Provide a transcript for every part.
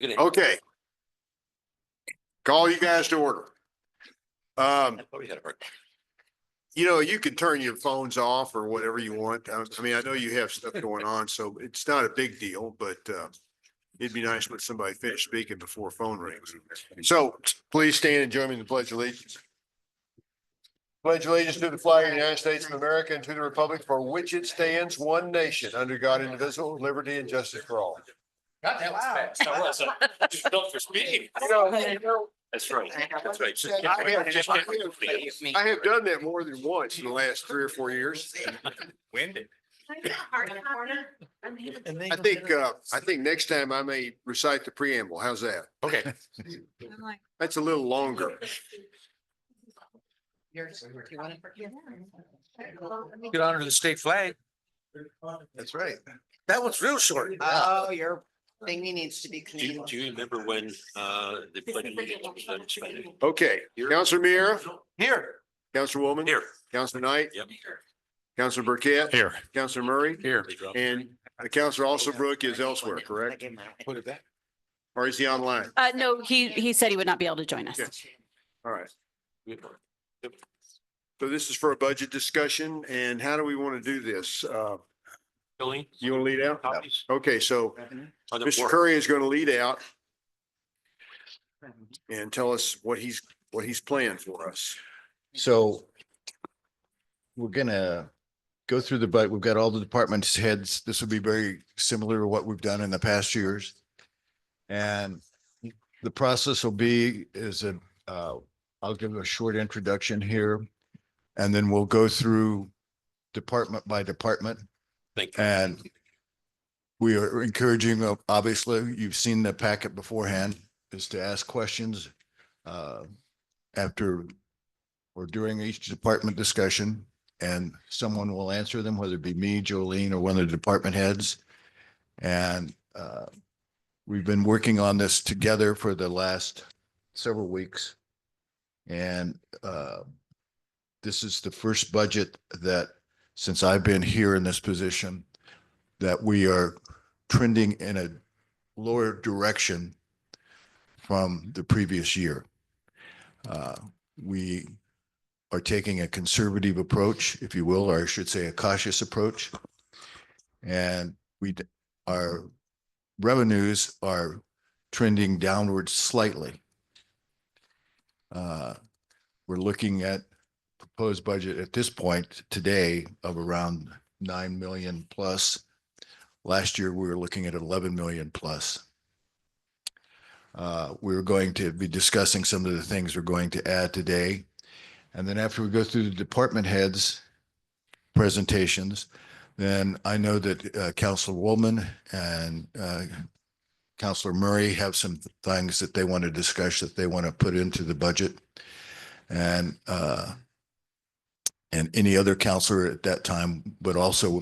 Okay. Call you guys to order. You can turn your phones off or whatever you want. I mean, I know you have stuff going on, so it's not a big deal, but it'd be nice when somebody finished speaking before phone rings. So please stand and join me in the pledge of allegiance. Pledge allegiance to the flag of the United States of America and to the republic for which it stands, one nation, under God, indivisible, with liberty and justice for all. God, that was fast. That was built for speed. That's right. That's right. I have done that more than once in the last 3 or 4 years. Winded. I think next time I may recite the preamble. How's that? Okay. That's a little longer. Get honor the state flag. That's right. That one's real short. Oh, your thingy needs to be Do you, clean. do you remember when, the pledge was done? Okay, Counselor Miera, Here. Counselor Woolman. Here. Counselor Knight, Yep. Counselor Burkett. Here. Counselor Murray, Here. They dropped- and Counselor Alsobrook is elsewhere, correct? Put it back. Or is he online? No, he said he would not be able to join us. Okay. All right. So this is for a budget discussion, and how do we want to do this? Billy, You want to lead out? copies? Okay, so On the Mr. board. Curry is going to lead out and tell us what he's planned for us. So we're gonna go through the budget. We've got all the departments heads. This will be very similar to what we've done in the past years. And the process will be I'll give a short introduction here. And then we'll go through department by department. Thank you. And we are encouraging, obviously, you've seen the packet beforehand, is to ask questions after or during each department discussion, and someone will answer them, whether it be me, Jolene, or one of the department heads. And we've been working on this together for the last several weeks. And this is the first budget that, since I've been here in this position, that we are trending in a lower direction from the previous year. We are taking a conservative approach, if you will, or I should say a cautious approach. And our revenues are trending downward slightly. We're looking at proposed budget at this point today of around 9 million plus. Last year, we were looking at 11 million plus. We're going to be discussing some of the things we're going to add today. And then after we go through the department heads presentations, then I know that Counselor Woolman and Counselor Murray have some things that they want to discuss, that they want to put into the budget. And any other counselor at that time, but also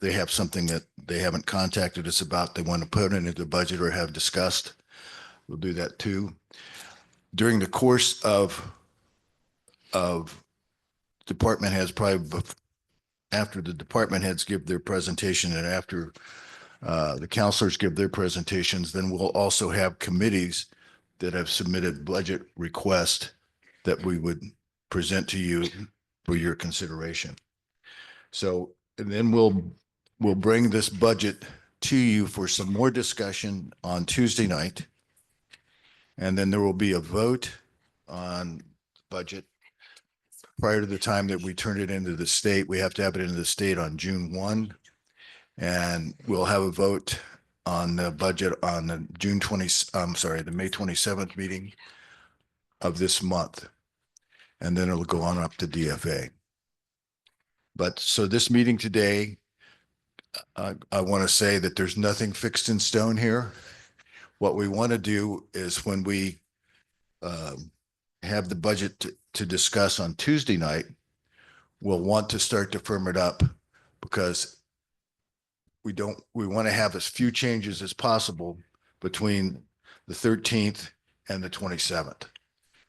they have something that they haven't contacted us about, they want to put into the budget or have discussed. We'll do that too. During the course of department heads, probably after the department heads give their presentation and after the counselors give their presentations, then we'll also have committees that have submitted budget requests that we would present to you for your consideration. So, and then we'll bring this budget to you for some more discussion on Tuesday night. And then there will be a vote on budget prior to the time that we turn it into the state. We have to have it into the state on June 1. And we'll have a vote on the budget on the the May 27th meeting of this month. And then it'll go on up to DFA. But so this meeting today, I want to say that there's nothing fixed in stone here. What we want to do is when we have the budget to discuss on Tuesday night, we'll want to start to firm it up because we want to have as few changes as possible between the 13th and the 27th.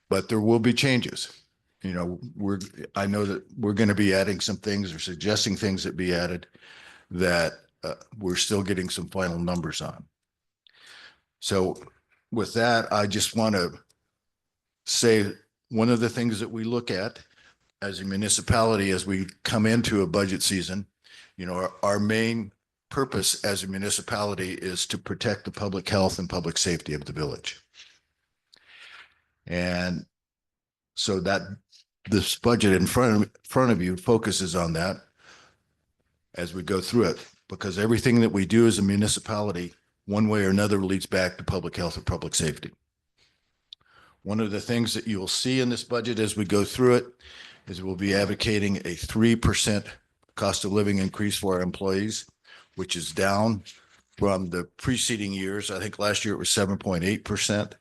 But there will be changes. You know, I know that we're going to be adding some things or suggesting things that be added that we're still getting some final numbers on. So with that, I just want to say, one of the things that we look at as a municipality, as we come into a budget season, you know, our main purpose as a municipality is to protect the public health and public safety of the village. And so that this budget in front of you focuses on that as we go through it, because everything that we do as a municipality, one way or another, leads back to public health and public safety. One of the things that you'll see in this budget as we go through it is we'll be advocating a 3% cost of living increase for our employees, which is down from the preceding years. I think last year it was 7.8%.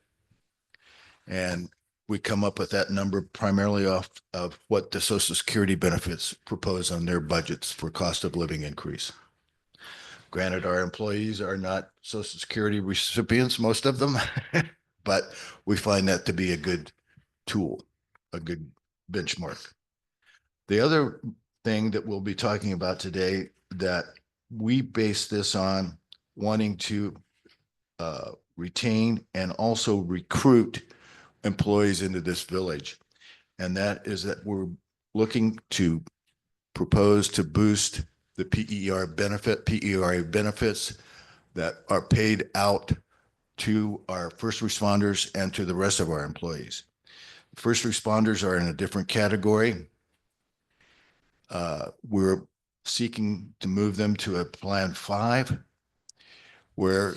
And we come up with that number primarily off of what the Social Security benefits propose on their budgets for cost of living increase. Granted, our employees are not Social Security recipients, most of them, but we find that to be a good tool, a good benchmark. The other thing that we'll be talking about today that we base this on wanting to retain and also recruit employees into this village. And that is that we're looking to propose to boost the PERA benefits that are paid out to our first responders and to the rest of our employees. First responders are in a different category. We're seeking to move them to a Plan 5, where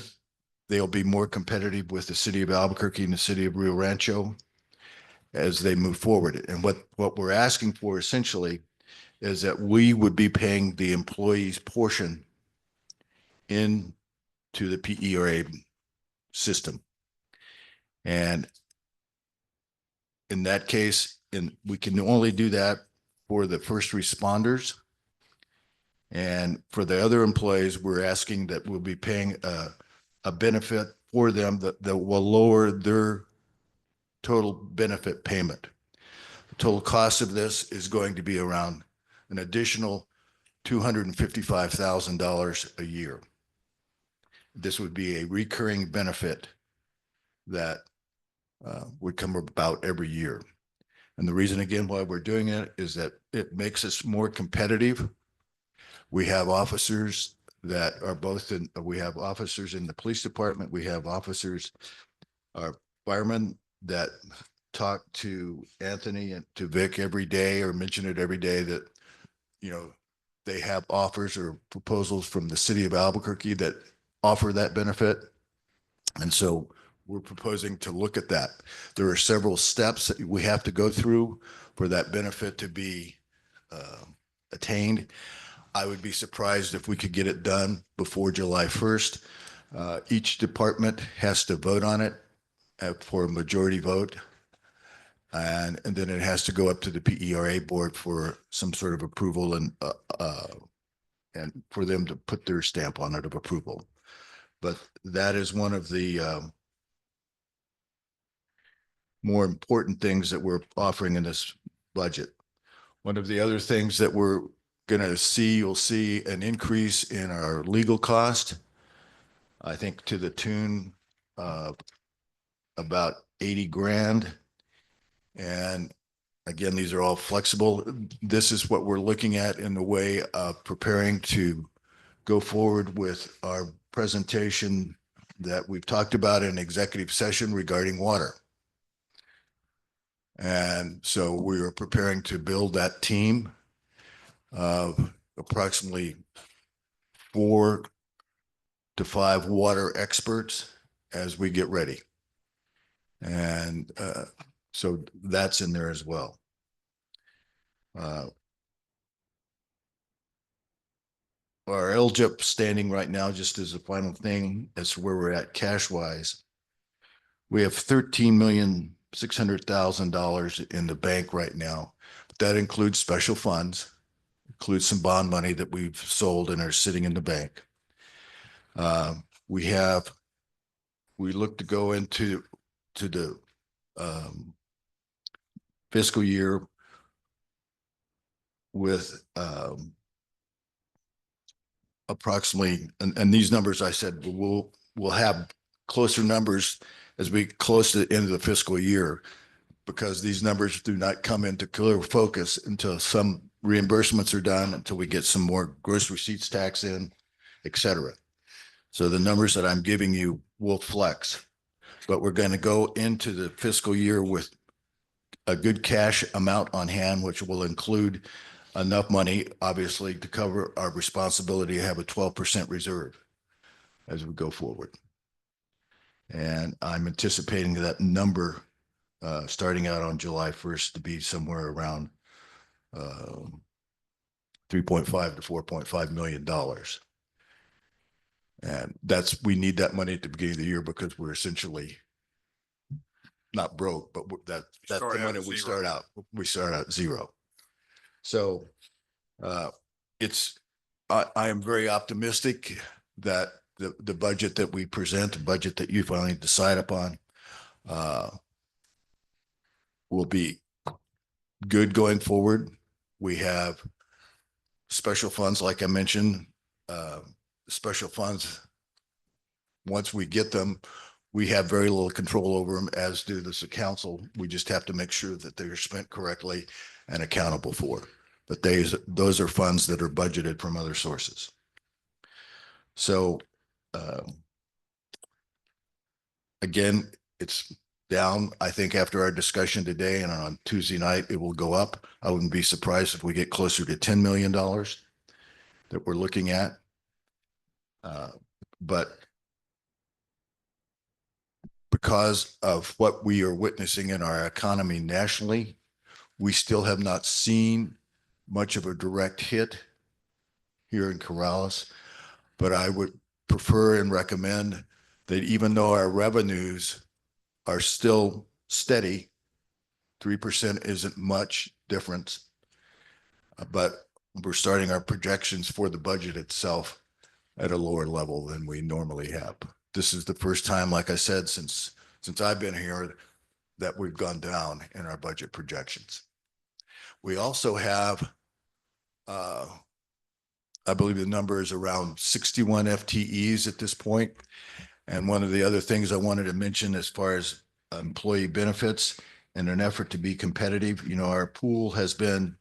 they'll be more competitive with the city of Albuquerque and the city of Rio Rancho as they move forward. And what we're asking for essentially is that we would be paying the employees' portion into the PERA system. And in that case, we can only do that for the first responders. And for the other employees, we're asking that we'll be paying a benefit for them that will lower their total benefit payment. The total cost of this is going to be around an additional $255,000 a year. This would be a recurring benefit that would come about every year. And the reason, again, why we're doing it is that it makes us more competitive. We have officers that are we have officers in the police department. We have officers, our firemen that talk to Anthony and to Vic every day, or mention it every day, that, you know, they have offers or proposals from the city of Albuquerque that offer that benefit. And so we're proposing to look at that. There are several steps that we have to go through for that benefit to be attained. I would be surprised if we could get it done before July 1st. Each department has to vote on it for a majority vote. And then it has to go up to the PERA board for some sort of approval and for them to put their stamp on it of approval. But that is one of the more important things that we're offering in this budget. One of the other things that we're going to see, you'll see an increase in our legal cost, I think to the tune of about 80 grand. And again, these are all flexible. This is what we're looking at in the way of preparing to go forward with our presentation that we've talked about in executive session regarding water. And so we are preparing to build that team of approximately 4 to 5 water experts as we get ready. And so that's in there as well. Our LGIP standing right now, just as a final thing, as to where we're at cash wise, we have $13,600,000 in the bank right now. That includes special funds, includes some bond money that we've sold and are sitting in the bank. We look to go into the fiscal year with approximately, and these numbers I said we'll have closer numbers as we close to the end of the fiscal year, because these numbers do not come into clear focus until some reimbursements are done, until we get some more gross receipts tax in, et cetera. So the numbers that I'm giving you will flex, but we're going to go into the fiscal year with a good cash amount on hand, which will include enough money, obviously, to cover our responsibility to have a 12% reserve as we go forward. And I'm anticipating that number starting out on July 1st to be somewhere around 3.5 to $4.5 million. And we need that money at the beginning of the year because we're essentially not broke, but that's the Start out money at we zero. start out zero. So I am very optimistic that the budget that we present, the budget that you finally decide upon, will be good going forward. We have special funds, like I mentioned, special funds. Once we get them, we have very little control over them, as do the council. We just have to make sure that they are spent correctly and accountable for. But those are funds that are budgeted from other sources. So again, it's down. I think after our discussion today and on Tuesday night, it will go up. I wouldn't be surprised if we get closer to $10 million that we're looking at. But because of what we are witnessing in our economy nationally, we still have not seen much of a direct hit here in Corrales. But I would prefer and recommend that even though our revenues are still steady, 3% isn't much difference, but we're starting our projections for the budget itself at a lower level than we normally have. This is the first time, like I said, since I've been here, that we've gone down in our budget projections. We also have, I believe the number is around 61 FTEs at this point. And one of the other things I wanted to mention as far as employee benefits, in an effort to be competitive, our pool has been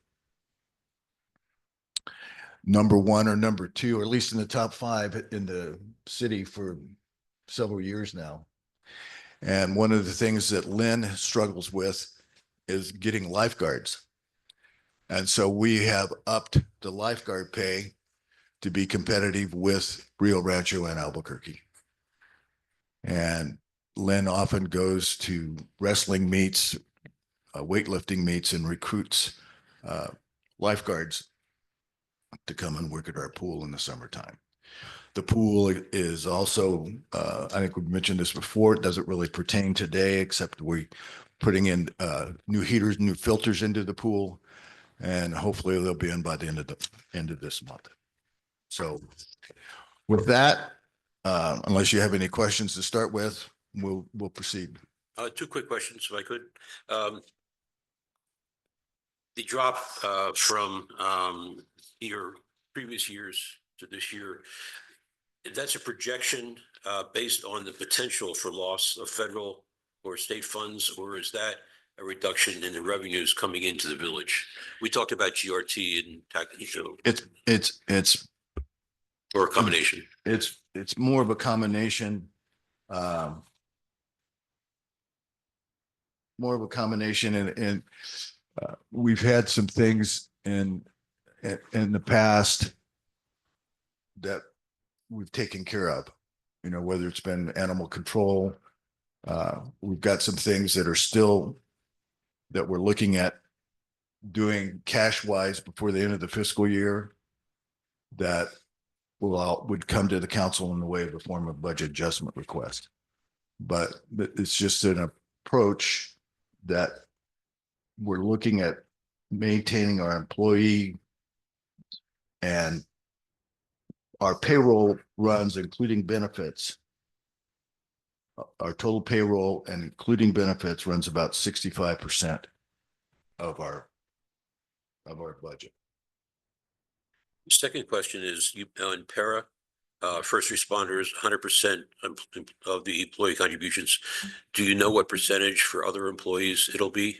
number one or number two, or at least in the top 5 in the city for several years now. And one of the things that Lynn struggles with is getting lifeguards. And so we have upped the lifeguard pay to be competitive with Rio Rancho and Albuquerque. And Lynn often goes to wrestling meets, weightlifting meets, and recruits lifeguards to come and work at our pool in the summertime. The pool is also, I think we've mentioned this before, it doesn't really pertain today, except we're putting in new heaters, new filters into the pool, and hopefully they'll be in by the end of this month. So with that, unless you have any questions to start with, we'll proceed. 2 quick questions, if I could. The drop from your previous years to this year, that's a projection based on the potential for loss of federal or state funds, or is that a reduction in the revenues coming into the village? We talked about GRT and tax, It's or a combination. It's more of a combination. More of a combination, and we've had some things in the past that we've taken care of, whether it's been animal control. We've got some things that are still that we're looking at doing cash wise before the end of the fiscal year that would come to the council in the way of a form of budget adjustment request. But it's just an approach that we're looking at maintaining our employee and our payroll runs, including benefits. Our total payroll and including benefits runs about 65% of our budget. Second question is, you in para, first responders, 100% of the employee contributions. Do you know what percentage for other employees it'll be?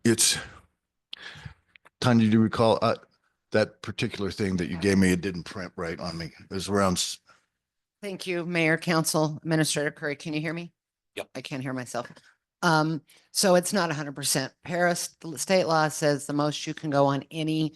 It's, Tanya, do you recall, that particular thing that you gave me? It didn't print right on me. It was around, Thank you, Mayor, Council, Administrator Curry. Can you hear me? Yep. I can't hear myself. So it's not 100%. Paris state law says the most you can go on any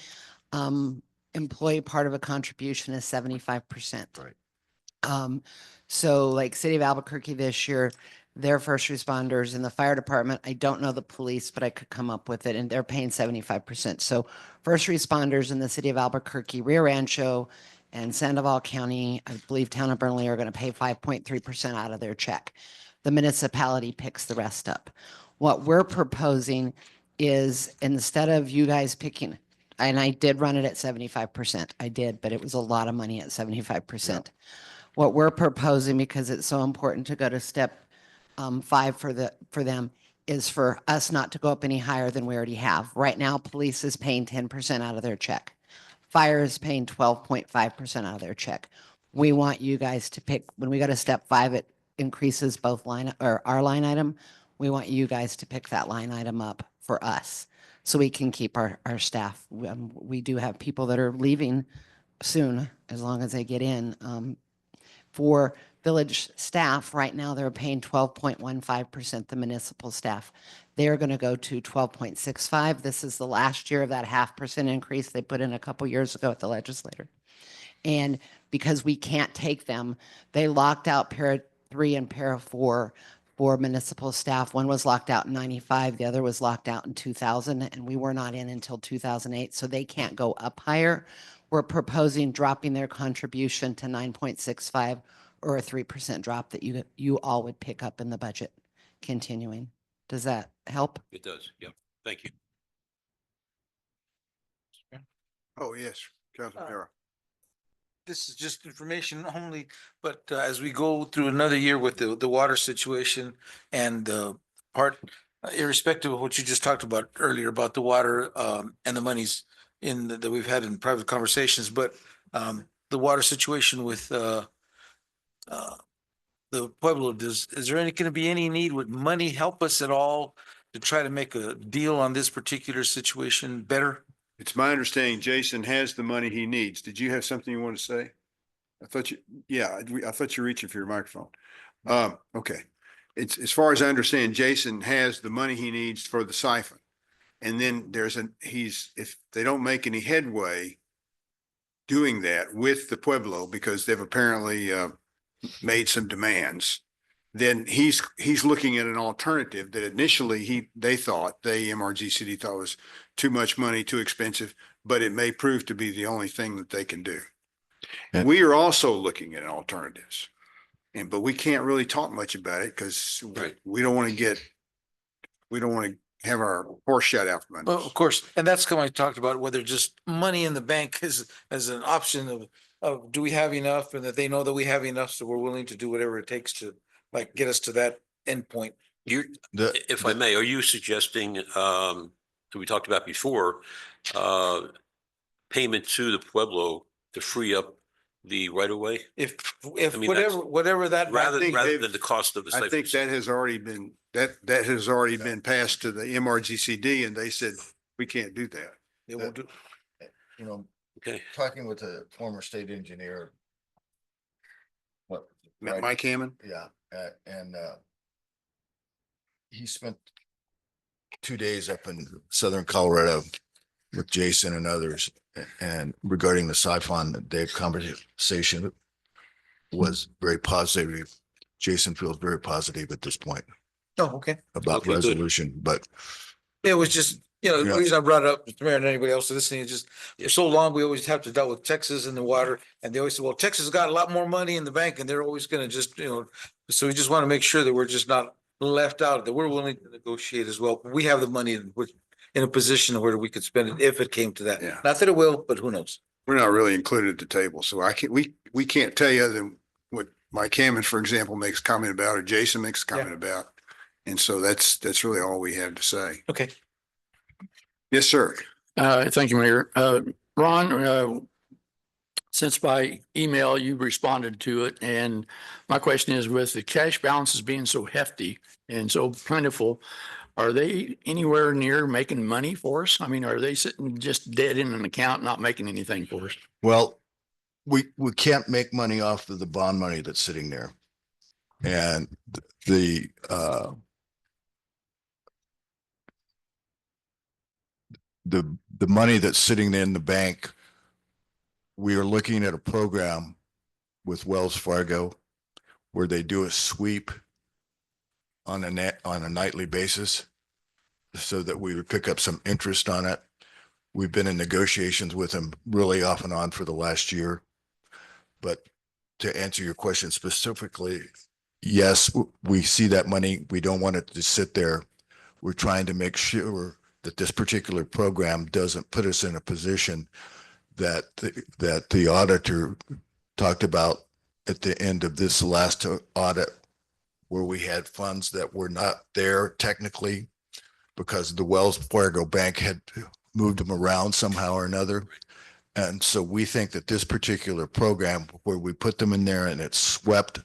employee part of a contribution is 75%. Right. So like City of Albuquerque this year, their first responders in the fire department, I don't know the police, but I could come up with it, and they're paying 75%. So first responders in the City of Albuquerque, Rio Rancho, and Sandoval County, I believe Town of Burnley are going to pay 5.3% out of their check. The municipality picks the rest up. What we're proposing is instead of you guys picking, and I did run it at 75%. I did, but it was a lot of money at 75%. What we're proposing, because it's so important to go to step 5 for them, is for us not to go up any higher than we already have. Right now, police is paying 10% out of their check. Fire is paying 12.5% out of their check. We want you guys to pick, when we go to step 5, it increases both line or our line item. We want you guys to pick that line item up for us so we can keep our staff. We do have people that are leaving soon, as long as they get in. For village staff, right now, they're paying 12.15%, the municipal staff. They're going to go to 12.65. This is the last year of that 0.5% increase they put in a couple years ago at the legislature. And because we can't take them, they locked out para 3 and para 4 for municipal staff. One was locked out in 95, the other was locked out in 2000, and we were not in until 2008, so they can't go up higher. We're proposing dropping their contribution to 9.65, or a 3% drop that you all would pick up in the budget continuing. Does that help? It does. Yep. Thank you. Oh, yes, Councilman Para. This is just information only, but as we go through another year with the water situation and the part, irrespective of what you just talked about earlier about the water and the monies that we've had in private conversations, but the water situation with the Pueblo, is there going to be any need? Would money help us at all to try to make a deal on this particular situation better? It's my understanding Jason has the money he needs. Did you have something you want to say? I thought you, yeah, I thought you were reaching for your microphone. Okay. It's, as far as I understand, Jason has the money he needs for the siphon. And then if they don't make any headway doing that with the Pueblo, because they've apparently made some demands, then he's looking at an alternative that initially MRG City thought was too much money, too expensive, but it may prove to be the only thing that they can do. And we are also looking at alternatives, but we can't really talk much about it because we don't want to have our horse shut out from under Well, us. of course, and that's kind of talked about, whether just money in the bank is as an option of do we have enough, and that they know that we have enough, so we're willing to do whatever it takes to like get us to that end point. If I may, are you suggesting, that we talked about before, payment to the Pueblo to free up the right of way? If I mean, whatever that. Rather think than they've- the cost of the. I think that has already been, that has already been passed to the MRGCD, and they said, we can't do that. They won't do. you know, Okay. talking with a former state engineer. Right. Mike Hammond? Yeah, and he spent 2 days up in southern Colorado with Jason and others, and regarding the siphon, the conversation was very positive. Jason feels very positive at this point Oh, okay. about Okay, good. resolution, but It was just, the Yeah. reason I brought it up, Mr. Mayor, and anybody else listening, is just for so long, we always have to deal with Texas and the water. And they always say, well, Texas got a lot more money in the bank, and they're always going to just, so we just want to make sure that we're just not left out, that we're willing to negotiate as well. We have the money and we're in a position where we could spend it if it came to that. Yeah. Not that it will, but who knows? We're not really included at the table, so we can't tell you other than what Mike Hammond, for example, makes a comment about, or Jason makes a comment about. And so that's really all we have to say. Okay. Yes, sir. Thank you, Mayor. Ron, since by email you responded to it, and my question is, with the cash balances being so hefty and so plentiful, are they anywhere near making money for us? I mean, are they sitting just dead in an account, not making anything for us? Well, we can't make money off of the bond money that's sitting there. And the the money that's sitting in the bank, we are looking at a program with Wells Fargo where they do a sweep on a nightly basis so that we would pick up some interest on it. We've been in negotiations with them really off and on for the last year. But to answer your question specifically, yes, we see that money. We don't want it to sit there. We're trying to make sure that this particular program doesn't put us in a position that the auditor talked about at the end of this last audit, where we had funds that were not there technically because the Wells Fargo Bank had moved them around somehow or another. And so we think that this particular program where we put them in there and it's swept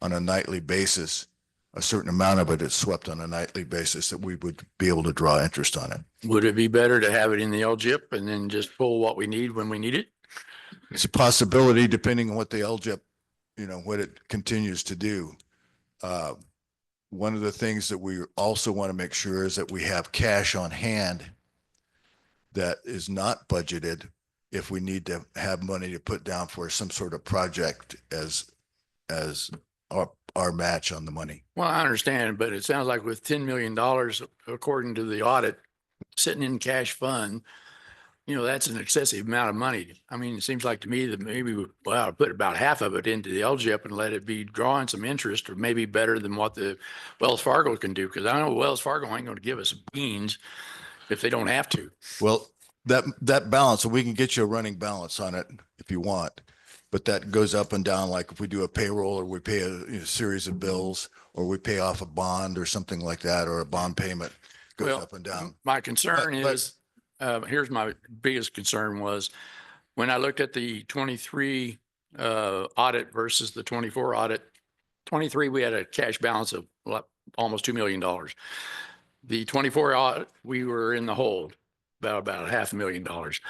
on a nightly basis, a certain amount of it is swept on a nightly basis, that we would be able to draw interest on it. Would it be better to have it in the LGIP and then just pull what we need when we need it? It's a possibility depending on what the LGIP, what it continues to do. One of the things that we also want to make sure is that we have cash on hand that is not budgeted if we need to have money to put down for some sort of project as our match on the money. Well, I understand, but it sounds like with $10 million, according to the audit, sitting in cash fund, that's an excessive amount of money. I mean, it seems like to me that maybe we ought to put about half of it into the LGIP and let it be drawing some interest, or maybe better than what the Wells Fargo can do. Because I know Wells Fargo ain't going to give us beans if they don't have to. Well, that balance, so we can get you a running balance on it if you want, but that goes up and down. Like if we do a payroll, or we pay a series of bills, or we pay off a bond or something like that, or a bond payment goes Well, up and down. My concern But- is, here's my biggest concern was when I looked at the 23 audit versus the 24 audit. 23, we had a cash balance of almost $2 million. The 24 audit, we were in the hold about $500,000.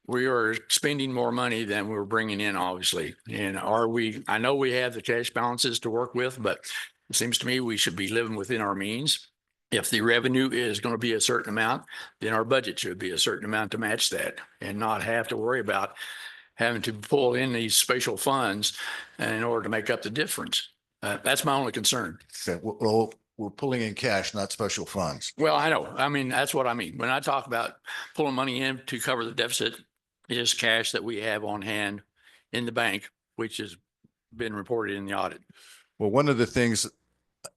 We are spending more money than we were bringing in, obviously. And I know we have the cash balances to work with, but it seems to me we should be living within our means. If the revenue is going to be a certain amount, then our budget should be a certain amount to match that, and not have to worry about having to pull in these special funds in order to make up the difference. That's my only concern. Okay, well, we're pulling in cash, not special funds. Well, I know. I mean, that's what I mean. When I talk about pulling money in to cover the deficit, it is cash that we have on hand in the bank, which has been reported in the audit. Well, one of the things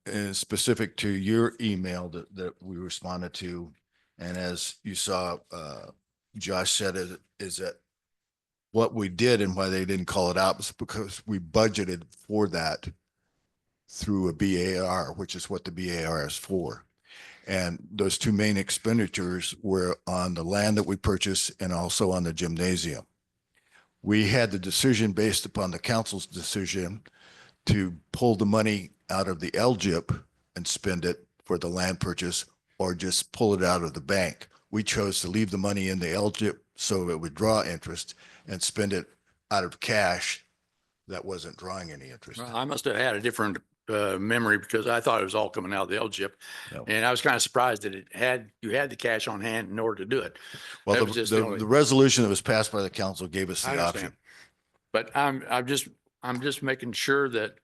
is specific to your email that we responded to, and as you saw, Josh said, is that what we did and why they didn't call it out was because we budgeted for that through a BAR, which is what the BAR is for. And those two main expenditures were on the land that we purchased and also on the gymnasium. We had the decision based upon the council's decision to pull the money out of the LGIP and spend it for the land purchase, or just pull it out of the bank. We chose to leave the money in the LGIP so it would draw interest, and spend it out of cash that wasn't drawing any interest. Well, I must have had a different memory, because I thought it was all coming out of the LGIP. No. And I was kind of surprised that you had the cash on hand in order to do it. Well, That was just the only- the resolution that was passed by the council gave us I the understand. option. But I'm just making sure that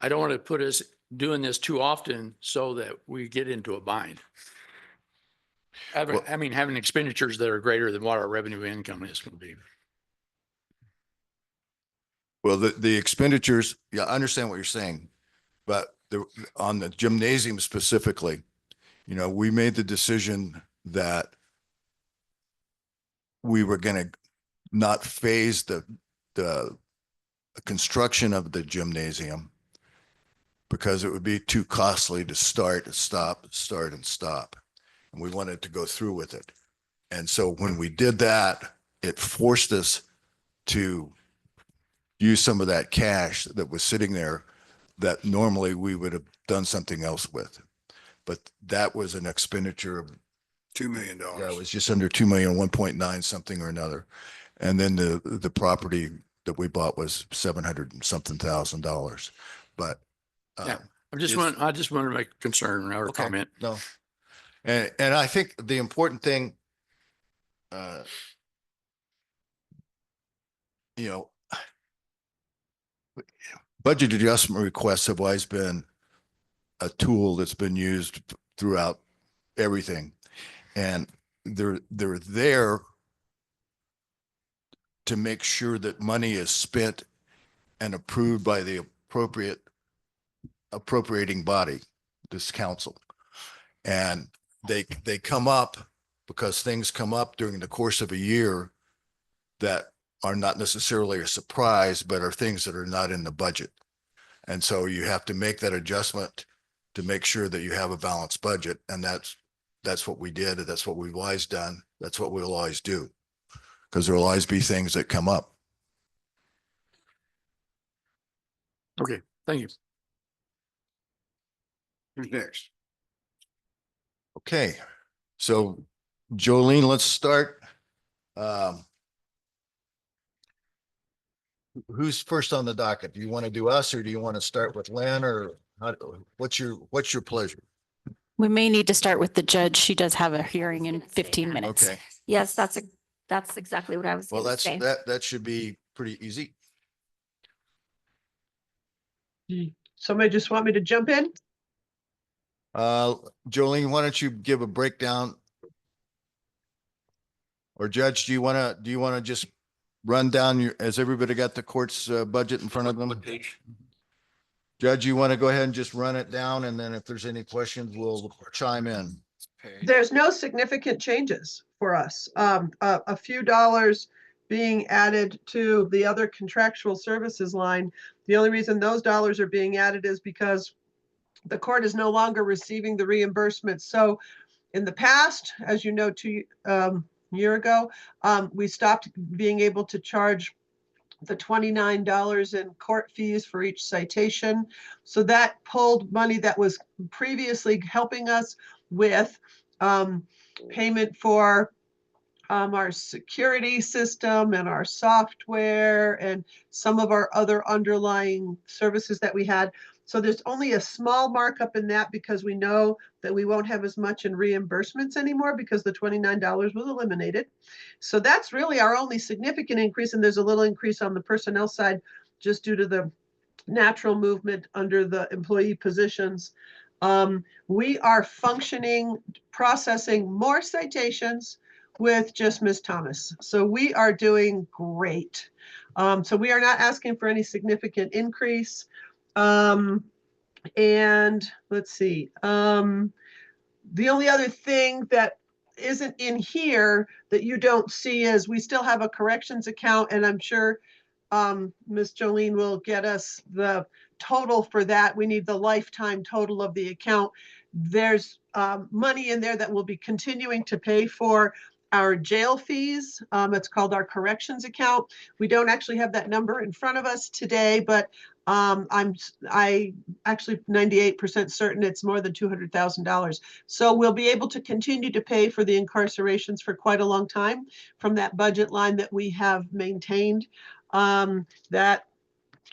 I don't want to put us doing this too often so that we get into a bind. Well- Having expenditures that are greater than what our revenue income is going to be. Well, the expenditures, yeah, I understand what you're saying, but on the gymnasium specifically, we made the decision that we were going to not phase the construction of the gymnasium because it would be too costly to start and stop. And we wanted to go through with it. And so when we did that, it forced us to use some of that cash that was sitting there that normally we would have done something else with. But that was an expenditure of, $2 million. yeah, it was just under 2 million, 1.9 something or another. And then the property that we bought was 700 and something $1,000. But Yeah. I just want to make a concern or a Okay. comment. no. And I think the important thing, you know, budget adjustment requests have always been a tool that's been used throughout everything. And they're there to make sure that money is spent and approved by the appropriate appropriating body, this council. And they come up because things come up during the course of a year that are not necessarily a surprise, but are things that are not in the budget. And so you have to make that adjustment to make sure that you have a balanced budget. And that's what we did. And that's what we've always done. That's what we'll always do. Because there'll always be things that come up. Okay, thank you. Who's next? Okay, so Jolene, let's start. Who's first on the docket? Do you want to do us or do you want to start with Lynn or what's your pleasure? We may need to start with the judge. She does have a hearing in 15 minutes. Okay, Yes, that's exactly what I was well, going to say. that should be pretty easy. Somebody just want me to jump in? Jolene, why don't you give a breakdown? Or Judge, do you want to just run down has everybody got the court's budget in front of them? What page? Judge, you want to go ahead and just run it down and then if there's any questions, we'll chime in. There's no significant changes for us. A few dollars being added to the other contractual services line. The only reason those dollars are being added is because the court is no longer receiving the reimbursement. So in the past, as you know, year ago, we stopped being able to charge the $29 in court fees for each citation. So that pulled money that was previously helping us with payment for our security system and our software and some of our other underlying services that we had. So there's only a small markup in that because we know that we won't have as much in reimbursements anymore because the $29 was eliminated. So that's really our only significant increase. And there's a little increase on the personnel side just due to the natural movement under the employee positions. We are functioning, processing more citations with just Ms. Thomas. So we are doing great. So we are not asking for any significant increase. And let's see, the only other thing that isn't in here that you don't see is we still have a corrections account, and I'm sure Ms. Jolene will get us the total for that. We need the lifetime total of the account. There's money in there that we'll be continuing to pay for our jail fees. It's called our corrections account. We don't actually have that number in front of us today, but I'm actually 98% certain it's more than $200,000. So we'll be able to continue to pay for the incarcerations for quite a long time from that budget line that we have maintained. That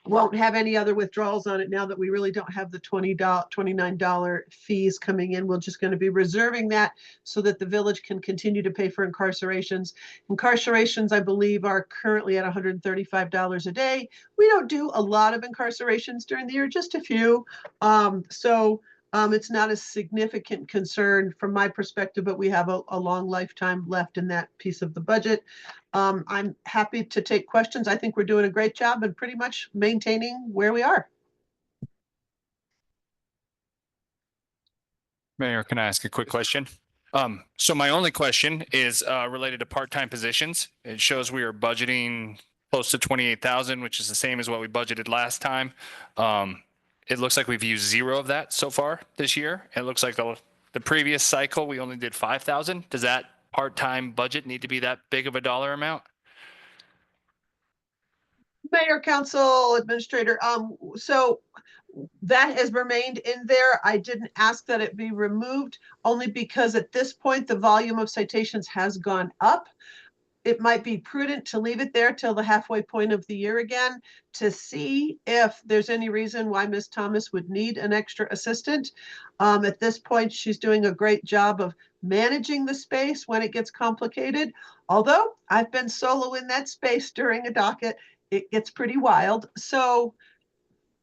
won't have any other withdrawals on it now that we really don't have the $29 fees coming in. We're just going to be reserving that so that the village can continue to pay for incarcerations. Incarcerations, I believe, are currently at $135 a day. We don't do a lot of incarcerations during the year, just a few. It's not a significant concern from my perspective, but we have a long lifetime left in that piece of the budget. I'm happy to take questions. I think we're doing a great job and pretty much maintaining where we are. Mayor, can I ask a quick question? So my only question is related to part-time positions. It shows we are budgeting close to 28,000, which is the same as what we budgeted last time. It looks like we've used zero of that so far this year. It looks like the previous cycle, we only did 5,000. Does that part-time budget need to be that big of a dollar amount? Mayor, Council, Administrator, so that has remained in there. I didn't ask that it be removed only because at this point, the volume of citations has gone up. It might be prudent to leave it there till the halfway point of the year again to see if there's any reason why Ms. Thomas would need an extra assistant. At this point, she's doing a great job of managing the space when it gets complicated. Although I've been solo in that space during a docket, it gets pretty wild. So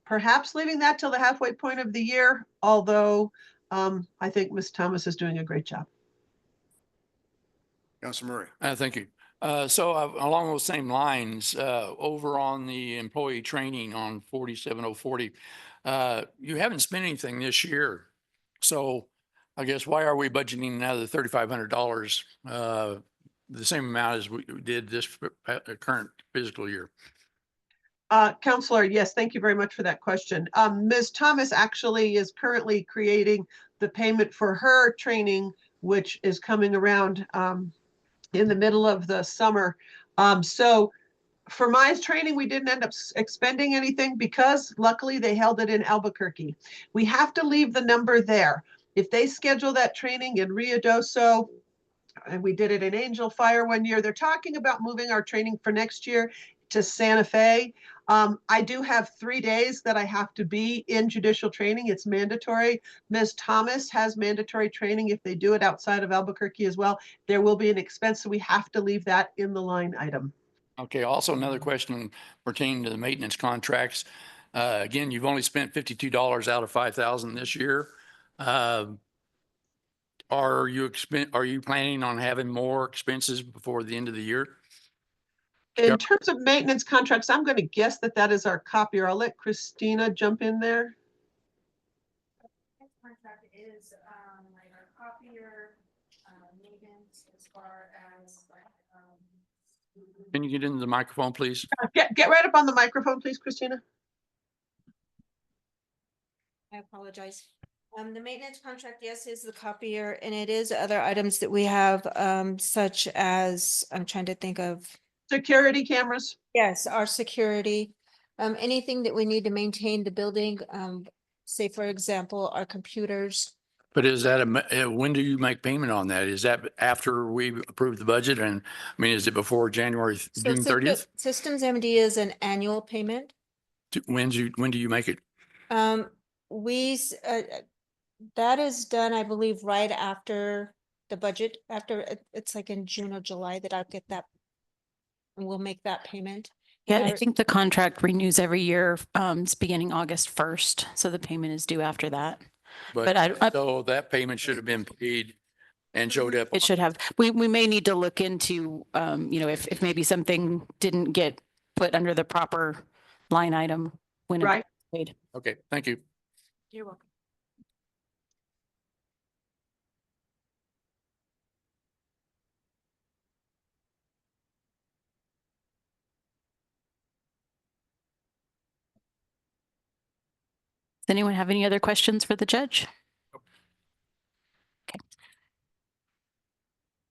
perhaps leaving that till the halfway point of the year, although I think Ms. Thomas is doing a great job. Council Murray. Thank you. Along those same lines, over on the employee training on 47040, you haven't spent anything this year. So I guess why are we budgeting another $3,500, the same amount as we did this current fiscal year? Counselor, yes, thank you very much for that question. Ms. Thomas actually is currently creating the payment for her training, which is coming around in the middle of the summer. So for my training, we didn't end up expending anything because luckily they held it in Albuquerque. We have to leave the number there. If they schedule that training in Ruidoso, and we did it in Angel Fire one year, they're talking about moving our training for next year to Santa Fe. I do have 3 days that I have to be in judicial training. It's mandatory. Ms. Thomas has mandatory training if they do it outside of Albuquerque as well. There will be an expense, so we have to leave that in the line item. Okay, also another question pertaining to the maintenance contracts. Again, you've only spent $52 out of 5,000 this year. Are you planning on having more expenses before the end of the year? In terms of maintenance contracts, I'm going to guess that that is our copier. I'll let Christina jump in there. Contract is like our copier, maintenance as far as Can you get into the microphone, please? Get right up on the microphone, please, Christina. I apologize. The maintenance contract, yes, is the copier, and it is other items that we have, such as, I'm trying to think of. Security cameras. Yes, our security, anything that we need to maintain the building, say, for example, our computers. But is that when do you make payment on that? Is that after we approve the budget? And I mean, is it before January, June 30th? Systems MD is an annual payment. When do you make it? That is done, I believe, right after the budget, it's like in June or July that I'll get that. And we'll make that payment. Yeah, I think the contract renews every year, it's beginning August 1st. So the payment is due after that. So that payment should have been paid and showed up. It should have. We may need to look into, if maybe something didn't get put under the proper line item when it was paid. Okay, thank you. You're welcome. Does anyone have any other questions for the judge? Okay.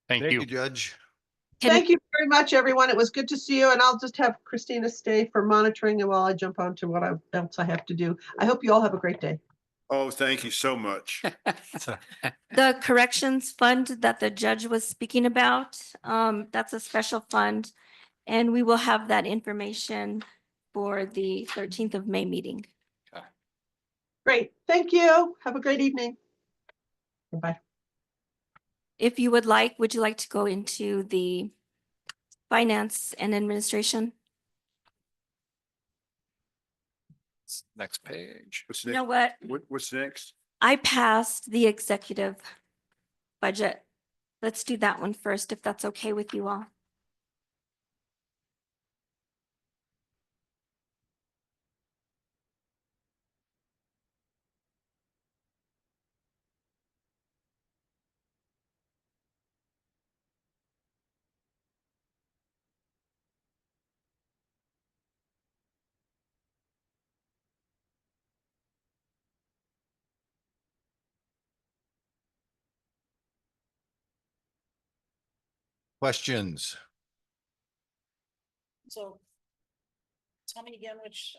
Thank you. Judge. Thank you very much, everyone. It was good to see you, and I'll just have Christina stay for monitoring and while I jump on to what else I have to do. I hope you all have a great day. Oh, thank you so much. The corrections fund that the judge was speaking about, that's a special fund. And we will have that information for the 13th of May meeting. Great. Thank you. Have a great evening. Bye. If you would like, would you like to go into the finance and administration? Next page. What's You know next? what? What's next? I passed the executive budget. Let's do that one first, if that's okay with you all. Questions? So tell me again which,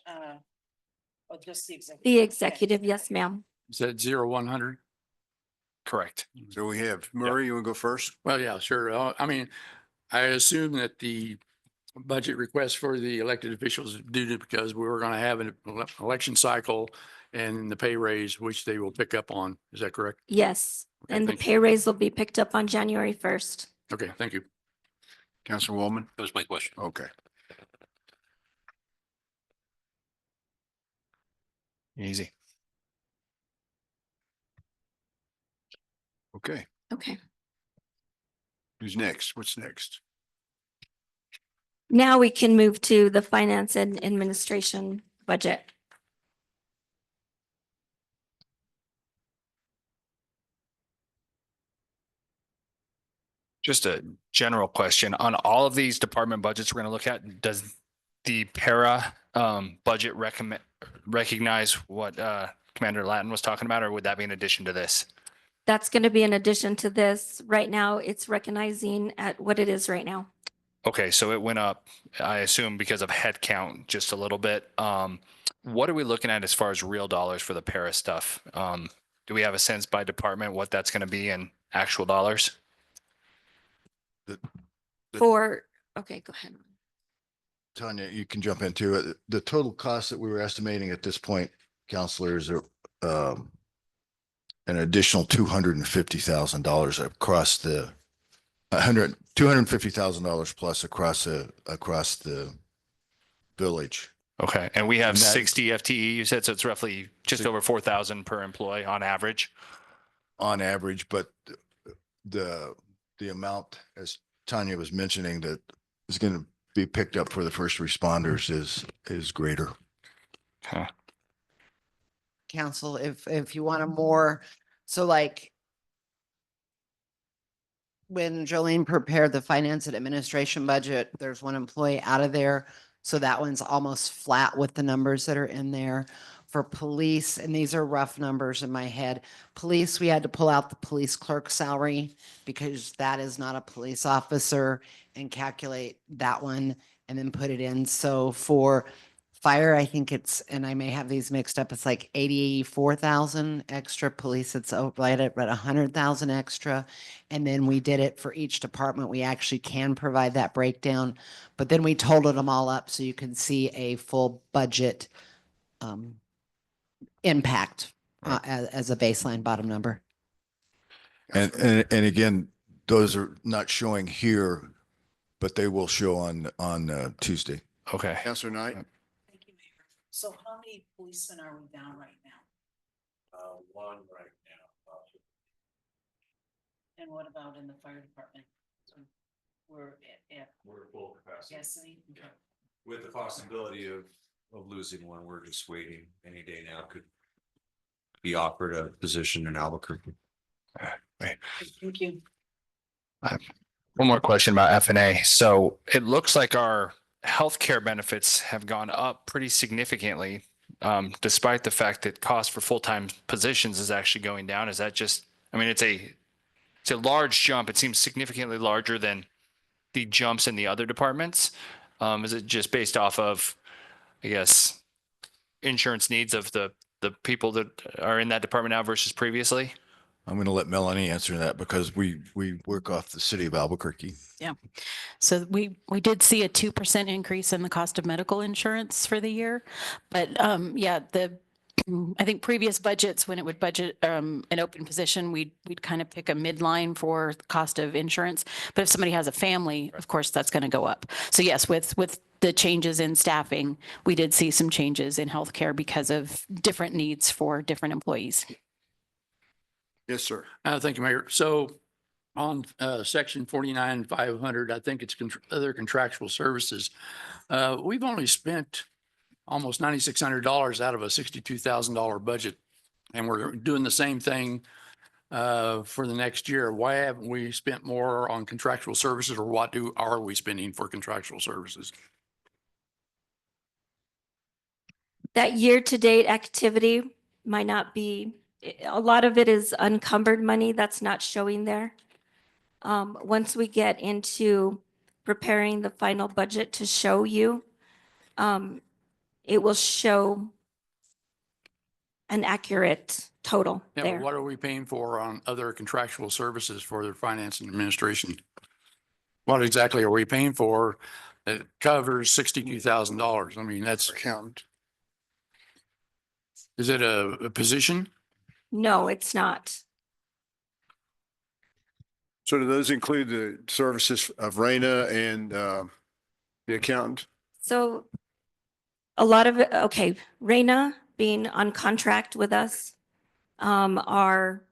or just the executive? The Okay. executive, yes, ma'am. Is that 0100? Correct. So we have Murray, you want to go first? Well, yeah, sure. I mean, I assume that the budget request for the elected officials is due to because we were going to have an election cycle and the pay raise, which they will pick up on. Is that correct? Yes. Okay, And the thank you. pay raise will be picked up on January 1st. Okay, thank you. Councilor Woolman? That was my question. Okay. Easy. Okay. Okay. Who's next? What's next? Now we can move to the finance and administration budget. Just a general question on all of these department budgets we're going to look at. Does the para budget recognize what Commander Latin was talking about, or would that be in addition to this? That's going to be in addition to this. Right now, it's recognizing at what it is right now. Okay, so it went up, I assume, because of head count just a little bit. What are we looking at as far as real dollars for the para stuff? Do we have a sense by department what that's going to be in actual dollars? Okay, go ahead. Tanya, you can jump into it. The total cost that we were estimating at this point, counselors, are an additional $250,000 across the $250,000 plus across the village. Okay, and we have And that- 60 FTE, you said, so it's roughly just over 4,000 per employee on average. On average, but the amount, as Tanya was mentioning, that is going to be picked up for the first responders is greater. Okay. Council, if you want a more, so like when Jolene prepared the finance and administration budget, there's one employee out of there. So that one's almost flat with the numbers that are in there. For police, and these are rough numbers in my head, police, we had to pull out the police clerk salary because that is not a police officer, and calculate that one and then put it in. So for fire, I think it's, and I may have these mixed up, it's like 84,000 extra. Police, it's right at 100,000 extra. And then we did it for each department. We actually can provide that breakdown, but then we totaled them all up so you can see a full budget impact as a baseline bottom number. And again, those are not showing here, but they will show on Tuesday. Okay. Councilor Knight? Thank you, Mayor. So how many policemen are we down right now? One right now. And what about in the fire department? We're at We're full capacity Cassidy? Okay. with the possibility of losing one. We're just waiting. Any day now could be offered a position in Albuquerque. Thank you. One more question about F&A. So it looks like our healthcare benefits have gone up pretty significantly, despite the fact that cost for full-time positions is actually going down. Is that just, I mean, it's a large jump. It seems significantly larger than the jumps in the other departments. Is it just based off of, I guess, insurance needs of the people that are in that department now versus previously? I'm going to let Melanie answer that because we work off the city of Albuquerque. So we did see a 2% increase in the cost of medical insurance for the year. But yeah, I think previous budgets, when it would budget an open position, we'd kind of pick a midline for the cost of insurance. But if somebody has a family, of course, that's going to go up. So yes, with the changes in staffing, we did see some changes in healthcare because of different needs for different employees. Yes, sir. Thank you, Mayor. So on section 49,500, I think it's other contractual services. We've only spent almost $9,600 out of a $62,000 budget. And we're doing the same thing for the next year. Why haven't we spent more on contractual services, or what are we spending for contractual services? That year-to-date activity might not be, a lot of it is unencumbered money that's not showing there. Once we get into preparing the final budget to show you, it will show an accurate total Yeah, but there. what are we paying for on other contractual services for their finance and administration? What exactly are we paying for that covers $62,000? I mean, that's, Accountant. is it a position? No, it's not. So do those include the services of Raina and the accountant? So a lot of it, okay, Reina being on contract with us, our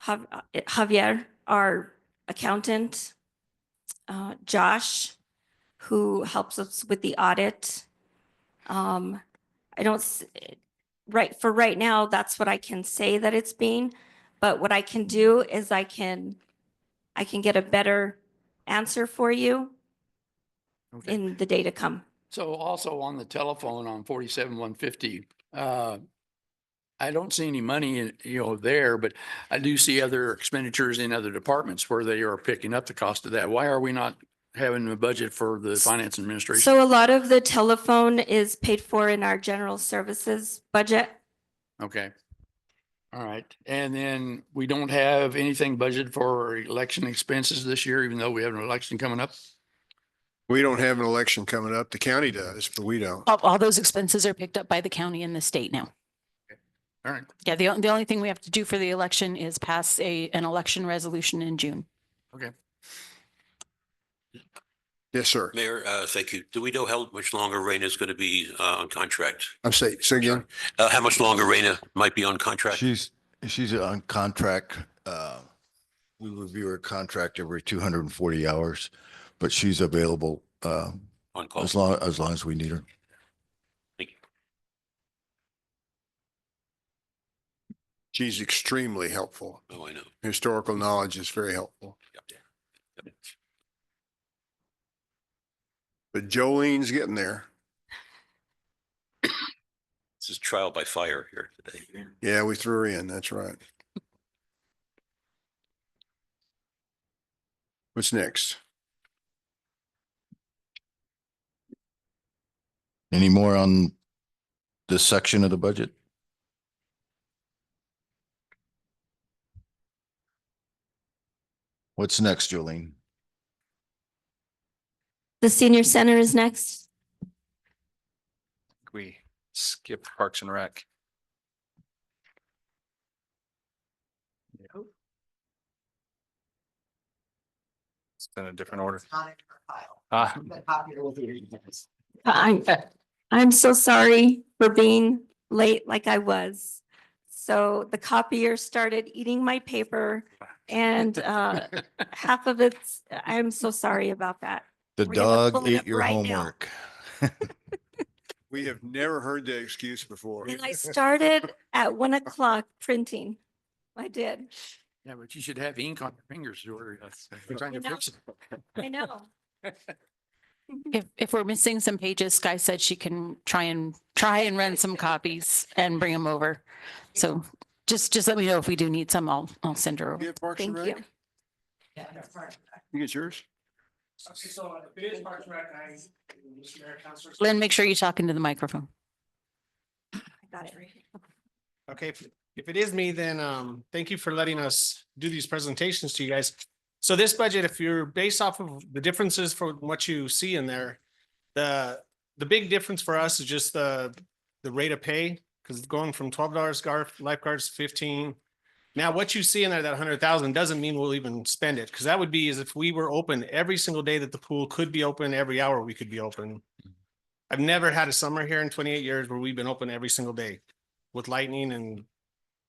Javier, our accountant, Josh, who helps us with the audit. I don't, right, for right now, that's what I can say that it's being, but what I can do is I can get a better answer for you Okay. in the day to come. So also on the telephone on 47-150, I don't see any money in, there, but I do see other expenditures in other departments where they are picking up the cost of that. Why are we not having a budget for the finance administration? So a lot of the telephone is paid for in our general services budget. Okay. All right. And then we don't have anything budgeted for election expenses this year, even though we have an election coming up? We don't have an election coming up. The county does, but we don't. All those expenses are picked up by the county and the state now. All right. Yeah, the only thing we have to do for the election is pass an election resolution in June. Okay. Yes, sir. Mayor, thank you. Do we know how much longer Raina is going to be on contract? I'm saying, say again. How much longer Raina might be on contract? She's on contract. We review her contract every 240 hours, but she's available On call. as long as we need her. Thank you. She's extremely helpful. Oh, I know. Historical knowledge is very helpful. Yep. But Jolene's getting there. This is trial by fire here today. Yeah, we threw her in. That's right. What's next? Any more on this section of the budget? What's next, Jolene? The senior center is next. We skipped Parks and Rec. It's been a different order. Ah, I'm so sorry for being late like I was. So the copier started eating my paper and half of it's, I'm so sorry about that. The We're gonna dog pull it ate up your right now. homework. We have never heard that excuse before. And I started at 1 o'clock printing. I did. Yeah, but you should have ink on your fingers or we're trying to I know. fix it. I know. If we're missing some pages, Sky said she can try and run some copies and bring them over. So just let me know if we do need some. I'll send her You over. have Parks and Thank you. Rec? You get yours? Okay, so if it is Parks and Rec, I, Mr. Mayor, Councilors. Lynn, make sure you talk into the microphone. I got it right here. Okay, if it is me, then thank you for letting us do these presentations to you guys. So this budget, if you're based off of the differences for what you see in there, the big difference for us is just the rate of pay, because it's going from $12 lifeguards to 15. Now, what you see in there, that 100,000 doesn't mean we'll even spend it, because that would be as if we were open every single day that the pool could be open, every hour we could be open. I've never had a summer here in 28 years where we've been open every single day with lightning and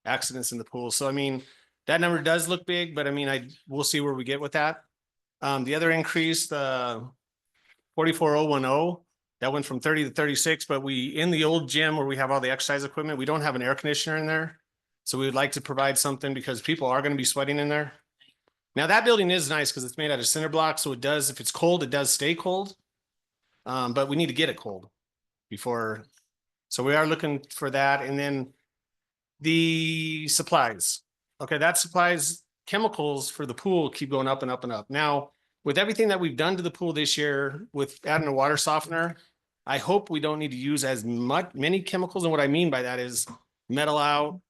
accidents in the pool. So I mean, that number does look big, but I mean, we'll see where we get with that. The other increase, the 44,010, that went from 30 to 36, but in the old gym where we have all the exercise equipment, we don't have an air conditioner in there. So we would like to provide something because people are going to be sweating in there. Now that building is nice because it's made out of cinder block. So it does, if it's cold, it does stay cold. But we need to get it cold before. So we are looking for that. And then the supplies. Okay, that supplies, chemicals for the pool keep going up and up and up. Now, with everything that we've done to the pool this year with adding a water softener, I hope we don't need to use as many chemicals. And what I mean by that is metal out,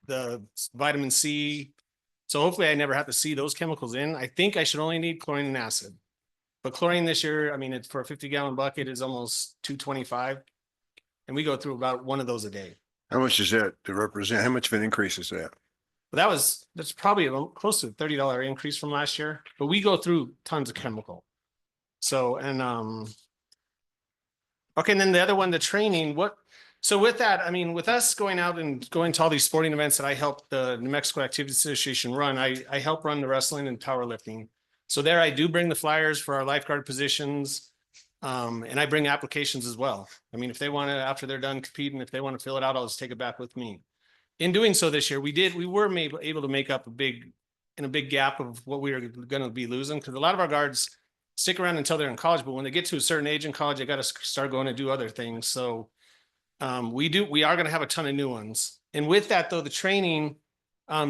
the vitamin C. So hopefully I never have to see those chemicals in. I think I should only need chlorine and acid. But chlorine this year, I mean, it's for a 50-gallon bucket is almost $2.25. And we go through about one of those a day. How much is that to represent? How much of an increase is that? But that's probably close to a $30 increase from last year, but we go through tons of chemical. So, okay, and then the other one, the training, so with that, I mean, with us going out and going to all these sporting events that I help the New Mexico Activity Association run, I help run the wrestling and powerlifting. So there I do bring the flyers for our lifeguard positions. And I bring applications as well. I mean, if they want to, after they're done competing, if they want to fill it out, I'll just take it back with me. In doing so this year, we were able to make up a big gap of what we were going to be losing, because a lot of our guards stick around until they're in college, but when they get to a certain age in college, they got to start going to do other things. So we are going to have a ton of new ones. And with that though, the training,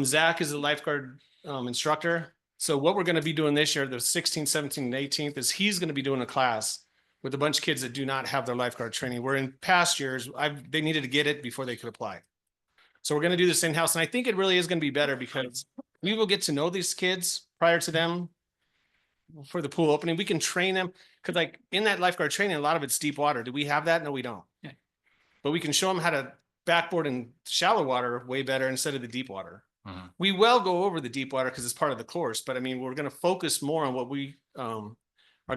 Zach is a lifeguard instructor. So what we're going to be doing this year, the 16th, 17th, and 18th, is he's going to be doing a class with a bunch of kids that do not have their lifeguard training. Where in past years, they needed to get it before they could apply. So we're going to do this in-house. And I think it really is going to be better because we will get to know these kids prior to them for the pool opening. We can train them because like in that lifeguard training, a lot of it's deep water. Do we have that? No, we don't. Yeah. But we can show them how to backboard in shallow water way better instead of the deep water. We will go over the deep water because it's part of the course, but I mean, we're going to focus more on what we are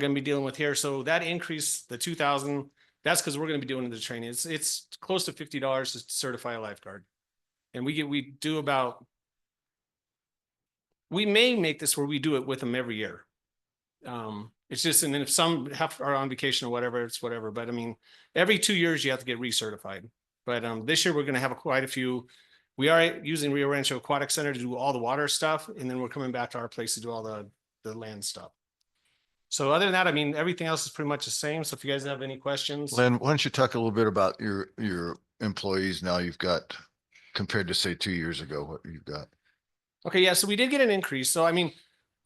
going to be dealing with here. So that increase, the 2,000, that's because we're going to be doing the training. It's close to $50 to certify a lifeguard. And we may make this where we do it with them every year. It's just, and then if some are on vacation or whatever, it's whatever. But I mean, every 2 years you have to get recertified. But this year we're going to have quite a few. We are using Rio Rancho Aquatic Center to do all the water stuff. And then we're coming back to our place to do all the land stuff. So other than that, I mean, everything else is pretty much the same. So if you guys have any questions. Len, why don't you talk a little bit about your employees now you've got compared to say 2 years ago, what you've got? Okay. Yeah. So we did get an increase. So, I mean,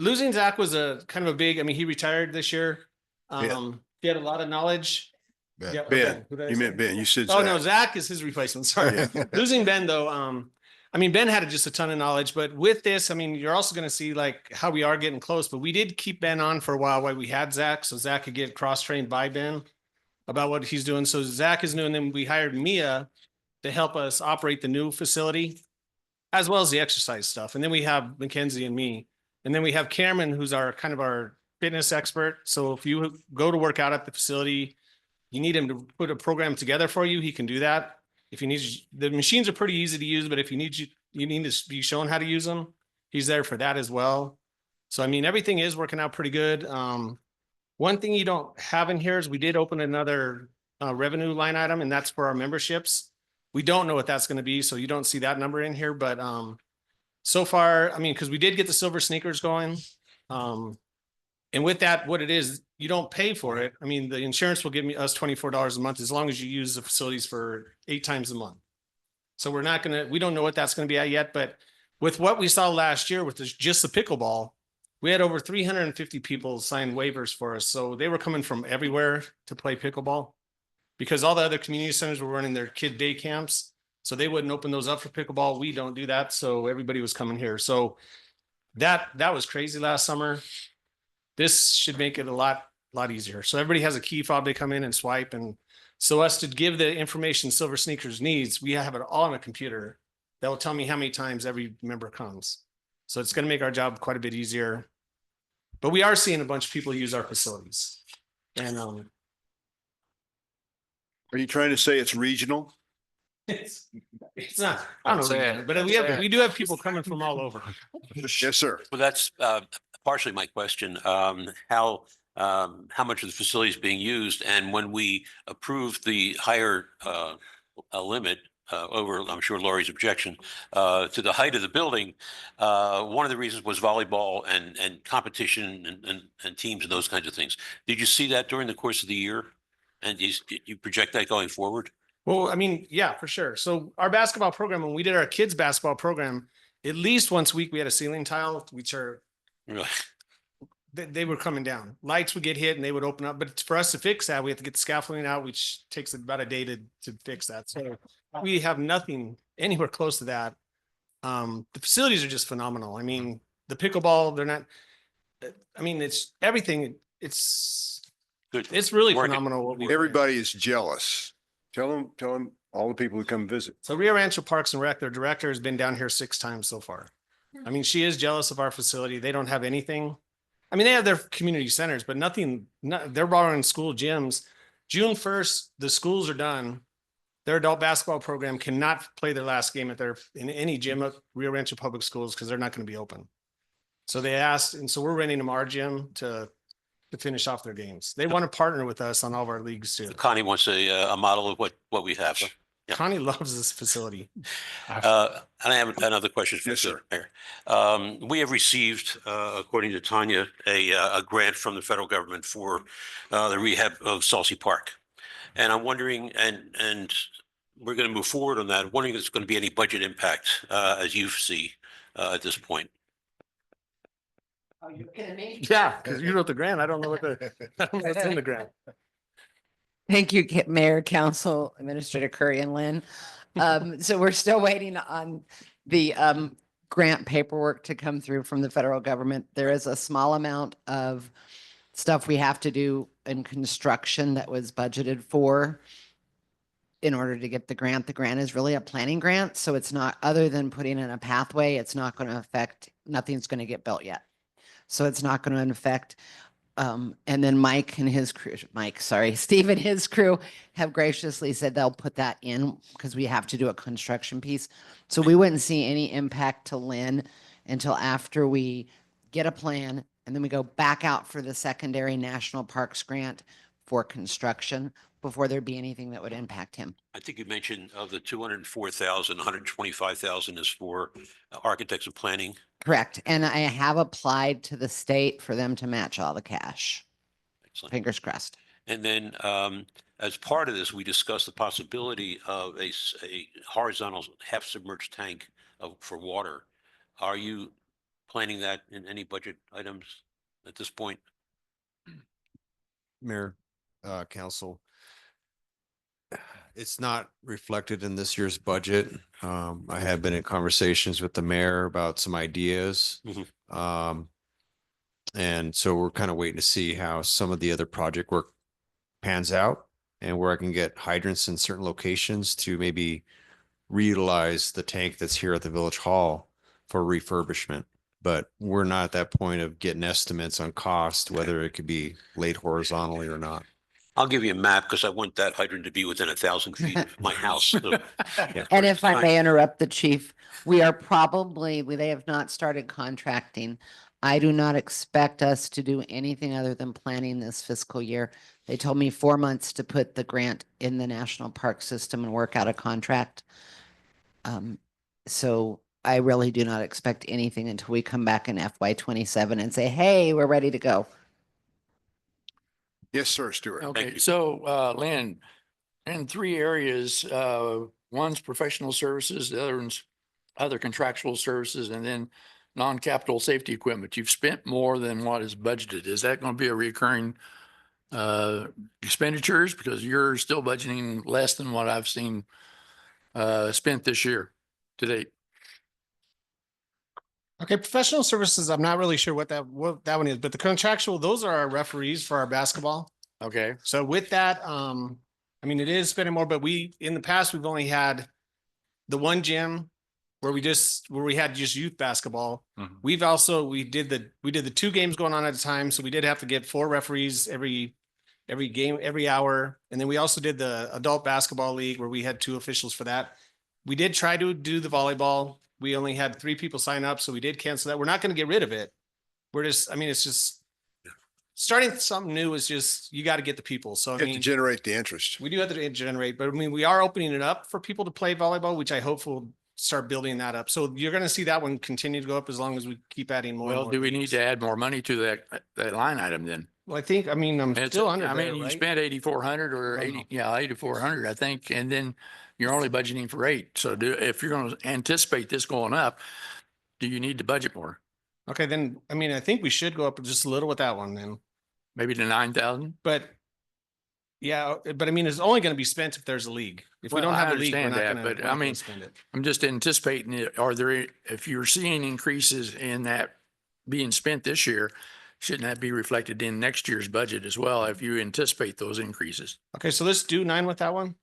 losing Zach was a kind of a big, I mean, he retired this year. He had a lot of knowledge. Ben. Yeah, Ben. Who did I You say? meant Ben. You said Oh, Zach. no, Zach is his replacement. Sorry. Losing Ben though. I mean, Ben had just a ton of knowledge, but with this, I mean, you're also going to see like how we are getting close, but we did keep Ben on for a while we had Zach. So Zach could get cross-trained by Ben about what he's doing. So Zach is new. And then we hired Mia to help us operate the new facility as well as the exercise stuff. And then we have Mackenzie and me. And then we have Cameron, who's our kind of our fitness expert. So if you go to work out at the facility, you need him to put a program together for you, he can do that. If you need, the machines are pretty easy to use, but if you need to be shown how to use them, he's there for that as well. So, I mean, everything is working out pretty good. One thing you don't have in here is we did open another revenue line item, and that's for our memberships. We don't know what that's going to be, so you don't see that number in here, but so far, I mean, because we did get the silver sneakers going. And with that, what it is, you don't pay for it. I mean, the insurance will give us $24 a month as long as you use the facilities for 8 times a month. So we don't know what that's going to be at yet, but with what we saw last year with just the pickleball, we had over 350 people sign waivers for us. So they were coming from everywhere to play pickleball because all the other community centers were running their kid day camps. So they wouldn't open those up for pickleball. We don't do that. So everybody was coming here. So that was crazy last summer. This should make it a lot easier. So everybody has a key fob. They come in and swipe. And so us to give the information Silver Sneakers needs, we have it all on a computer that will tell me how many times every member comes. So it's going to make our job quite a bit easier. But we are seeing a bunch of people use our facilities. And Are you trying to say it's regional? it's not, I don't know, but we do have people coming from all over. Yes, sir. Well, that's partially my question. How much of the facility is being used? And when we approved the higher limit over, I'm sure Lori's objection, to the height of the building, one of the reasons was volleyball and competition and teams and those kinds of things. Did you see that during the course of the year? And did you project that going forward? Well, I mean, yeah, for sure. So our basketball program, when we did our kids basketball program, at least once a week we had a ceiling tile, which are they were coming down. Lights would get hit and they would open up. But for us to fix that, we have to get the scaffolding out, which takes about a day to fix that. So we have nothing anywhere close to that. The facilities are just phenomenal. I mean, the pickleball, they're not, I mean, it's everything. It's Good. really Working. phenomenal. What we Everybody is jealous. Tell them all the people who come visit. So Rio Rancho Parks and Rec, their director has been down here 6 times so far. I mean, she is jealous of our facility. They don't have anything. I mean, they have their community centers, but nothing, they're borrowing school gyms. June 1st, the schools are done. Their adult basketball program cannot play their last game in any gym at Rio Rancho Public Schools because they're not going to be open. So they asked, and so we're renting them our gym to finish off their games. They want to partner with us on all of our leagues too. Connie wants a model of what we have. Yeah. Connie loves this facility. And I have another question for Yes, you, sir. Mayor. We have received, according to Tanya, a grant from the federal government for the rehab of Salsi Park. And I'm wondering, and we're going to move forward on that, wondering if there's going to be any budget impact as you see at this point. Are you kidding me? Yeah, because you wrote the grant. I don't know what's in the grant. Thank you, Mayor, Council, Administrator Curry and Lynn. So we're still waiting on the grant paperwork to come through from the federal government. There is a small amount of stuff we have to do in construction that was budgeted for in order to get the grant. The grant is really a planning grant, so it's not, other than putting in a pathway, it's not going to affect, nothing's going to get built yet. So it's not going to affect, and then Mike and his crew, Steve and his crew have graciously said they'll put that in because we have to do a construction piece. So we wouldn't see any impact to Lynn until after we get a plan, and then we go back out for the secondary National Parks grant for construction before there'd be anything that would impact him. I think you mentioned of the 204,000, 125,000 is for architects and planning. Correct. And I have applied to the state for them to match all the cash. Excellent. Fingers crossed. And then as part of this, we discussed the possibility of a horizontal half submerged tank for water. Are you planning that in any budget items at this point? Mayor, council. It's not reflected in this year's budget. I have been in conversations with the mayor about some ideas. And so we're kind of waiting to see how some of the other project work pans out and where I can get hydrants in certain locations to maybe reutilize the tank that's here at the village hall for refurbishment. But we're not at that point of getting estimates on cost, whether it could be laid horizontally or not. I'll give you a map because I want that hydrant to be within 1,000 feet of my house. So, yeah. And if I may interrupt the chief, we are probably, they have not started contracting. I do not expect us to do anything other than planning this fiscal year. They told me 4 months to put the grant in the national park system and work out a contract. So I really do not expect anything until we come back in FY27 and say, hey, we're ready to go. Yes, sir, Stuart. Okay, so Lynn, in 3 areas, one's professional services, the other one's other contractual services, and then non-capital safety equipment. You've spent more than what is budgeted. Is that going to be a recurring expenditures? Because you're still budgeting less than what I've seen spent this year to date. Okay, professional services, I'm not really sure what that one is, but the contractual, those are our referees for our basketball. Okay. So with that, I mean, it is spending more, but in the past, we've only had the one gym where we had just youth basketball. We've also, we did the 2 games going on at a time. So we did have to get 4 referees every game, every hour. And then we also did the adult basketball league where we had 2 officials for that. We did try to do the volleyball. We only had 3 people sign up, so we did cancel that. We're not going to get rid of it. We're just, I mean, it's just starting something new is just, you got to get the people. So I You have mean, to generate the interest. we do have to generate, but I mean, we are opening it up for people to play volleyball, which I hope will start building that up. So you're going to see that one continue to go up as long as we keep adding more. and Well, more do we need leagues. to add more money to that line item then? Well, I think, I mean, I'm It's- still under I there, mean, you right? spent 8,400 or I don't 80, know. yeah, 8,400, I think, and then you're only budgeting for 8. So if you're going to anticipate this going up, do you need to budget more? Okay, then, I mean, I think we should go up just a little with that one then, Maybe to 9,000? but yeah, but I mean, it's only going to be spent if there's a league. If we Well, don't I have a league, we're understand not that, going to, but we're I not going mean, to spend it. I'm just anticipating it. Are there, if you're seeing increases in that being spent this year, shouldn't that be reflected in next year's budget as well if you anticipate those increases? Okay, so let's do 9 with that one.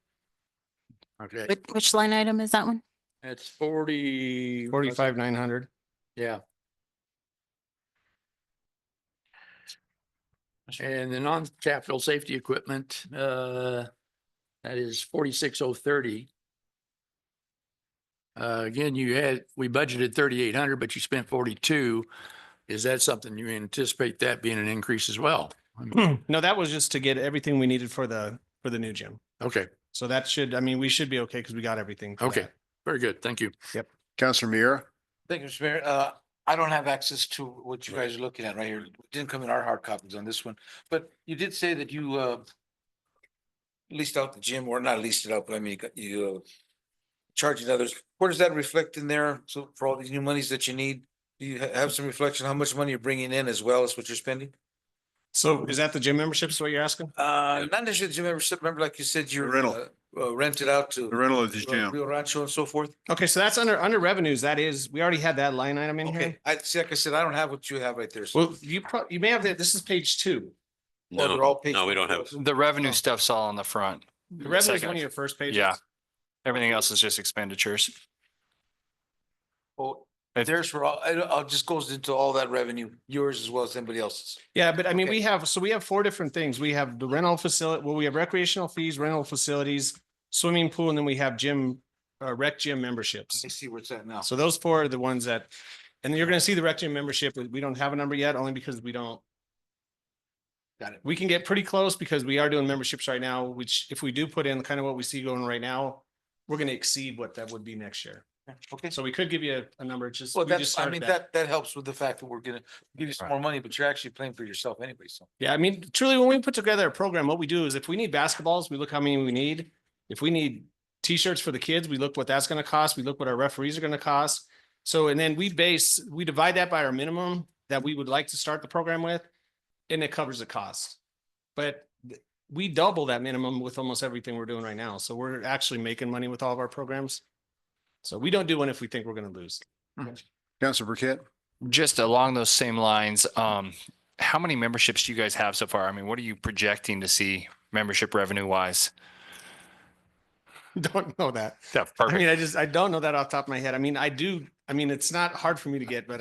Okay, Which line item is that one? it's 40. 45,900. Yeah. And the non-capital safety equipment, that is 46,030. Again, we budgeted 3,800, but you spent 42. Is that something you anticipate that being an increase as well? No, that was just to get everything we needed for the new gym. Okay, So that should, I mean, we should be okay because we got everything. for okay, that. very good. Thank you. Counselor Miera? Thank you, Mr. Mayor. I don't have access to what you guys are looking at right here. It didn't come in our hard copies on this one, but you did say that you leased out the gym, or not leased it out, but I mean, you charging others. Where does that reflect in there? So for all these new monies that you need, do you have some reflection how much money you're bringing in as well as what you're spending? So is that the gym memberships, what you're asking? Not necessarily gym membership. Remember, like you said, you're rental. rented out to The rental of the gym. Rio Rancho and so forth. Okay, so that's under revenues. That is, we already had that line item in here. Okay, I see, like I said, I don't have what you have right there. So Well, you may have that. This is page 2. they're all paid. No, we don't have. The revenue stuff's all on the front. The revenue is Second. one of your first pages. Yeah. Everything else is just expenditures. Well, If- there's for all, it just goes into all that revenue, yours as well as anybody else's. Yeah, but I mean, Okay. we have 4 different things. We have the rental facility, well, we have recreational fees, rental facilities, swimming pool, and then we have gym, rec gym memberships. I see where it's at now. So those 4 are the ones that, and you're gonna see the rec gym membership. We don't have a number yet, only because we don't. Got it. We can get pretty close because we are doing memberships right now, which if we do put in kind of what we see going right now, we're gonna exceed what that would be next year. Okay. So we could give you a number, just. Well, we just that's, I started mean, that. that helps with the fact that we're gonna give you some more money, but you're actually playing for yourself anyway, so. Yeah, I mean, truly, when we put together a program, what we do is if we need basketballs, we look how many we need. If we need t-shirts for the kids, we look what that's gonna cost. We look what our referees are gonna cost. So, and then we divide that by our minimum that we would like to start the program with, and it covers the cost. But we double that minimum with almost everything we're doing right now. So we're actually making money with all of our programs. So we don't do one if we think we're gonna lose. Counselor Burkett? Just along those same lines, how many memberships do you guys have so far? I mean, what are you projecting to see membership revenue wise? Don't know that. Yeah, I perfect. mean, I don't know that off the top of my head. I mean, it's not hard for me to get, but,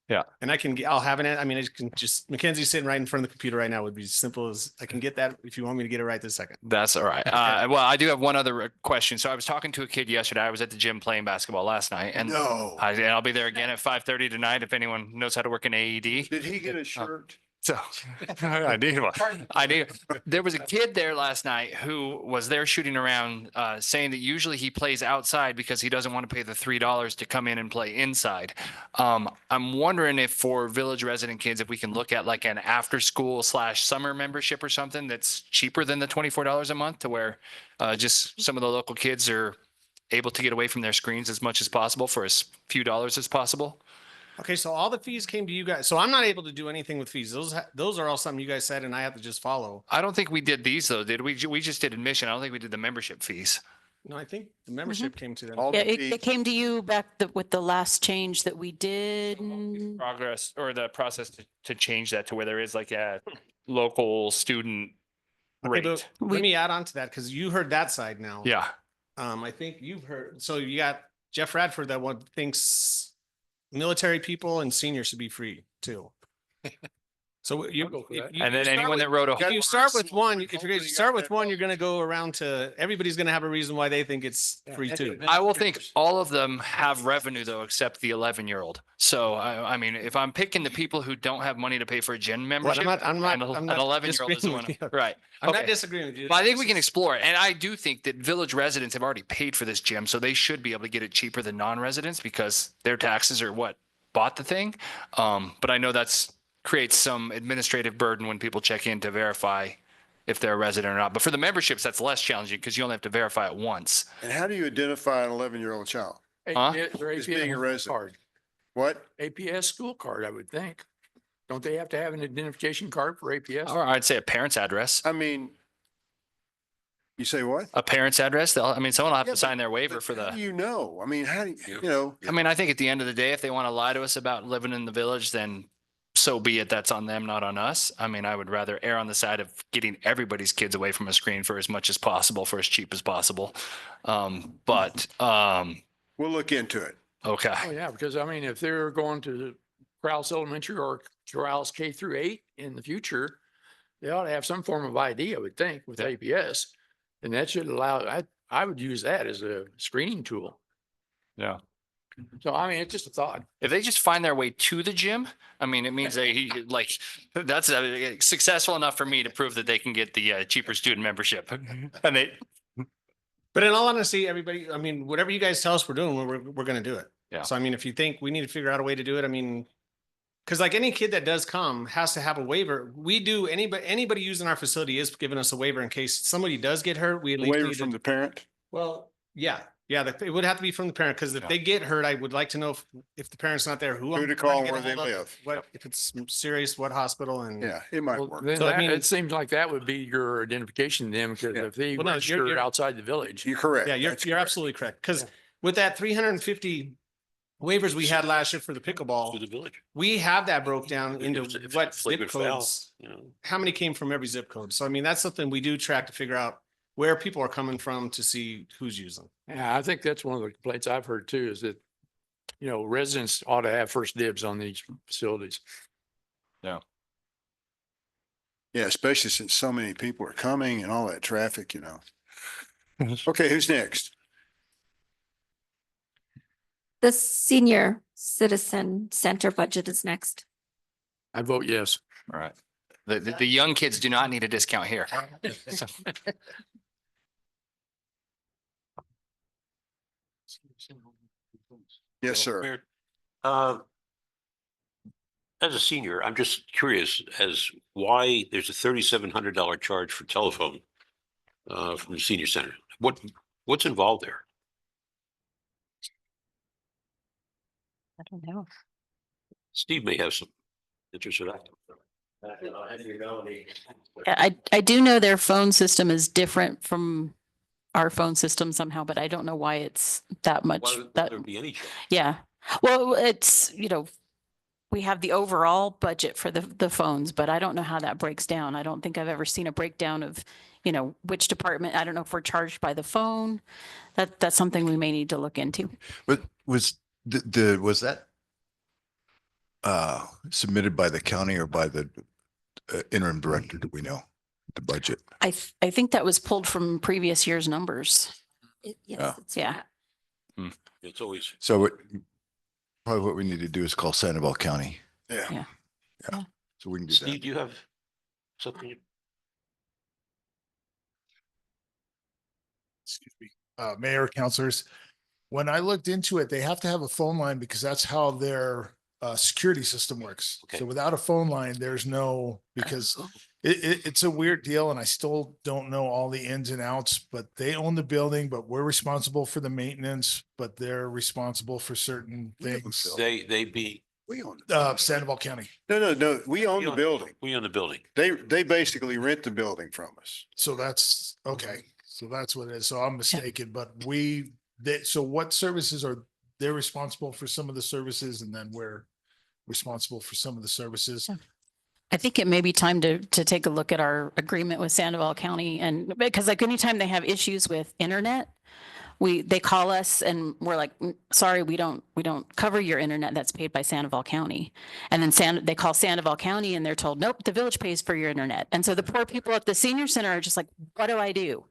Yeah. and I'll have it. I mean, I can just, Mackenzie's sitting right in front of the computer right now. Would be as simple as I can get that if you want me to get it right this second. That's all right. Well, I do have one other question. So I was talking to a kid yesterday. I was at the gym playing basketball last night, and No. and I'll be there again at 5:30 tonight if anyone knows how to work an AED. Did he get a shirt? So I need one. I need. There was a kid there last night who was there shooting around, saying that usually he plays outside because he doesn't want to pay the $3 to come in and play inside. I'm wondering if for village resident kids, if we can look at like an after school / summer membership or something that's cheaper than the $24 a month, to where just some of the local kids are able to get away from their screens as much as possible for as few dollars as possible. Okay, so all the fees came to you guys. So I'm not able to do anything with fees. Those are all something you guys said, and I have to just follow. I don't think we did these though, did we? We just did admission. I don't think we did the membership fees. No, I think the membership came to them. All Yeah, the it fees. came to you back with the last change that we did. Progress or the process to change that to where there is like a local student Okay, rate. but let me add on to that because you heard that side now. Yeah. I think you've heard, so you got Jeff Radford that one thinks military people and seniors should be free too. So you, I'll go for if that. you And then start anyone with- that wrote a if you start with one, if Hopefully you're gonna you start got with that one, you're gonna go around to, everybody's gonna have a reason why they think it's free too. I will think all of them have revenue though, except the 11-year-old. So I mean, if I'm picking the people who don't have money to pay for a gym membership, I'm not an disagreeing 11-year-old is the one. with you. Right. I'm not Okay. disagreeing with you. But I think we can explore it. And I do think that village residents have already paid for this gym, so they should be able to get it cheaper than non-residents because their taxes are what bought the thing. But I know creates some administrative burden when people check in to verify if they're a resident or not. But for the memberships, that's less challenging because you only have to verify it once. And how do you identify an 11-year-old child? Huh? Their As being a APM resident. card. What? APS school card, I would think. Don't they have to have an identification card for APS? Or I'd say a parent's address. I mean, you say what? A parent's address. I mean, someone will have Yeah, to sign but- their waiver but for how do the. You know, I mean, how do you know? I mean, I think at the end of the day, if they want to lie to us about living in the village, then so be it. That's on them, not on us. I mean, I would rather err on the side of getting everybody's kids away from a screen for as much as possible, for as cheap as possible. We'll look into it. Okay. Oh, yeah, because I mean, if they're going to Corrales Elementary or Corrales K through 8 in the future, they ought to have some form of ID, I would think, with APS. And that should allow, I would use that as a screening tool. Yeah. So I mean, it's just a thought. If they just find their way to the gym, I mean, it means that's successful enough for me to prove that they can get the cheaper student membership. And they, But in all honesty, everybody, I mean, whatever you guys tell us we're doing, we're gonna do it. Yeah. So I mean, if you think we need to figure out a way to do it, I mean, because like any kid that does come has to have a waiver. We do, anybody using our facility is giving us a waiver in case somebody does get hurt. We at least Waiver need from to, the parent? well, yeah, it would have to be from the parent, because if they get hurt, I would like to know if the parent's not there, who Who I'm to trying call, get a where they hold of, live. what, if it's serious, what hospital, and Yeah, it might Well, work. then So, I that- mean- it seems like that would be your identification then, because Yeah. if they Well, no, register outside the village. You're correct. yeah, you're That's you're correct. absolutely correct. Because with that 350 waivers we had last year for the To pickleball, the village. we have that broke down into If it's a what zip flagrant foul, codes, you know. how many came from every zip code. So I mean, that's something we do track to figure out where people are coming from to see who's using. Yeah, I think that's one of the complaints I've heard too, is that, you know, residents ought to have first dibs on these facilities. Yeah, especially since so many people are coming and all that traffic, you know. Okay, who's next? The senior citizen center budget is next. I vote yes. all right. The young kids do not need a discount here. Yes, sir. Mayor, as a senior, I'm just curious as why there's a $3,700 charge for telephone from the senior center. What's involved there? I don't know. Steve may have some interest in that. I do know their phone system is different from our phone system somehow, but I don't know why it's that much. Why would That, there be any charge? yeah. Well, it's, you know, we have the overall budget for the phones, but I don't know how that breaks down. I don't think I've ever seen a breakdown of, you know, which department. I don't know if we're charged by the phone. That's something we may need to look into. But was was that submitted by the county or by the interim director? Do we know the budget? I think that was pulled from previous year's numbers. Yes, Yeah. it's- Yeah. It's always, So probably what we need to do is call Sandoval County. Yeah. So we can do Steve, that. do you have something? Excuse me, mayor, councilors, when I looked into it, they have to have a phone line because that's how their security system works. Okay. So without a phone line, there's no, because it's a weird deal and I still don't know all the ins and outs, but they own the building, but we're responsible for the maintenance, but they're responsible for certain things. They be, We own, Sandoval County. no, we own We the own- building. we own the building. They basically rent the building from us. So that's, okay. So that's what it is. So I'm mistaken, but so what services are, they're responsible for some of the services and then we're responsible for some of the services. I think it may be time to take a look at our agreement with Sandoval County, and because like anytime they have issues with internet, they call us and we're like, sorry, we don't cover your internet that's paid by Sandoval County. And then they call Sandoval County and they're told, nope, the village pays for your internet. And so the poor people at the senior center are just like, what do I do?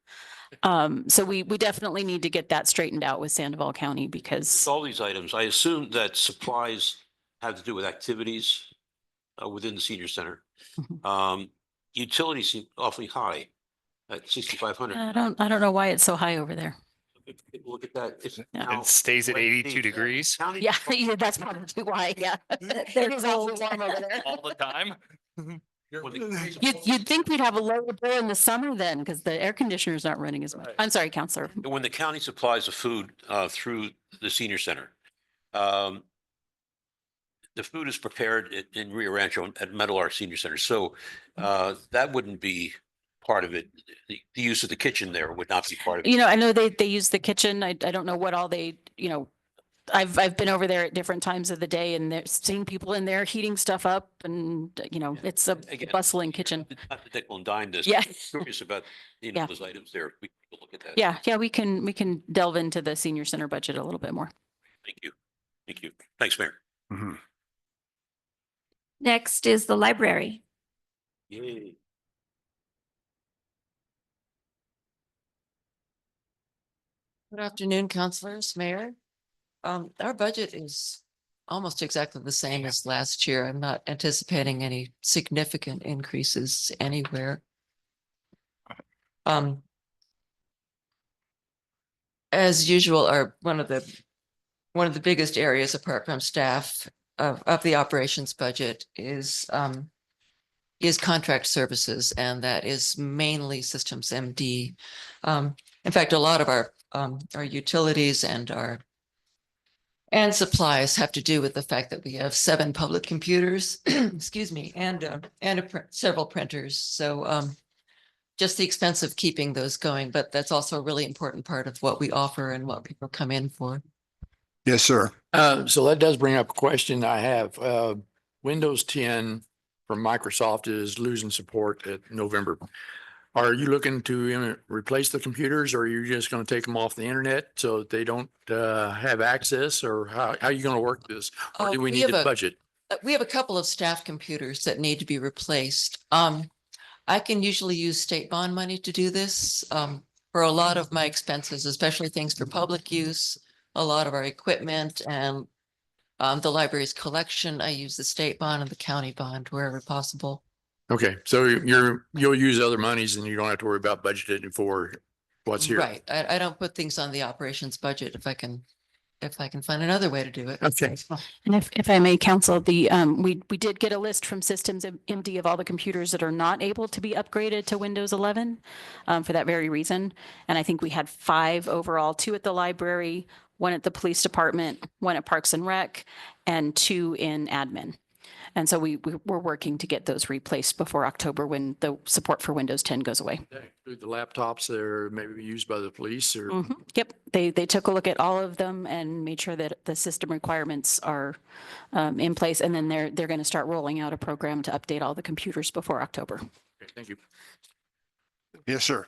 So we definitely need to get that straightened out with Sandoval County because All these items, I assume that supplies have to do with activities within the senior center. Utilities seem awfully high at 6,500. I don't know why it's so high over there. Look at that. It's Yeah. now- It stays at when 82 the degrees county- Yeah, yeah, that's probably why, yeah. It is awfully warm over there. all the time. when the- You'd think we'd have a lower bill in the summer then, because the air conditioners aren't running as much. I'm sorry, Counselor. When the county supplies the food through the senior center, the food is prepared in Rio Rancho at Metal Art Senior Center. So that wouldn't be part of it. The use of the kitchen there would not be part of it. You know, I know they use the kitchen. I don't know what all they, you know, I've been over there at different times of the day and they're seeing people in there heating stuff up and, you know, it's a Again, bustling kitchen. Not to nickel and dime this. Yeah. Curious about, Yeah. those items there. We can look at that. Yeah, we can delve into the senior center budget a little bit more. Thank you. Thank you. Thanks, Mayor. Mhm. Next is the library. Yay. Good afternoon, councilors, mayor. Our budget is almost exactly the same as last year. I'm not anticipating any significant increases anywhere. As usual, one of the biggest areas apart from staff of the operations budget is contract services, and that is mainly Systems MD. In fact, a lot of our utilities and supplies have to do with the fact that we have 7 public computers, excuse me, and several printers. So just the expense of keeping those going, but that's also a really important part of what we offer and what people come in for. Yes, sir. So that does bring up a question I have. Windows 10 from Microsoft is losing support at November. Are you looking to replace the computers, or are you just going to take them off the internet so that they don't have access, or how are you going to work this? Or do we need to budget? We have a couple of staff computers that need to be replaced. I can usually use state bond money to do this for a lot of my expenses, especially things for public use, a lot of our equipment and the library's collection. I use the state bond and the county bond wherever possible. Okay, so you'll use other monies and you don't have to worry about budgeting for what's here. Right. I don't put things on the operations budget if I can find another way to do it. Okay. And if I may, counsel, we did get a list from Systems MD of all the computers that are not able to be upgraded to Windows 11 for that very reason. And I think we had 5 overall, 2 at the library, 1 at the police department, 1 at Parks and Rec, and 2 in admin. And so we're working to get those replaced before October when the support for Windows 10 goes away. That include the laptops that are maybe used by the police or? Yep, they took a look at all of them and made sure that the system requirements are in place. And then they're going to start rolling out a program to update all the computers before October. Okay, thank you. Yes, sir.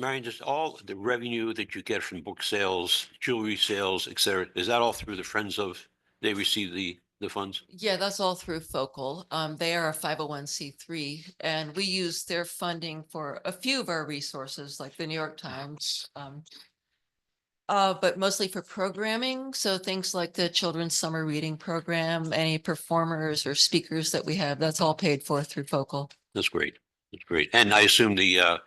Marion, just all the revenue that you get from book sales, jewelry sales, et cetera, is that all through the Friends of, they receive the funds? Yeah, that's all through Focal. They are a 501c3 and we use their funding for a few of our resources like the New York Times. But mostly for programming. So things like the Children's Summer Reading Program, any performers or speakers that we have, that's all paid for through Focal. That's great. That's great. And I assume the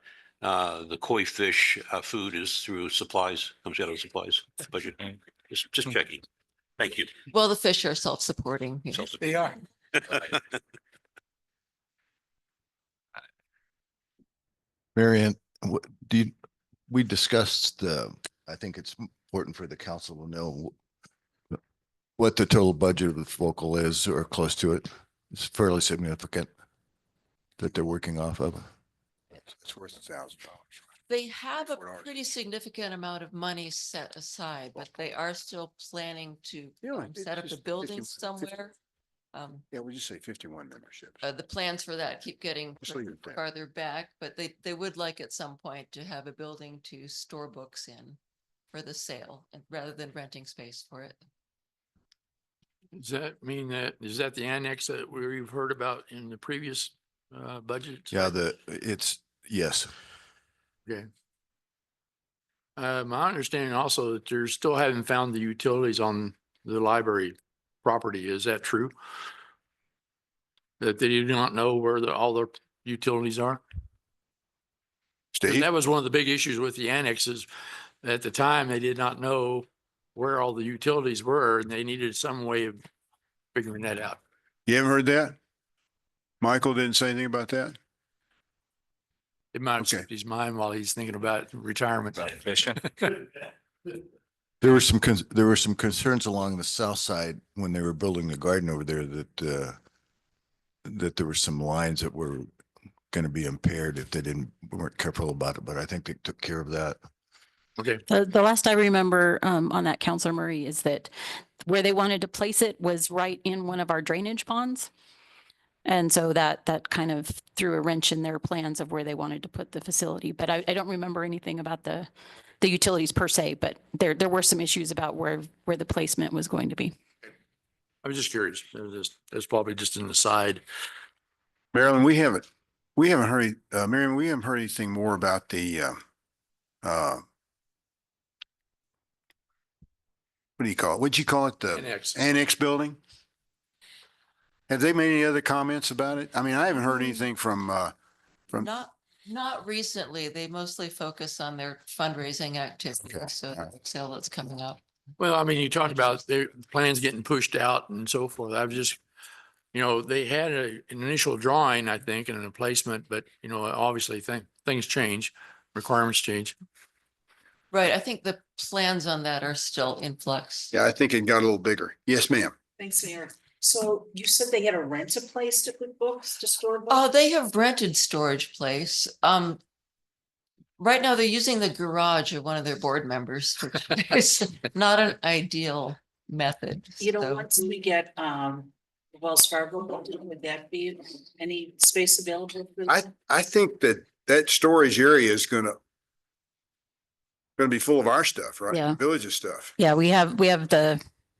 koi fish food is through supplies, comes out of supplies budget. Just checking. Thank you. Well, the fish are self-supporting. They are. Marianne, we discussed I think it's important for the council to know what the total budget of the Focal is or close to it. It's fairly significant that they're working off of. It's worth $1,000. They have a pretty significant amount of money set aside, but they are still planning to set up a building somewhere. Yeah, we just say 51 memberships. The plans for that keep getting Just leave it there. farther back, but they would like at some point to have a building to store books in for the sale and rather than renting space for it. Does that mean is that the annex that we've heard about in the previous budget? Yeah, yes. Okay. My understanding also that you still haven't found the utilities on the library property. Is that true? That they do not know where all the utilities are? Steve? That was one of the big issues with the annexes. At the time, they did not know where all the utilities were and they needed some way of figuring that out. You haven't heard that? Michael didn't say anything about that? It might have slipped his mind while he's thinking about retirement. Fishing. There were there were some concerns along the south side when they were building the garden over there that there were some lines that were going to be impaired if they weren't careful about it, but I think they took care of that. Okay. The last I remember on that, Counselor Murray, is that where they wanted to place it was right in one of our drainage ponds. And so that kind of threw a wrench in their plans of where they wanted to put the facility. But I don't remember anything about the utilities per se, but there were some issues about where the placement was going to be. I was just curious. That's probably just an aside. Marilyn, we haven't heard, Miriam, we haven't heard anything more about the, what do you call it? What'd you call it? The annex building? Have they made any other comments about it? I mean, I haven't heard anything from Not recently. They mostly focus on their fundraising activity. So the sale that's coming up. Well, I mean, you talked about their plans getting pushed out and so forth. I was just, they had an initial drawing, I think, and a placement, but, obviously things change, requirements change. Right. I think the plans on that are still in flux. Yeah, I think it got a little bigger. Yes, ma'am. Thanks, Mayor. So you said they had to rent a place to put books, to store books? Oh, they have rented storage place. Right now they're using the garage of one of their board members, which is not an ideal method. So- Once we get Wells Fargo, would that be any space available for that? I think that storage area is gonna be full of our stuff, right? Yeah. Village's stuff. Yeah, we have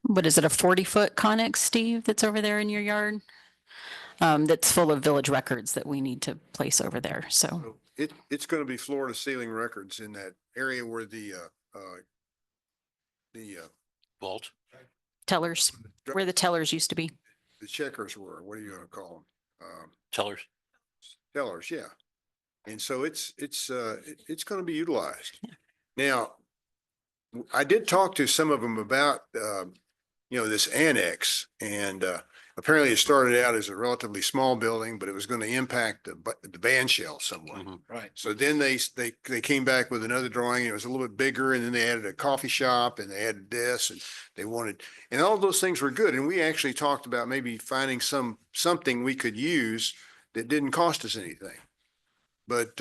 what is it, a 40-foot Connex, Steve, that's over there in your yard? That's full of village records that we need to place over there. So It's gonna be floor to ceiling records in that area where the Vault. tellers, where the tellers used to be. the checkers were, what are you gonna call them? Tellers. Tellers, yeah. And so it's gonna be utilized. Now, I did talk to some of them about, this annex, and apparently it started out as a relatively small building, but it was going to impact the band shell somewhat. Right. So then they came back with another drawing. It was a little bit bigger, and then they added a coffee shop, and they added this, and they wanted, and all those things were good. And we actually talked about maybe finding something we could use that didn't cost us anything. But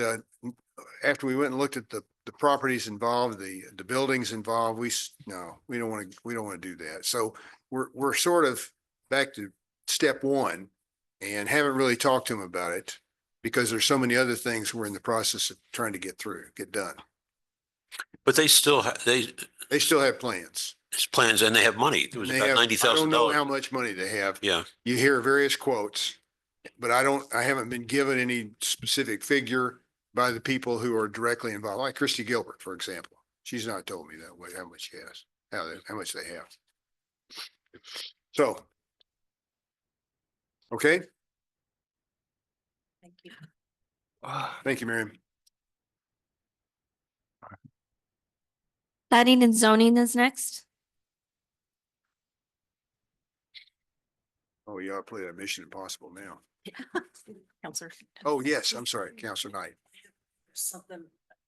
after we went and looked at the properties involved, the buildings involved, we don't want to do that. So we're sort of back to step one and haven't really talked to them about it because there's so many other things we're in the process of trying to get done. But they still They still have plans. it's plans and they have money. It was They about have- I don't know how $90,000. much money they have. Yeah. You hear various quotes, but I haven't been given any specific figure by the people who are directly involved, like Christy Gilbert, for example. She's not told me that way, how much she has, how much they have. So. Okay, Thank you. thank you, Miriam. Planning and zoning is next. Oh, you ought to play that Mission Impossible now. Counselor. Oh, yes, I'm sorry, Counselor Knight. Something,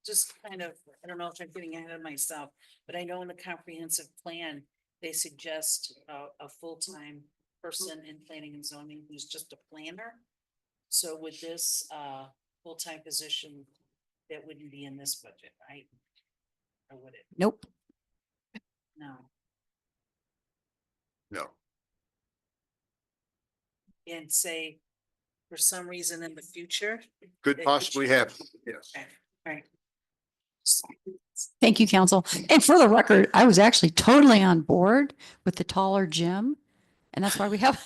just kind of, I don't know if I'm getting ahead of myself, but I know in the comprehensive plan, they suggest a full-time person in planning and zoning who's just a planner. So with this full-time position, that wouldn't be in this budget, right? Or would it? Nope. No. No, And say, for some reason in the future. could possibly happen, yes. Okay, all right. Thank you, council. And for the record, I was actually totally on board with the taller gym. And that's why we have,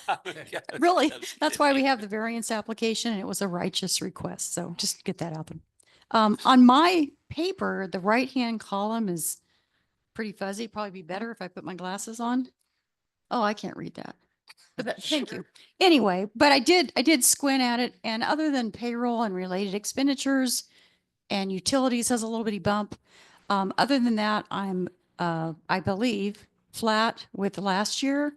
really, that's why we have the variance application, and it was a righteous request. So just to get that out there. On my paper, the right-hand column is pretty fuzzy. Probably be better if I put my glasses on. Oh, I can't read that. But thank you. Anyway, but I did squint at it, and other than payroll and related expenditures and utilities has a little bitty bump. Other than that, I'm, I believe, flat with last year.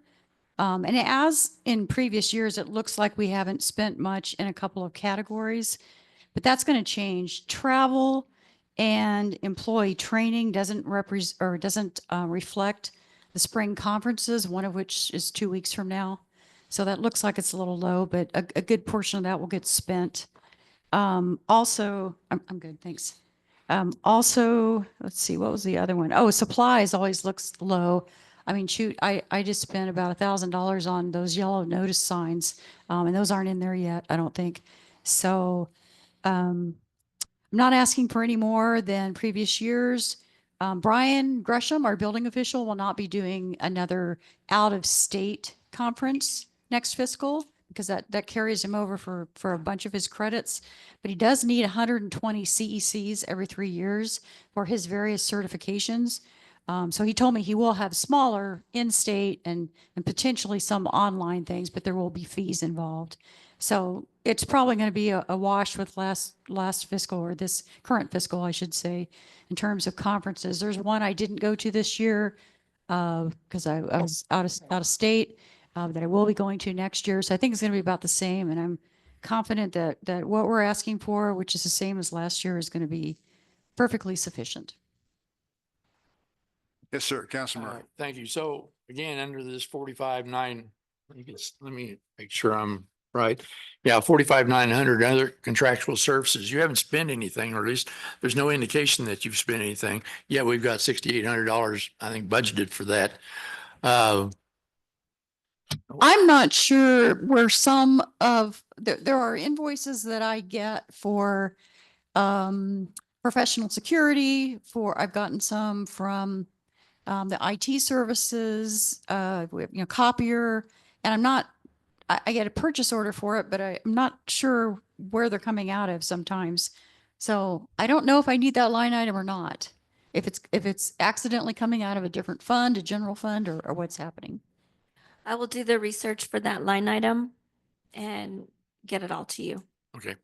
And as in previous years, it looks like we haven't spent much in a couple of categories, but that's going to change. Travel And employee training doesn't reflect the spring conferences, one of which is 2 weeks from now. So that looks like it's a little low, but a good portion of that will get spent. Also, I'm good, thanks. Also, let's see, what was the other one? Oh, supplies always looks low. I mean, shoot, I just spent about $1,000 on those yellow notice signs, and those aren't in there yet, I don't think. So, I'm not asking for any more than previous years. Brian Gresham, our building official, will not be doing another out-of-state conference next fiscal because that carries him over for a bunch of his credits. But he does need 120 CECs every 3 years for his various certifications. So he told me he will have smaller in-state and potentially some online things, but there will be fees involved. So it's probably going to be a wash with last fiscal, or this current fiscal, I should say, in terms of conferences. There's one I didn't go to this year because I was out of state that I will be going to next year. So I think it's going to be about the same. And I'm confident that what we're asking for, which is the same as last year, is going to be perfectly sufficient. Yes, sir. Councilman All Murray. right, thank you. So again, under this 45,900, let me make sure I'm right. Yeah, 45,900 other contractual services. You haven't spent anything, or at least there's no indication that you've spent anything. Yeah, we've got $6,800, I think, budgeted for that. I'm not sure where some of, there are invoices that I get for professional security, I've gotten some from the IT services, copier, and I get a purchase order for it, but I'm not sure where they're coming out of sometimes. So I don't know if I need that line item or not. If it's accidentally coming out of a different fund, a general fund, or what's happening. I will do the research for that line item and get it all to you. Okay.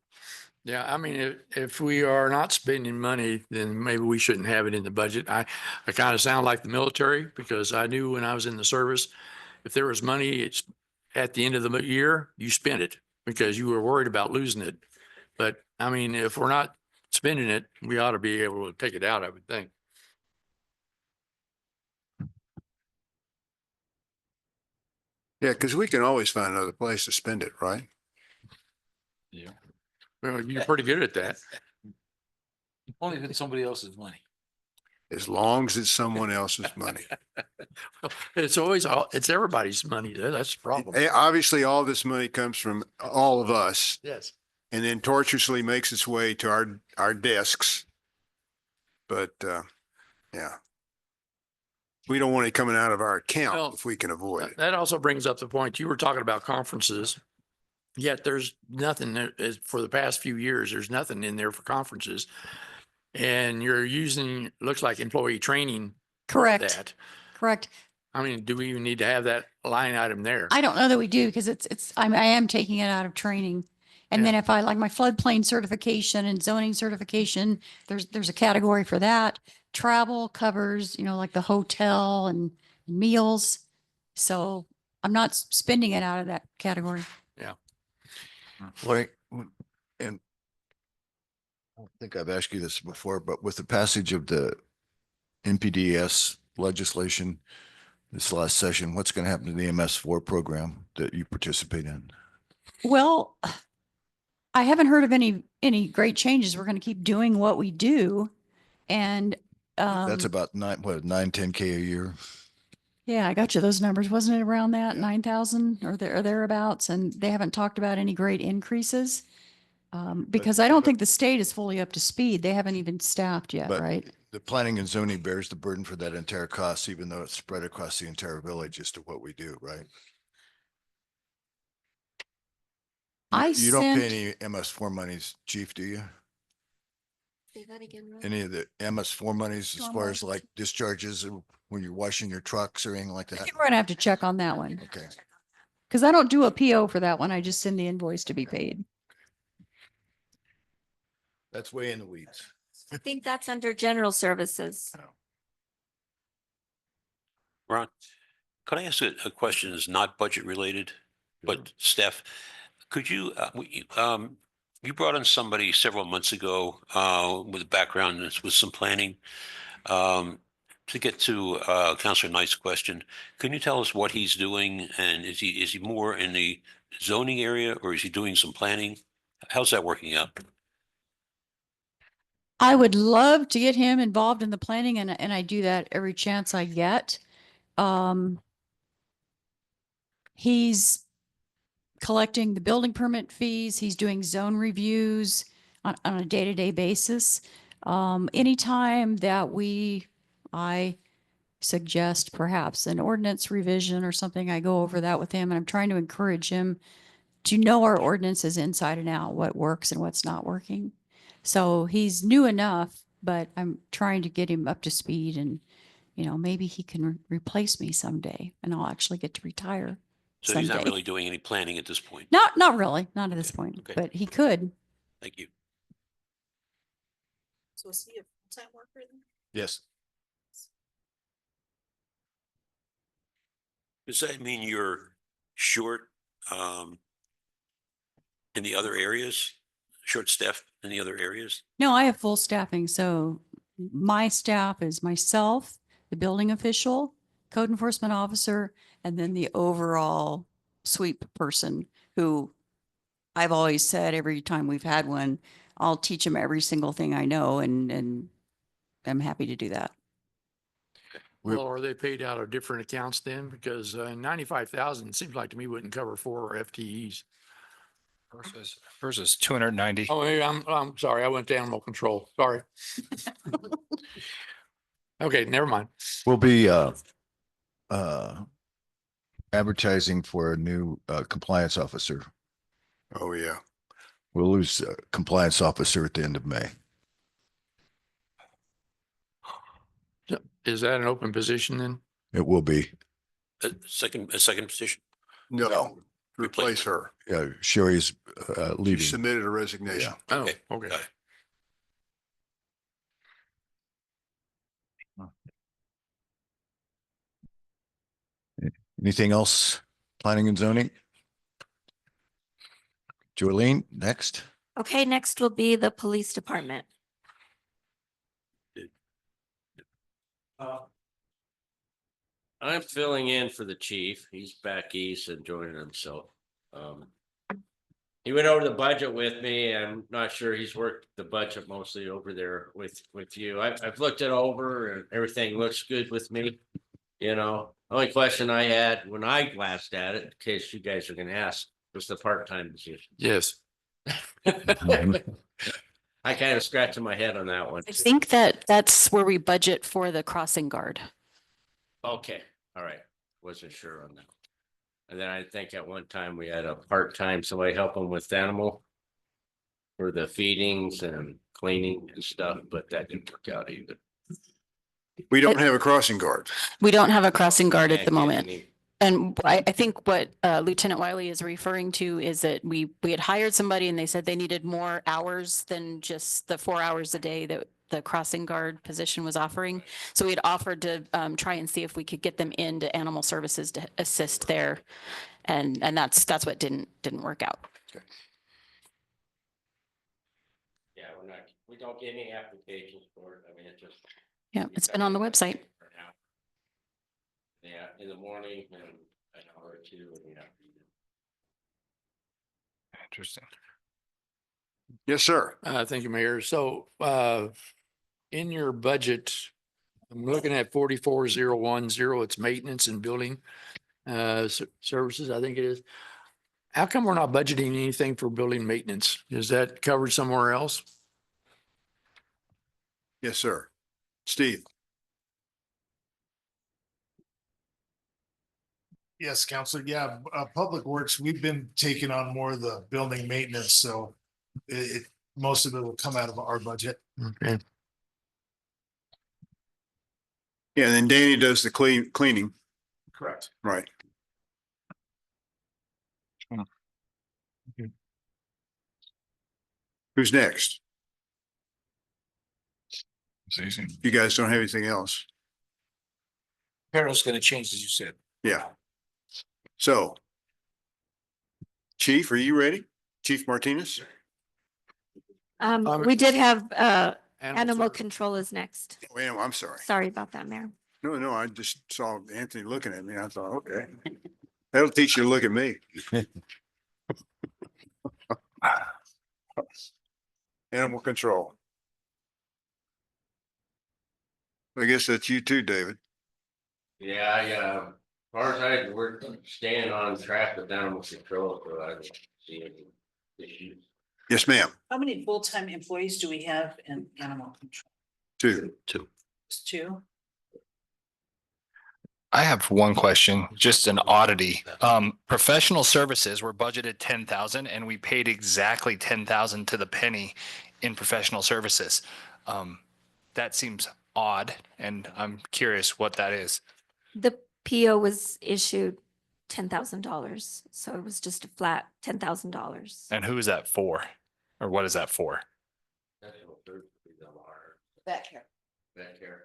Yeah, I mean, if we are not spending money, then maybe we shouldn't have it in the budget. I kind of sound like the military because I knew when I was in the service, if there was money, it's at the end of the year, you spent it because you were worried about losing it. But I mean, if we're not spending it, we ought to be able to take it out, I would think. Yeah, because we can always find another place to spend it, right? Yeah. Well, you're pretty good at that. Only if it's somebody else's money. As long as it's someone else's money. It's everybody's money. That's the problem. Obviously, all this money comes from all of us Yes. and then tortuously makes its way to our desks. But yeah, we don't want it coming out of our account Well, if we can avoid it. That also brings up the point, you were talking about conferences. Yet there's nothing for the past few years, there's nothing in there for conferences. And you're using, looks like employee training. for Correct. that. Correct. I mean, do we even need to have that line item there? I don't know that we do because I am taking it out of training. And then if I like my floodplain certification and zoning certification, there's a category for that. Travel covers, like the hotel and meals. So I'm not spending it out of that category. Yeah. And I don't think I've asked you this before, but with the passage of the NPDES legislation this last session, what's going to happen to the MS4 program that you participate in? Well, I haven't heard of any great changes. We're going to keep doing what we do. And That's about 10K a year. yeah, I got you those numbers. Wasn't it around that 9,000 or thereabouts? And they haven't talked about any great increases. Because I don't think the state is fully up to speed. They haven't even staffed yet, But right? the planning and zoning bears the burden for that entire cost, even though it's spread across the entire village as to what we do, right? You don't pay any MS4 monies, chief, do you? Say that again. Ron. Any of the MS4 monies as far as like discharges when you're washing your trucks or anything like I that? think we're gonna have to check on that one. Okay. Because I don't do a PO for that one. I just send the invoice to be paid. That's way in the weeds. I think that's under general services. Ron, could I ask a question that's not budget related, but Steph, could you, You brought on somebody several months ago with a background with some planning. To get to Councilor Knight's question, can you tell us what he's doing, and is he more in the zoning area, or is he doing some planning? How's that working out? I would love to get him involved in the planning and I do that every chance I get. He's collecting the building permit fees. He's doing zone reviews on a day-to-day basis. Anytime that I suggest perhaps an ordinance revision or something, I go over that with him, and I'm trying to encourage him to know our ordinances inside and out, what works and what's not working. So he's new enough, but I'm trying to get him up to speed, and, maybe he can replace me someday and I'll actually get to retire. So he's not someday. really doing any planning at this point? Not really, not at this point, Okay. but he could. Thank you. So is he a full-time worker then? Yes. Does that mean you're short in the other areas? Short staffed in the other areas? No, I have full staffing. So my staff is myself, the building official, code enforcement officer, and then the overall sweep person who I've always said every time we've had one, I'll teach them every single thing I know, and I'm happy to do that. We- Well, are they paid out of different accounts then? Because 95,000 seems like to me wouldn't cover 4 FTEs. Versus 290. Oh, hey, I'm sorry. I went to animal control. Sorry. Okay, never mind. We'll be advertising for a new compliance officer. Oh, yeah. We'll lose a compliance officer at the end of May. Is that an open position then? It will be. A second position? No, replace her. Yeah, Sherry's She leaving. submitted a resignation. Oh, Okay. okay. Got it. Anything else? Planning and zoning? Jolene, next. Okay, next will be the police department. I'm filling in for the chief. He's back east enjoying himself. He went over the budget with me. I'm not sure he's worked the budget mostly over there with you. I've looked it over and everything looks good with me. Only question I had when I glanced at it, in case you guys are gonna ask, was the part-time position. Yes. I kind of scratching my head on that one. I think that's where we budget for the crossing guard. Okay, all right. Wasn't sure on that. And then I think at one time we had a part-time, somebody helping with animal for the feedings and cleaning and stuff, but that didn't work out either. We don't have a crossing guard. We don't have a crossing guard at Can't the get moment. any- And I think what Lieutenant Wiley is referring to is that we had hired somebody and they said they needed more hours than just the 4 hours a day that the crossing guard position was offering. So we had offered to try and see if we could get them into animal services to assist there. And that's what didn't work out. Yeah, we don't get any applications for it. I mean, it just. Yeah, it's been on the website. Yeah, in the morning and an hour or two in the afternoon. Interesting. Yes, sir. Thank you, Mayor. So in your budget, I'm looking at 44,010. It's maintenance and building services, I think it is. How come we're not budgeting anything for building maintenance? Is that covered somewhere else? Yes, sir. Steve. Yes, Counselor. Yeah, Public Works, we've been taking on more of the building maintenance, so most of it will come out of our budget. Okay. Yeah, and then Danny does the cleaning. Correct. Right. Who's next? You guys don't have anything else? Carol's gonna change, as you said. Yeah. So. Chief, are you ready? Chief Martinez? We did have, animal service. control is next. Well, I'm sorry. Sorry about that, Mayor. No, I just saw Anthony looking at me. I thought, okay. That'll teach you to look at me. Animal control. I guess that's you too, David. Yeah, yeah. As far as we're staying on track with animal control, so I don't see any issues. Yes, ma'am. How many full-time employees do we have in animal control? Two. Just two? I have one question, just an oddity. Professional services were budgeted 10,000 and we paid exactly 10,000 to the penny in professional services. That seems odd and I'm curious what that is. The PO was issued $10,000, so it was just a flat $10,000. And who is that for? Or what is that for? Vet care. Vet care.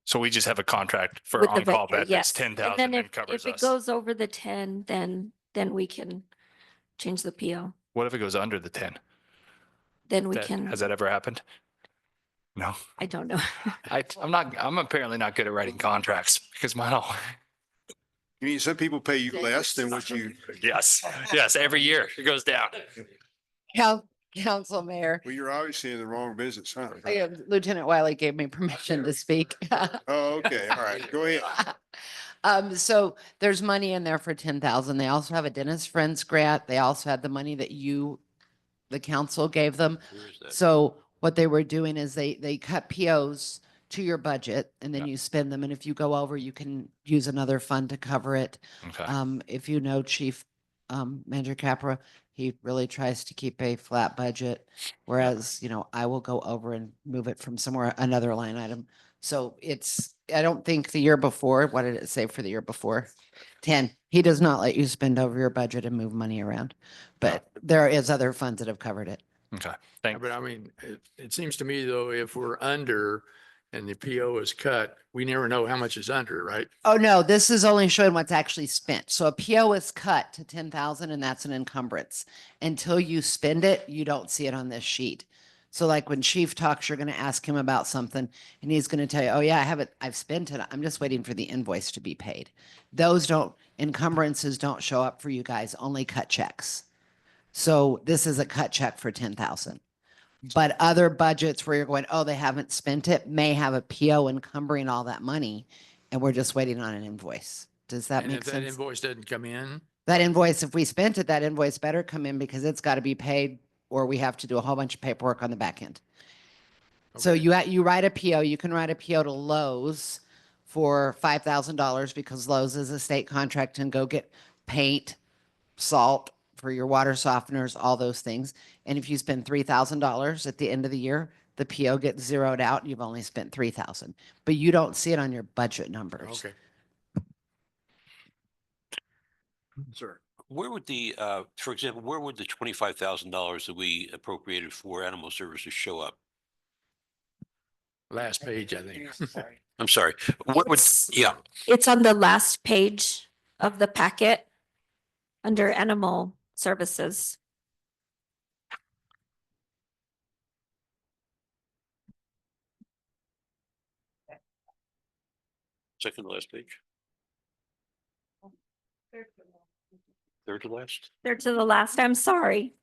So we just have a contract for With the on-call vet care, vet yes. that's 10,000 And then and covers if it us. goes over the 10, then we can change the PO. What if it goes under the 10? Then we can, Has that ever happened? No. I don't know. I'm apparently not good at writing contracts because mine all. You mean some people pay you less than what you? Yes, every year it goes down. Council Mayor, Well, you're obviously in the wrong business, huh? Lieutenant Wiley gave me permission to speak. Oh, okay. All right. Go ahead. So there's money in there for 10,000. They also have a dentist friends grant. They also had the money that the council gave them. Where is that? So what they were doing is they cut POs to your budget and then you spend them. And if you go over, you can use another fund to cover it. Okay. If you know Chief Manager Capra, he really tries to keep a flat budget. Whereas, I will go over and move it from somewhere, another line item. So I don't think the year before, what did it say for the year before? 10. He does not let you spend over your budget and move money around, but there is other funds that have covered it. Okay. But I mean, it seems to me though, if we're under and the PO is cut, we never know how much is under, right? Oh, no, this is only showing what's actually spent. So a PO is cut to 10,000 and that's an encumbrance. Until you spend it, you don't see it on this sheet. So like when Chief talks, you're going to ask him about something and he's going to tell you, oh yeah, I've spent it. I'm just waiting for the invoice to be paid. Encumbrances don't show up for you guys, only cut checks. So this is a cut check for 10,000. But other budgets where you're going, oh, they haven't spent it, may have a PO encumbering all that money and we're just waiting on an invoice. Does that And make if that sense? invoice doesn't come in, That invoice, if we spent it, that invoice better come in because it's got to be paid or we have to do a whole bunch of paperwork on the back end. So Okay. you write a PO, you can write a PO to Lowe's for $5,000 because Lowe's is a state contract and go get paint, salt for your water softeners, all those things. And if you spend $3,000 at the end of the year, the PO gets zeroed out and you've only spent 3,000, but you don't see it on your budget numbers. okay. Sir. Where would for example, where would the $25,000 that we appropriated for animal services show up? Last page, I think. I'm sorry. What would, yeah, It's on the last page of the packet under animal services. second to last page, third to last? They're to the last, I'm sorry.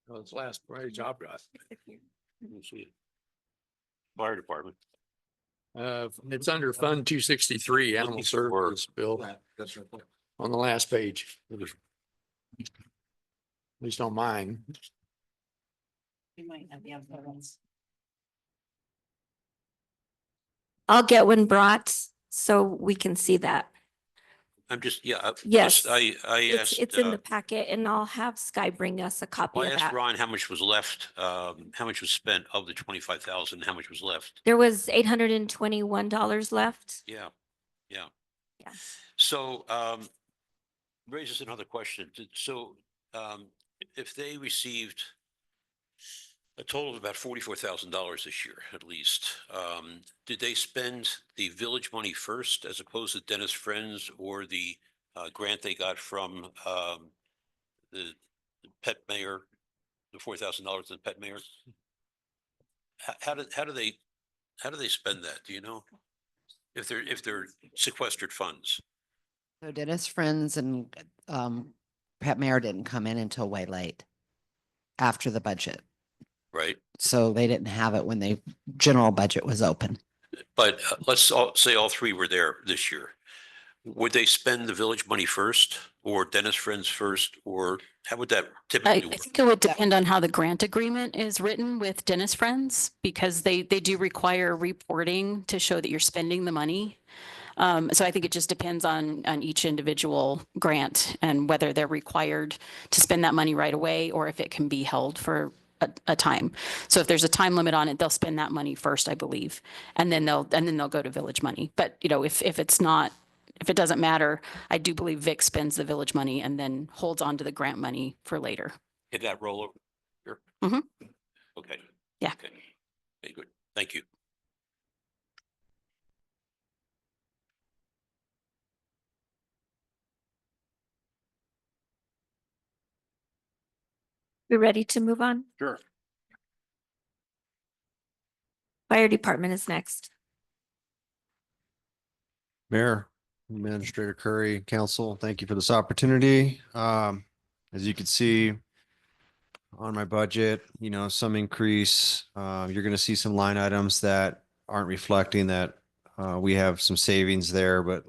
Well, it's last page I've got. Let me see it. Fire department. It's under Fund 263, Animal Looking for- Services Bill, That's right. on the last page. At least on mine. We might have the other ones. I'll get one brought so we can see that. I'm just, yeah. Yes. I asked. It's in the packet and I'll have Sky bring us a copy Well, I of asked that. Ron how much was left, how much was spent of the 25,000, how much was left? There was $821 left. Yeah, yeah. Yeah. So, raises another question. So, if they received a total of about $44,000 this year, at least, did they spend the village money first as opposed to Dennis Friends or the grant they got from the pet mayor the $4,000 in pet mayor? How do they spend that? Do you know? If they're sequestered funds? So Dennis Friends and Pat Mayer didn't come in until way late after the budget. Right? So they didn't have it when the general budget was open. But let's say all three were there this year. Would they spend the village money first or Dennis Friends first, or how would that I typically work? think it would depend on how the grant agreement is written with Dennis Friends, because they do require reporting to show that you're spending the money. So I think it just depends on each individual grant and whether they're required to spend that money right away or if it can be held for a time. So if there's a time limit on it, they'll spend that money first, I believe, and then they'll go to village money. But if it's not, if it doesn't matter, I do believe Vic spends the village money and then holds on to the grant money for later. Hit that rollover? Sure. Mhm. Okay. Yeah. Okay. Very good. Thank you. We ready to move on? Sure. Fire department is next. Mayor, Administrator Curry, Council, thank you for this opportunity. As you can see on my budget, some increase. You're going to see some line items that aren't reflecting that we have some savings there, but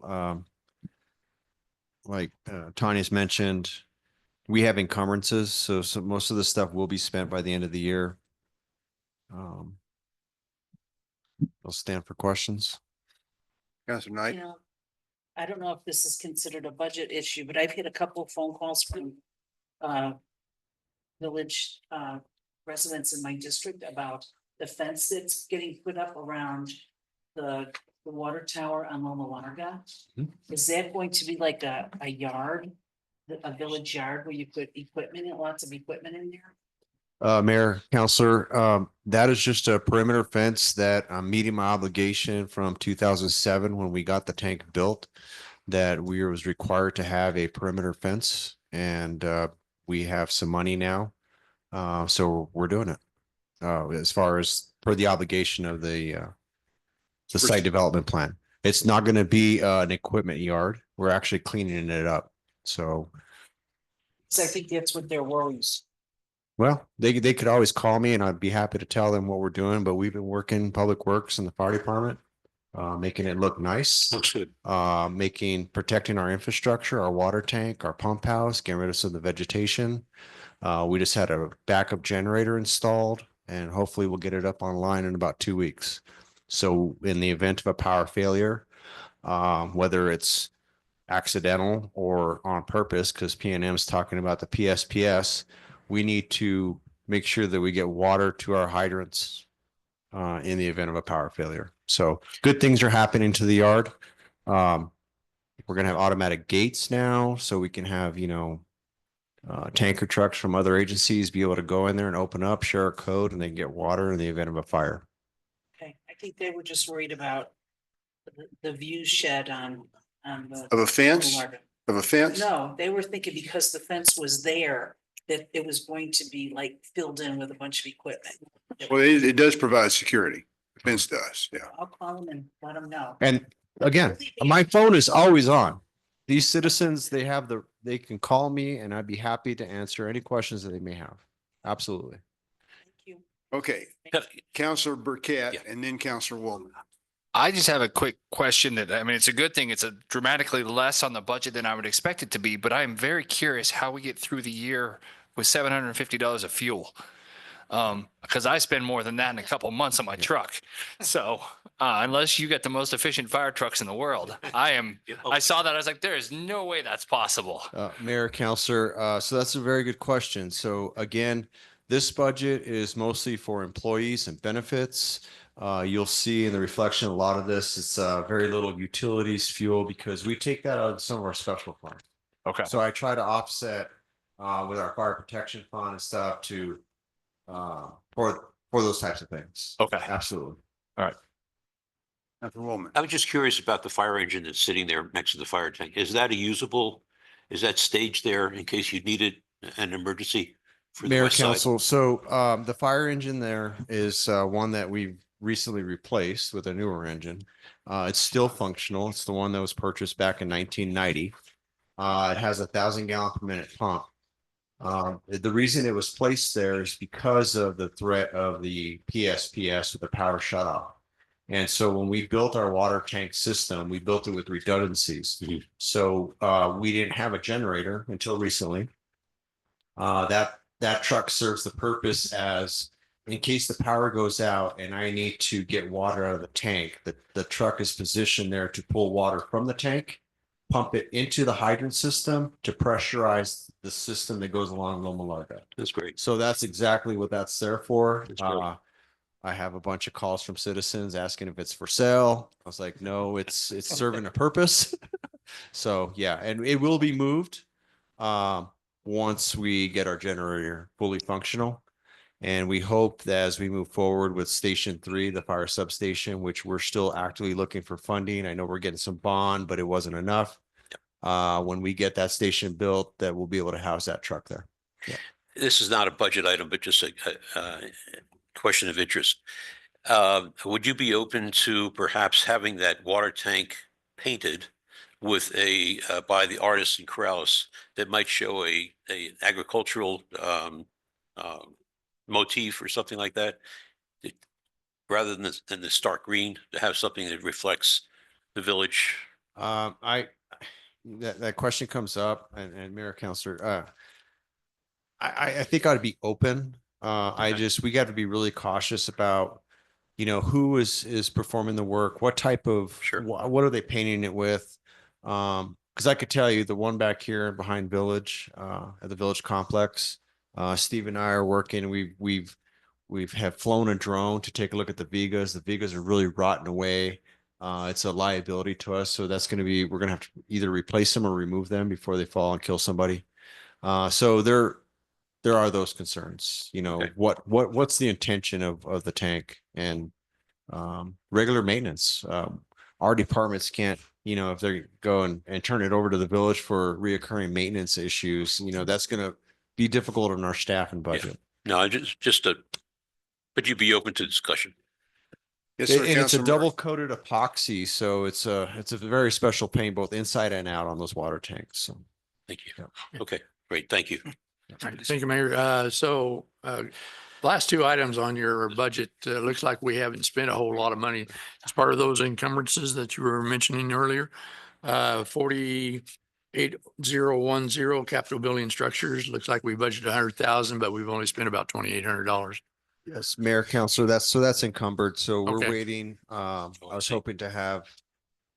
like Tanya's mentioned, we have encumbrances, so most of the stuff will be spent by the end of the year. I'll stand for questions. Councilor Knight. I don't know if this is considered a budget issue, but I've had a couple of phone calls from village residents in my district about the fence that's getting put up around the water tower on Loma Larga. Is that going to be like a yard, a village yard where you put equipment and lots of equipment in there? Mayor, Counselor, that is just a perimeter fence that I'm meeting my obligation from 2007 when we got the tank built, that we was required to have a perimeter fence, and we have some money now. So we're doing it. As far as per the obligation of the site development plan. It's not going to be an equipment yard. We're actually cleaning it up. So, So I think that's what their worries. well, they could always call me and I'd be happy to tell them what we're doing, but we've been working Public Works and the fire department, making it look nice. Looks good. Protecting our infrastructure, our water tank, our pump house, getting rid of some of the vegetation. We just had a backup generator installed and hopefully we'll get it up online in about 2 weeks. So in the event of a power failure, whether it's accidental or on purpose, because PNM is talking about the PSPS, we need to make sure that we get water to our hydrants in the event of a power failure. So good things are happening to the yard. We're going to have automatic gates now, so we can have, tanker trucks from other agencies be able to go in there and open up, share a code, and they can get water in the event of a fire. Okay, I think they were just worried about the view shed on the. Of a fence? Of a fence? No, they were thinking because the fence was there, that it was going to be like filled in with a bunch of equipment. Well, it does provide security. The fence does, yeah. I'll call them and let them know. And again, my phone is always on. These citizens, they can call me and I'd be happy to answer any questions that they may have. Absolutely. Okay, Counselor Burkett and then Counselor Woolman. I just have a quick question it's a good thing. It's a dramatically less on the budget than I would expect it to be, but I am very curious how we get through the year with $750 of fuel. Because I spend more than that in a couple of months on my truck. So unless you get the most efficient fire trucks in the world, I saw that. I was like, there is no way that's possible. Mayor, Counselor, so that's a very good question. So again, this budget is mostly for employees and benefits. You'll see in the reflection, a lot of this, it's very little utilities, fuel, because we take that out of some of our special funds. Okay. So I try to offset with our fire protection fund and stuff to for those types of things. Okay. Absolutely. All right. Counselor Woolman. I was just curious about the fire engine that's sitting there next to the fire tank. Is that staged there in case you needed an emergency for the Mayor, west side. Council, so the fire engine there is one that we've recently replaced with a newer engine. It's still functional. It's the one that was purchased back in 1990. It has 1,000 gallon per minute pump. The reason it was placed there is because of the threat of the PSPS with the power shutoff. And so when we built our water tank system, we built it with redundancies. So we didn't have a generator until recently. That truck serves the purpose as, in case the power goes out and I need to get water out of the tank, the truck is positioned there to pull water from the tank, pump it into the hydrant system to pressurize the system that goes along Loma Larga. That's great. So that's exactly what that's there for. That's good. I have a bunch of calls from citizens asking if it's for sale. I was like, no, it's serving a purpose. So yeah, and it will be moved once we get our generator fully functional. And we hope that as we move forward with Station 3, the fire substation, which we're still actively looking for funding. I know we're getting some bond, but it wasn't enough. When we get that station built, that we'll be able to house that truck there. Yeah. This is not a budget item, but just a question of interest. Would you be open to perhaps having that water tank painted with a by the artist in Corrales that might show a agricultural motif or something like that, rather than the stark green, to have something that reflects the village? That question comes up, and Mayor, Councilor, I think I ought to be open. We got to be really cautious about, who is performing the work, what type of, what are they painting it with? Because I could tell you the one back here behind Village, at the Village Complex, Steve and I are working. We've have flown a drone to take a look at the Vigas. The Vigas are really rotting away. It's a liability to us. So we're going to have to either replace them or remove them before they fall and kill somebody. So there are those concerns, Okay. what's the intention of the tank and, regular maintenance. Our departments can't, if they go and turn it over to the village for reoccurring maintenance issues, that's going to be difficult on our staff and budget. No, but you'd be open to discussion. Yes, sir, And it's a Councilman. double coated epoxy, so it's a very special paint, both inside and out on those water tanks. So Thank you. Okay, great. Thank you. All right, thank you, Mayor. Last two items on your budget, looks like we haven't spent a whole lot of money as part of those encumbrances that you were mentioning earlier. 48010 capital building structures. Looks like we budgeted 100,000, but we've only spent about $2,800. yes, Mayor, Councilor, that's encumbered. So we're Okay. waiting. I was hoping to have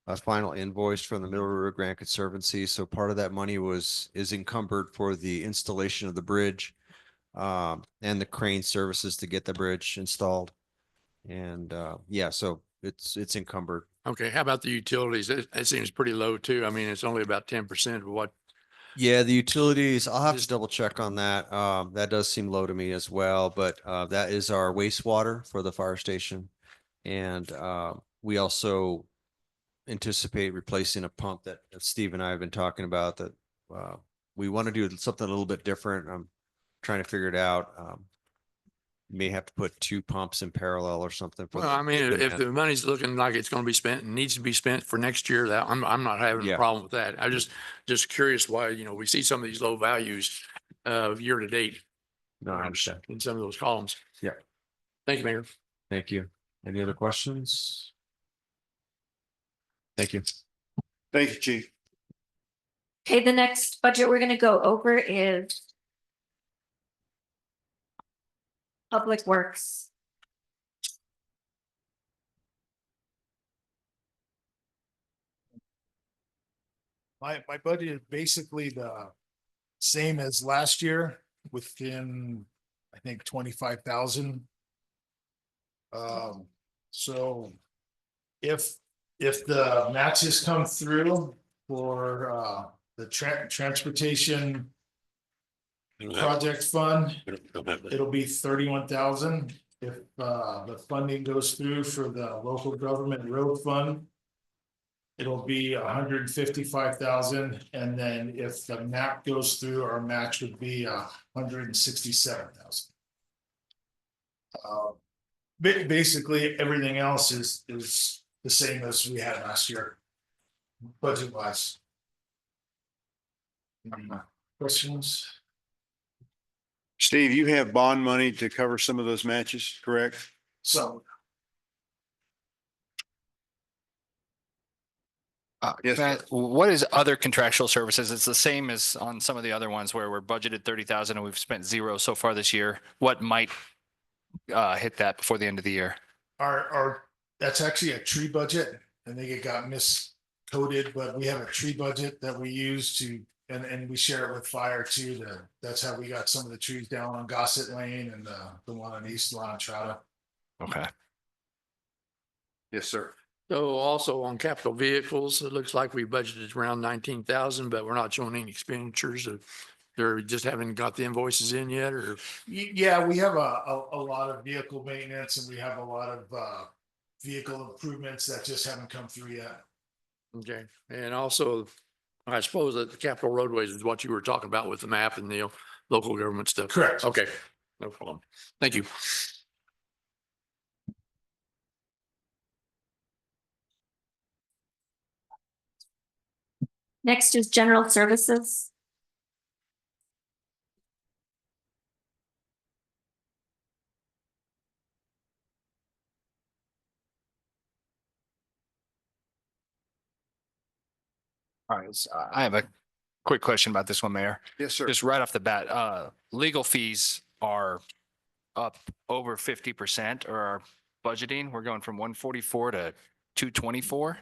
a final invoice from the Middle River Grant Conservancy. So part of that money is encumbered for the installation of the bridge, and the crane services to get the bridge installed. And, so it's encumbered. Okay, how about the utilities? It seems pretty low too. I mean, it's only about 10% of what. Yeah, the utilities, I'll have to double check on that. That does seem low to me as well, but that is our wastewater for the fire station. And we also anticipate replacing a pump that Steve and I have been talking about, that we want to do something a little bit different. I'm trying to figure it out. May have to put two pumps in parallel or something. Well, I mean, if the money's looking like it's going to be spent and needs to be spent for next year, that I'm not having a problem with that. I just curious why, we see some of these low values year to date. No, I understand. In some of those columns. Yeah. Thank you, Mayor. Thank you. Any other questions? Thank you. Thank you, Chief. Okay, the next budget we're gonna go over is Public Works. My budget is basically the same as last year, within, I think, 25,000. So if the matches come through for the transportation project fund, it'll be 31,000. If the funding goes through for the local government road fund, it'll be 155,000, and then if the map goes through, our match would be 167,000. Basically, everything else is the same as we had last year, budget wise. Questions? Steve, you have bond money to cover some of those matches, correct? So Yes, Matt, what is other contractual services? It's the same as on some of the other ones where we're budgeted 30,000 and we've spent 0 so far this year. What might hit that before the end of the year? our that's actually a tree budget. I think it got miscoded, but we have a tree budget that we use to, and we share it with fire too. That's how we got some of the trees down on Gossett Lane and the one on East La Entrada. Okay. Yes, sir. So also on capital vehicles, it looks like we budgeted around 19,000, but we're not showing any expenditures. They're just haven't got the invoices in yet, or? Yeah, we have a lot of vehicle maintenance, and we have a lot of vehicle improvements that just haven't come through yet. Okay, and also, I suppose that the capital roadways is what you were talking about with the map and the local government stuff. Correct. Okay, no problem. Thank you. Next is general services. All right. So I have a quick question about this one, Mayor. Yes, sir. Just right off the bat, legal fees are up over 50% or our budgeting. We're going from 144 to 224.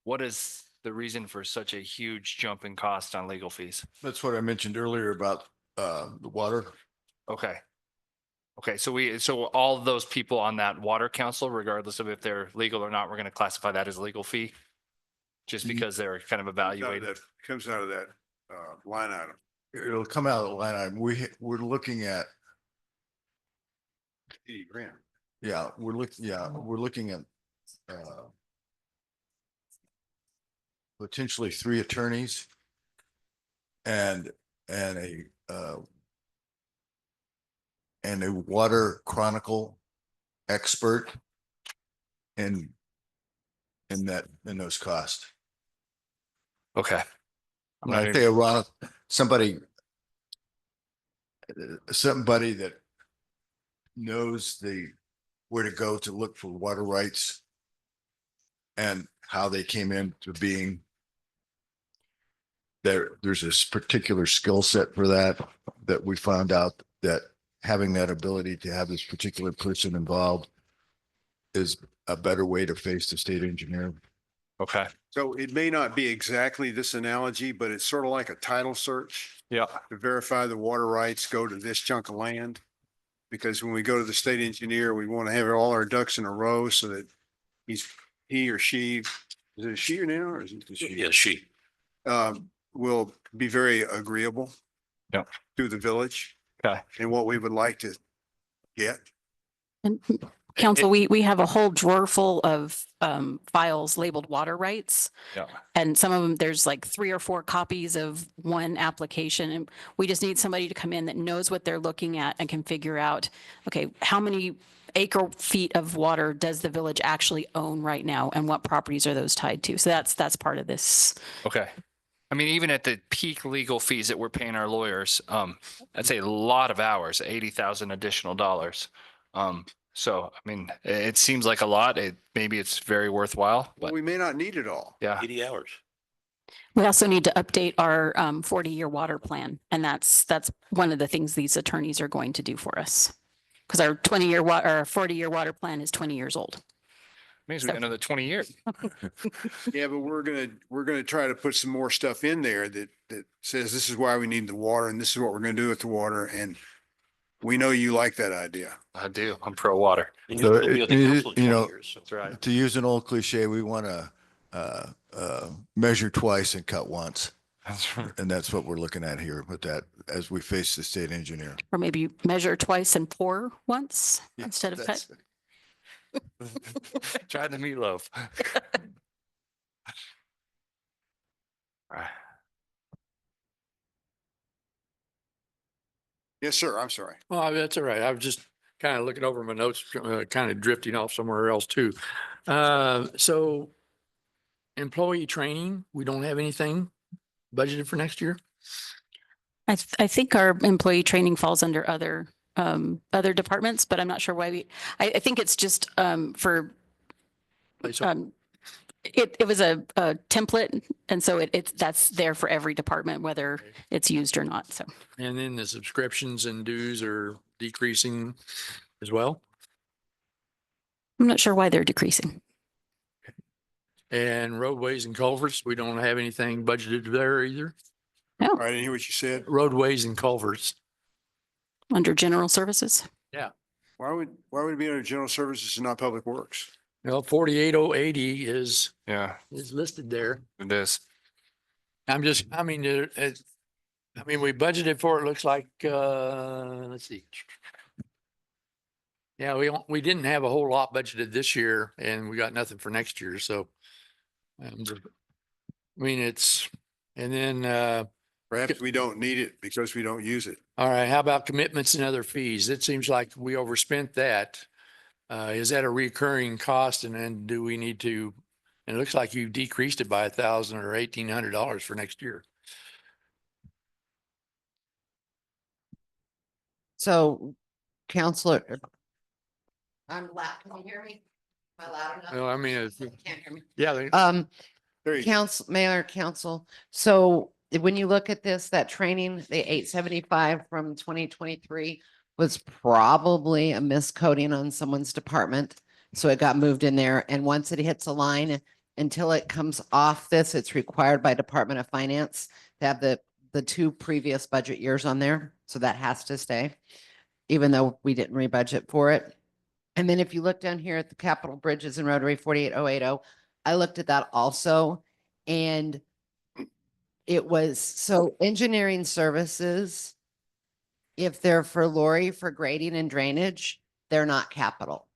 What is the reason for such a huge jump in cost on legal fees? That's what I mentioned earlier about the water. Okay. Okay, so all of those people on that water council, regardless of if they're legal or not, we're going to classify that as a legal fee? Just because they're kind of evaluated? Comes out of that line item. It'll come out of the line item. We're looking at, 80 grand. we're looking at potentially 3 attorneys and a water chronicle expert in those costs. Okay. When I say a somebody that knows where to go to look for water rights and how they came into being. There's this particular skill set for that we found out that having that ability to have this particular person involved is a better way to face the state engineer. Okay. So it may not be exactly this analogy, but it's sort of like a title search. Yeah. To verify the water rights go to this chunk of land. Because when we go to the state engineer, we want to have all our ducks in a row so that he or she, is it a she or now or is it a she? Yeah, she. Will be very agreeable. Yeah. To the village. Okay. And what we would like to get. And council, we have a whole drawer full of files labeled water rights. Yeah. And some of them, there's like 3 or 4 copies of one application. And we just need somebody to come in that knows what they're looking at and can figure out, okay, how many acre feet of water does the village actually own right now? And what properties are those tied to? So that's part of this. Okay. I mean, even at the peak legal fees that we're paying our lawyers, that's a lot of hours, 80,000 additional dollars. So, I mean, it seems like a lot. Maybe it's very worthwhile, Well, but we may not need it all. yeah. 80 hours. We also need to update our 40-year water plan. And that's one of the things these attorneys are going to do for us. Because our 40-year water plan is 20 years old. Means we got another 20 years. Yeah, but we're gonna try to put some more stuff in there that says this is why we need the water and this is what we're gonna do with the water. And we know you like that idea. I do. I'm pro water. And So you'll be with the council 20 years, so. That's right. To use an old cliche, we want to measure twice and cut once. That's right. And that's what we're looking at here with that as we face the state engineer. Or maybe measure twice and pour once instead of cut. That's- Try the meatloaf. Yes, sir. I'm sorry. Well, that's all right. I was just kind of looking over my notes, kind of drifting off somewhere else too. So employee training, we don't have anything budgeted for next year? I think our employee training falls under other departments, but I'm not sure why I think it's just, for, it was a template. And so that's there for every department, whether it's used or not. So. And then the subscriptions and dues are decreasing as well. I'm not sure why they're decreasing. And roadways and culverts, we don't have anything budgeted there either. No. I didn't hear what you said. Roadways and culverts. Under general services. Yeah. Why would it be under general services and not public works? Well, 48080 is Yeah, listed there. it is. I mean, we budgeted for it, looks like, let's see. Yeah, we didn't have a whole lot budgeted this year and we got nothing for next year. So, I mean, and then, Perhaps we don't need it because we don't use it. all right, how about commitments and other fees? It seems like we overspent that. Is that a recurring cost? And then do we need to, and it looks like you decreased it by $1,000 or $1,800 for next year. So, Counselor, I'm loud. Can you hear me? Am I loud enough? Well, I mean, Can't hear me. yeah. There you go. Council, Mayor, Council. So when you look at this, that training, the 875 from 2023 was probably a miscoding on someone's department. So it got moved in there. And once it hits a line, until it comes off this, it's required by Department of Finance to have the two previous budget years on there. So that has to stay, even though we didn't rebudget for it. And then if you look down here at the Capital Bridges and Rotary 48080, I looked at that also, and it was, so engineering services, if they're for Lori for grading and drainage, they're not capital.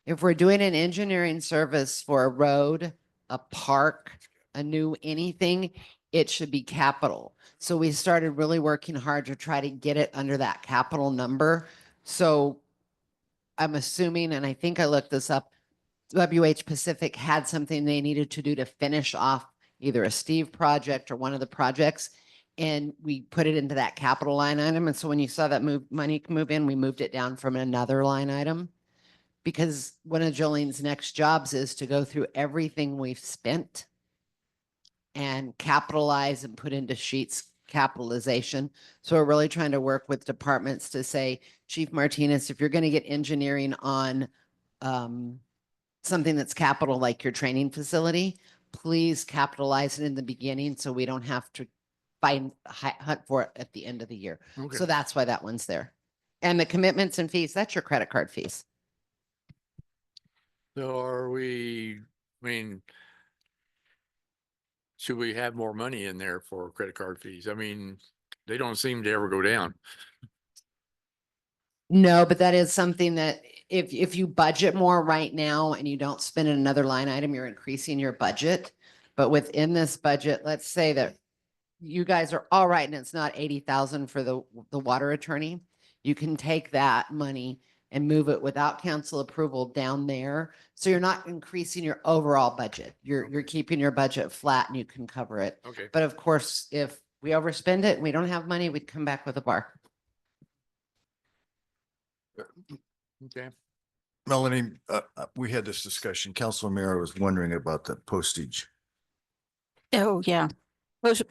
If we're doing an engineering service for a road, a park, a new anything, it should be capital. So we started really working hard to try to get it under that capital number. So I'm assuming, and I think I looked this up, WH Pacific had something they needed to do to finish off either a Steve project or one of the projects. And we put it into that capital line item. And so when you saw that money move in, we moved it down from another line item. Because one of Jolene's next jobs is to go through everything we've spent and capitalize and put into sheets capitalization. So we're really trying to work with departments to say, Chief Martinez, if you're going to get engineering on something that's capital like your training facility, please capitalize it in the beginning so we don't have to hunt for it at the end of the year. Okay. So that's why that one's there. And the commitments and fees, that's your credit card fees. So I mean, should we have more money in there for credit card fees? I mean, they don't seem to ever go down. No, but that is something that if you budget more right now and you don't spend in another line item, you're increasing your budget. But within this budget, let's say that you guys are all right and it's not 80,000 for the water attorney. You can take that money and move it without council approval down there. So you're not increasing your overall budget. You're keeping your budget flat and you can cover it. Okay. But of course, if we overspend it and we don't have money, we'd come back with a bar. Okay. Melanie, we had this discussion. Councilor Mara was wondering about the postage. Oh, yeah.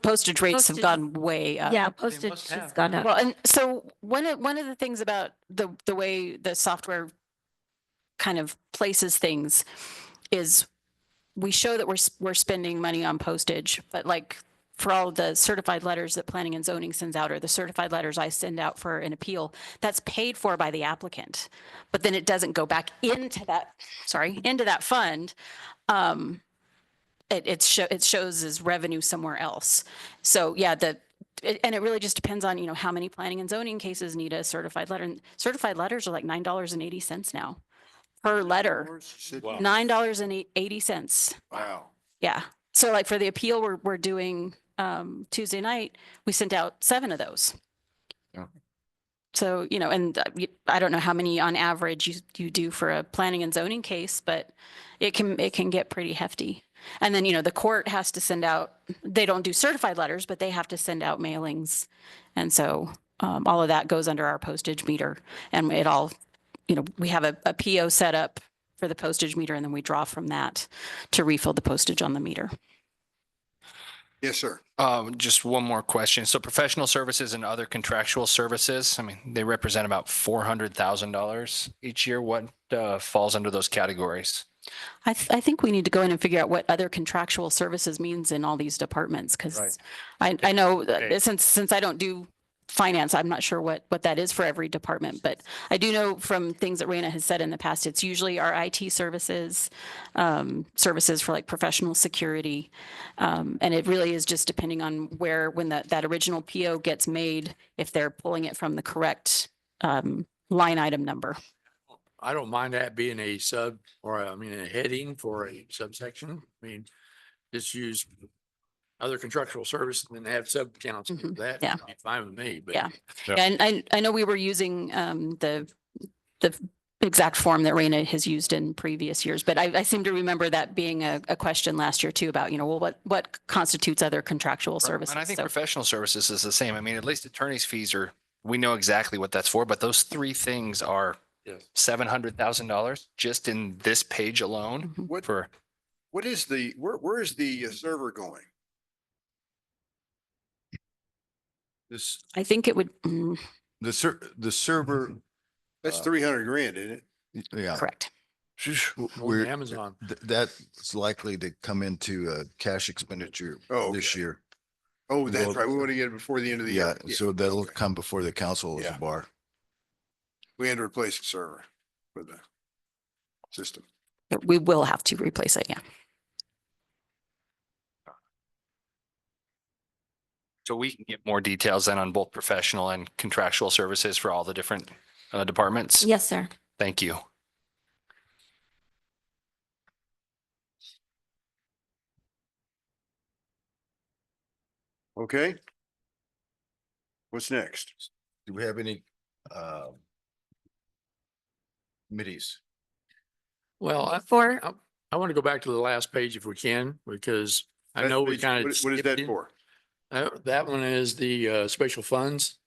Postage rates have Postage- gone way up. Yeah, postage has gone up. Well, and so one of the things about the way the software kind of places things is we show that we're spending money on postage, but like for all the certified letters that planning and zoning sends out, or the certified letters I send out for an appeal, that's paid for by the applicant, but then it doesn't go back into that fund. It shows as revenue somewhere else. So yeah, and it really just depends on, how many planning and zoning cases need a certified letter. And certified letters are like $9.80 now per letter. $9.80. Wow. Yeah. So like for the appeal we're doing Tuesday night, we sent out 7 of those. Yeah. So, you know, and I don't know how many on average you do for a planning and zoning case, but it can get pretty hefty. And then, you know, the court has to send out, they don't do certified letters, but they have to send out mailings. And so all of that goes under our postage meter, and it all, you know, we have a PO set up for the postage meter, and then we draw from that to refill the postage on the meter. Yes, sir. Just one more question. So professional services and other contractual services, I mean, they represent about $400,000 each year. What falls under those categories? I think we need to go in and figure out what other contractual services means in all these departments, because Right. I know that since I don't do finance, I'm not sure what that is for every department, but I do know from things that Raina has said in the past, it's usually our IT services, services for like professional security. And it really is just depending on when that original PO gets made, if they're pulling it from the correct line item number. I don't mind that being a sub, or a heading for a subsection. I mean, just use other contractual services and then have sub counts. That Yeah. would be fine with me, but. Yeah. And I know we were using the exact form that Raina has used in previous years, but I seem to remember that being a question last year too about, you know, well, what constitutes other contractual services? And I think So- professional services is the same. I mean, at least attorney's fees we know exactly what that's for, but those 3 things are $700,000 just in this page alone. What- For What is where is the server going? This, I think it would, the server, That's 300 grand, isn't it? yeah. correct. We're, Amazon. that's likely to come into a cash expenditure this year. Oh, that's Well, right. We want to get it before the end of the year. Yeah, so that'll come before the council as a Yeah. bar. We had to replace the server for the system. We will have to replace it, yeah. So we can get more details then on both professional and contractual services for all the different departments. Yes, sir. Thank you. Okay. What's next? Do we have any committees? Well, I want to go back to the last page if we can, because I That know we page- kind of. What is that for? That one is the special funds.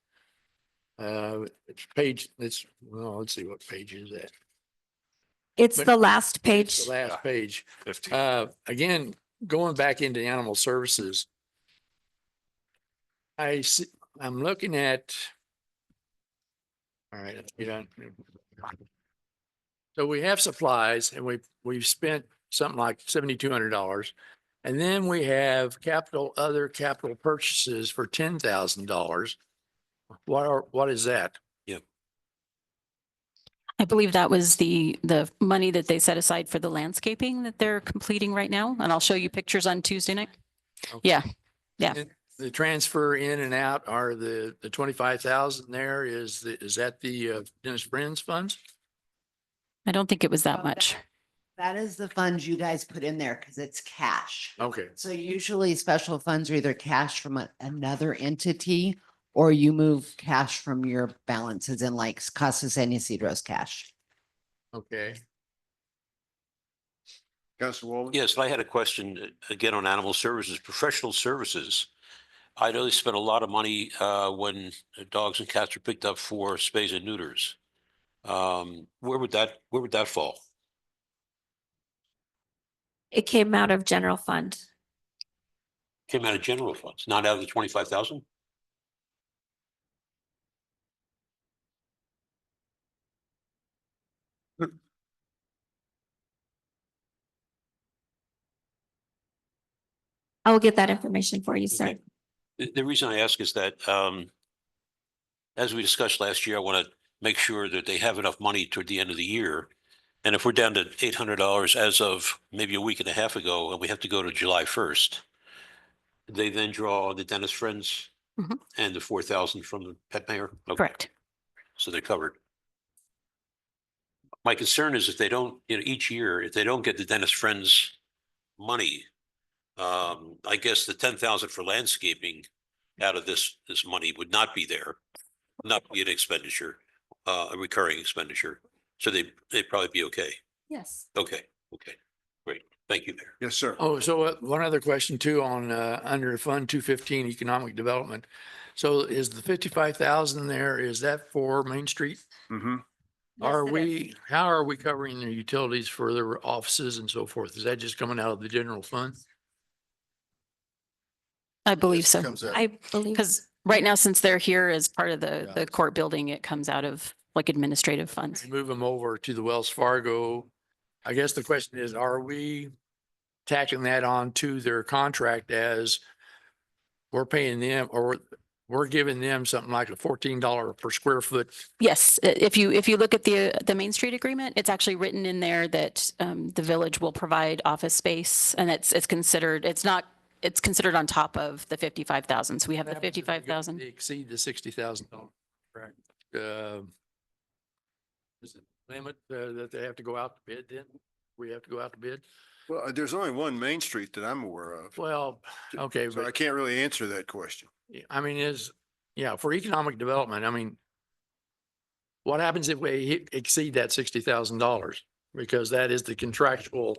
It's page, let's see, what page is that? It's But- the last page. The last page. 15. Again, going back into animal services. I'm looking at. All right, let's get on. So we have supplies and we've spent something like $7,200. And then we have other capital purchases for $10,000. What is that? I believe that was the money that they set aside for the landscaping that they're completing right now. And I'll show you pictures on Tuesday night. Yeah, yeah. And the transfer in and out are the 25,000 there is that the Dennis Friends funds? I don't think it was that Oh, much. That is the funds you guys put in there because it's cash. Okay. So usually special funds are either cash from another entity or you move cash from your balances in like Casa San Ysidro's cash. Okay. Councilor Walden? Yes, I had a question again on animal services, professional services. I know they spent a lot of money when dogs and cats are picked up for spays and neuters. Where would that fall? It came out of general fund. Came out of general funds, not out of the 25,000? I will get that information for you, sir. Okay. The reason I ask is that, as we discussed last year, I want to make sure that they have enough money toward the end of the year. And if we're down to $800 as of maybe a week and a half ago, and we have to go to July 1st, they then draw the Dennis Friends Mhm. and the 4,000 from the pet mayor? Okay. Correct. So they're covered. My concern is if they don't, each year, if they don't get the Dennis Friends money, I guess the 10,000 for landscaping out of this money would not be there, not be an expenditure, a recurring expenditure. So they'd probably be okay. Yes. Okay, great. Thank you, Mayor. Yes, sir. Oh, so one other question too on, under Fund 215 Economic Development. So is the 55,000 there, is that for Main Street? Mm-hmm. How are we covering the utilities for their offices and so forth? Is that just coming out of the general fund? I believe so. I believe. Because right now, since they're here as part of the court building, it comes out of like administrative funds. Move them over to the Wells Fargo. I guess the question is, are we tacking that on to their contract as we're paying them, or we're giving them something like a $14 per square foot? Yes, if you look at the Main Street agreement, it's actually written in there that the village will provide office space, and it's considered on top of the 55,000. So we have the 55,000. They exceed the $60,000. Correct. Is it limit that they have to go out to bid then? We have to go out to bid? Well, there's only one Main Street that I'm aware of. Well, okay, So I but can't really answer that question. I mean, for economic development, I mean, what happens if we exceed that $60,000? Because that is the contractual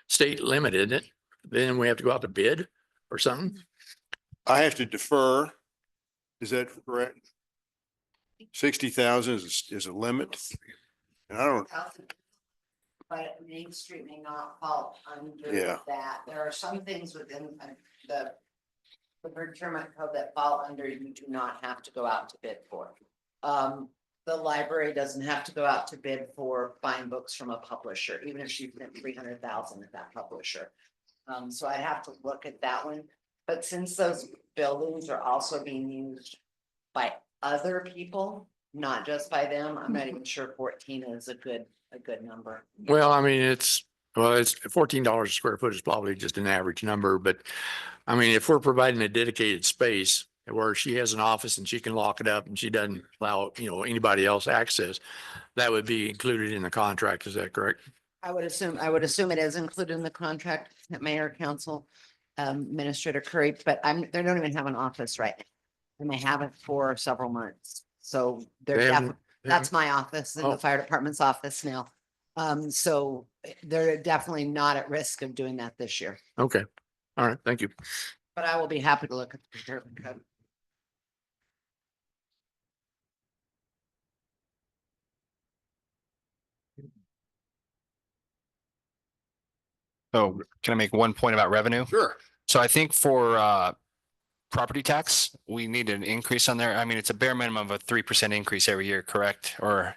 state limit, isn't it? Then we have to go out to bid or something? I have to defer. Is that correct? 60,000 is a limit. And I don't, But Main Street may not fall under Yeah. that. There are some things within the procurement code that fall under you do not have to go out to bid for. The library doesn't have to go out to bid for buying books from a publisher, even if she spent 300,000 at that publisher. So I have to look at that one. But since those buildings are also being used by other people, not just by them, I'm not even sure 14 is a good number. Well, I mean, it's $14 a square foot is probably just an average number, but I mean, if we're providing a dedicated space where she has an office and she can lock it up and she doesn't allow, anybody else access, that would be included in the contract. Is that correct? I would assume it is included in the contract, Mayor, Council, Administrator Curry, but they don't even have an office right now. And they haven't for several months. So that's my office and the fire department's office now. So they're definitely not at risk of doing that this year, Okay. All right. Thank you. but I will be happy to look at the procurement code. So can I make one point about revenue? sure. So I think for property tax, we need an increase on there. I mean, it's a bare minimum of a 3% increase every year, correct? Or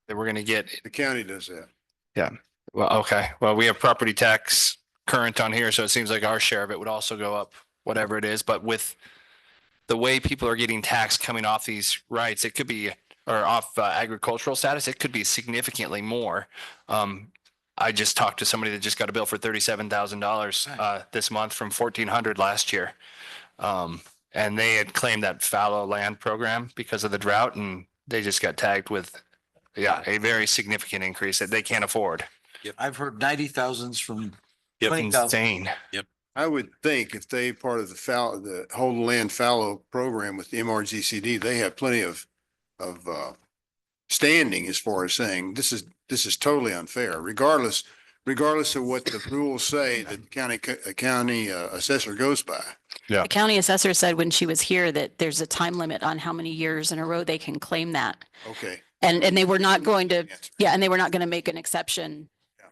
that we're gonna get, The county does that. well, okay, well, we have property tax current on here, so it seems like our share of it would also go up, whatever it is, but with the way people are getting taxed coming off these rights, it could be, or off agricultural status, it could be significantly more. I just talked to somebody that just got a bill for $37,000 this month from 1,400 last year. And they had claimed that fallow land program because of the drought, and they just got tagged with, a very significant increase that they can't afford. I've heard 90,000s from Yep, 20,000. insane. I would think if they part of the whole land fallow program with the MRGCD, they have plenty of standing as far as saying this is totally unfair, regardless of what the rules say that the county assessor goes by. Yeah. The county assessor said when she was here that there's a time limit on how many years in a row they can claim that. Okay. And they were not going to, and they were not going to make an exception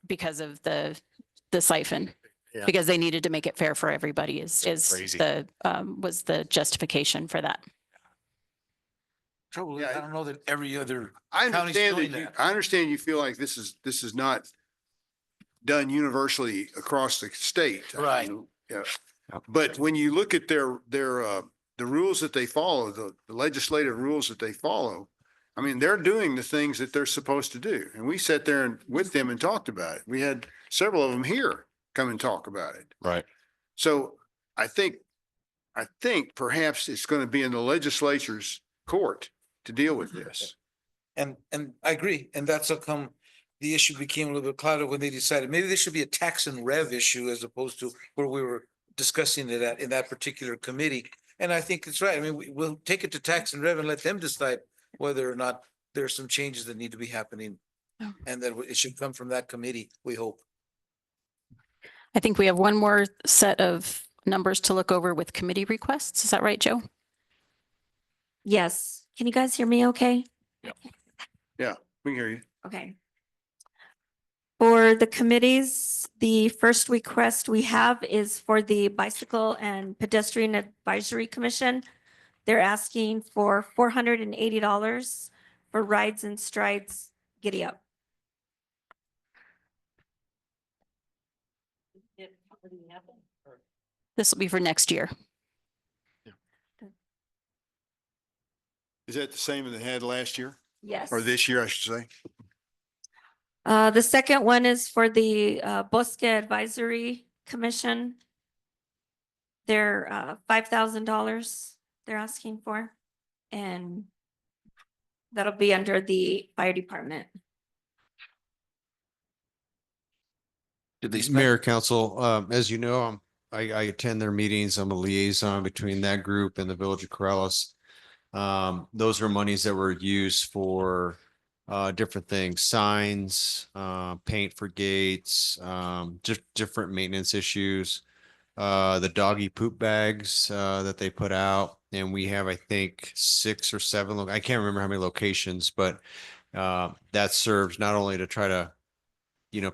because of the siphon. Yeah. Because they needed to make it fair for everybody Crazy. was the justification for that. Trouble is, I don't know that every other I county's understand doing that that. I understand you feel like this is not done universally across the state. Right. Yeah. But when you look at the rules that they follow, the legislative rules that they follow, I mean, they're doing the things that they're supposed to do. And we sat there with them and talked about it. We had several of them here come and talk about it. Right. So I think perhaps it's going to be in the legislature's court to deal with this. And I agree. And that's how come the issue became a little bit clouded when they decided maybe there should be a tax and rev issue as opposed to where we were discussing it in that particular committee. And I think it's right. I mean, we'll take it to Tax and Rev and let them decide whether or not there are some changes that need to be happening. Oh. And that it should come from that committee, we hope. I think we have one more set of numbers to look over with committee requests. Is that right, Joe? Yes. Can you guys hear me okay? Yeah, we can hear you. Okay. For the committees, the first request we have is for the Bicycle and Pedestrian Advisory Commission. They're asking for $480 for rides and strides Giddy Up. This will be for next year. Is that the same as it had last year? Yes. Or this year, I should say? The second one is for the Bosque Advisory Commission. They're $5,000 they're asking for, and that'll be under the fire department. Mayor, council, as you know, I attend their meetings. I'm a liaison between that group and the Village of Corrales. Those are monies that were used for different things, signs, paint for gates, just different maintenance issues. The doggy poop bags that they put out, and we have, I think, 6 or 7. I can't remember how many locations, but that serves not only to try to,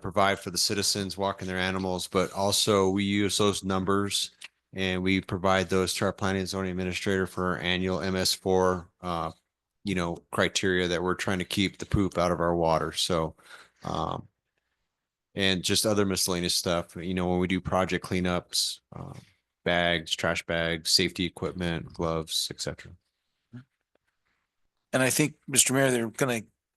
provide for the citizens walking their animals, but also we use those numbers and we provide those to our planning and zoning administrator for our annual MS4, criteria that we're trying to keep the poop out of our water. So, and just other miscellaneous stuff, when we do project cleanups, bags, trash bags, safety equipment, gloves, etc. And I think, Mr. Mayor,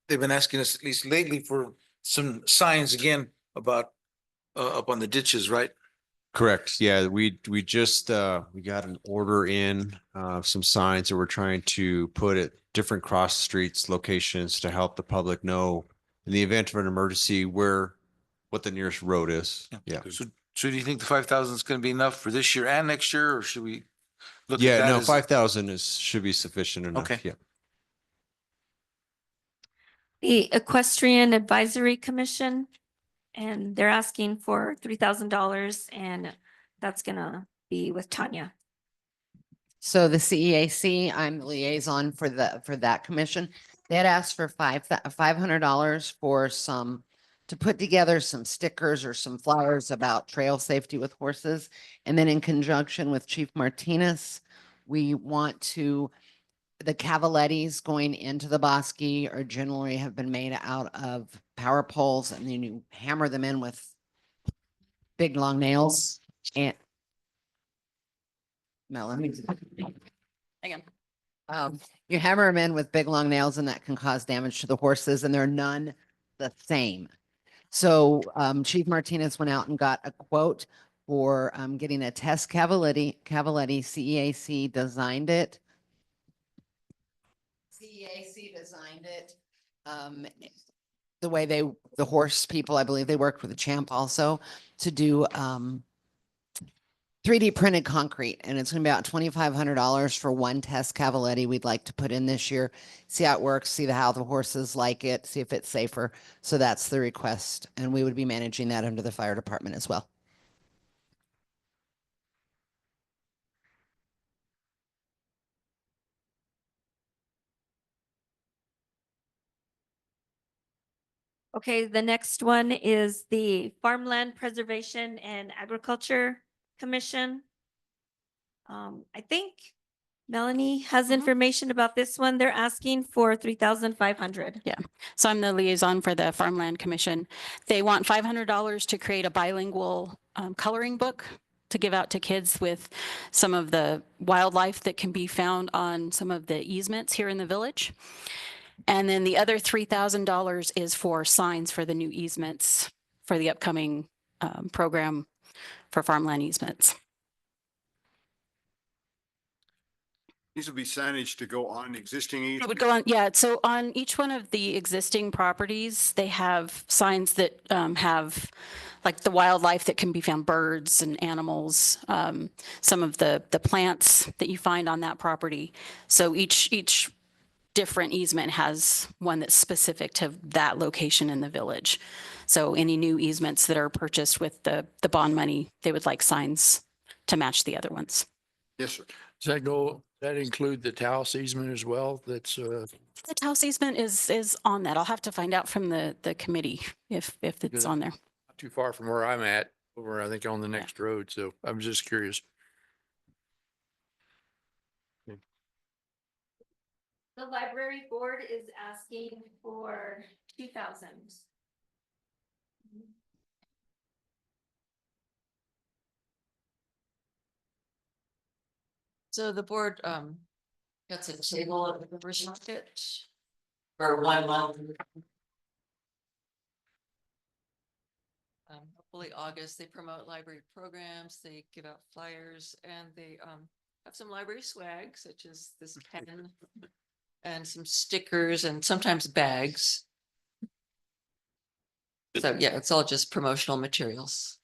they've been asking us at least lately for some signs again about up on the ditches, right? Correct. Yeah, we just we got an order in some signs that we're trying to put at different cross streets locations to help the public know in the event of an emergency what the nearest road is. Yeah. So do you think the 5,000 is going to be enough for this year and next year, or should we look at Yeah, that no, as- 5,000 should be sufficient enough. Okay. Yeah. The Equestrian Advisory Commission, and they're asking for $3,000, and that's gonna be with Tanya. So the CEAC, I'm the liaison for that commission. They had asked for $500 for to put together some stickers or some flyers about trail safety with horses. And then in conjunction with Chief Martinez, we want the cavalettis going into the bosque are generally have been made out of power poles, and then you hammer them in with big long nails. And Melanie. Hang on. You hammer them in with big long nails, and that can cause damage to the horses, and they're none the same. So Chief Martinez went out and got a quote for getting a test cavaletti. CEAC designed it. CEAC designed it. The way the horse people, I believe they worked with the Champ also to do 3D printed concrete, and it's going to be about $2,500 for one test cavaletti we'd like to put in this year. See how it works, see how the horses like it, see if it's safer. So that's the request, and we would be managing that under the fire department as well. Okay, the next one is the Farmland Preservation and Agriculture Commission. I think Melanie has information about this one. They're asking for $3,500. Yeah. So I'm the liaison for the Farmland Commission. They want $500 to create a bilingual coloring book to give out to kids with some of the wildlife that can be found on some of the easements here in the village. And then the other $3,000 is for signs for the new easements for the upcoming program for farmland easements. These will be signage to go on existing. It would go on, yeah. So on each one of the existing properties, they have signs that have like the wildlife that can be found, birds and animals, some of the plants that you find on that property. So each different easement has one that's specific to that location in the village. So any new easements that are purchased with the bond money, they would like signs to match the other ones. Yes, sir. Does that include the Taos easement as well? That's, The Taos easement is on that. I'll have to find out from the committee if it's Good. on there. not too far from where I'm at, over, I think, on the next road. So I'm just curious. The library board is asking for 2,000. So the board gets a table of the members market for 1 month. Hopefully August, they promote library programs, they give out flyers, and they have some library swag, such as this pen and some stickers and sometimes bags. So yeah, it's all just promotional materials.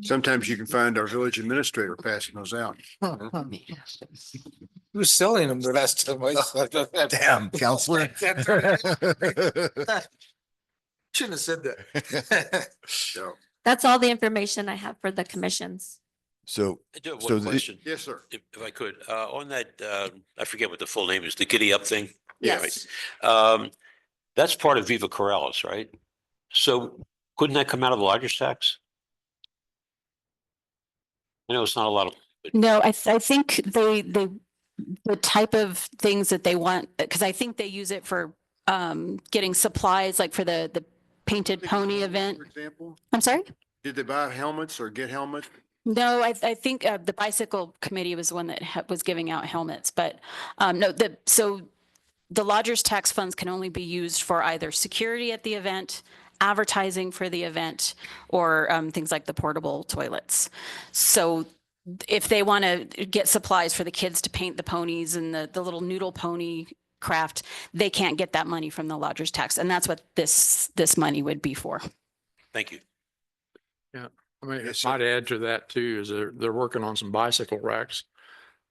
Sometimes you can find our village administrator passing those out. Who was selling them the last time I saw that? Damn, counselor. Shouldn't have said that. So, That's all the information I have for the commissions. So, I do have So one the- question, yes, sir. if I could, on that, I forget what the full name is, the Giddy Up thing. Yeah, Yes. right. That's part of Viva Corrales, right? So couldn't that come out of the lodger's tax? I know it's not a lot of, No, I think the type of things that they want, because I think they use it for getting supplies, like for the painted pony event. For example, I'm sorry? did they buy helmets or get helmets? No, I think the bicycle committee was the one that was giving out helmets, but no, so the lodgers tax funds can only be used for either security at the event, advertising for the event, or things like the portable toilets. So if they want to get supplies for the kids to paint the ponies and the little noodle pony craft, they can't get that money from the lodgers tax. And that's what this money would be for. thank you. I mean, Yes, I might add to that too, is they're working on some bicycle racks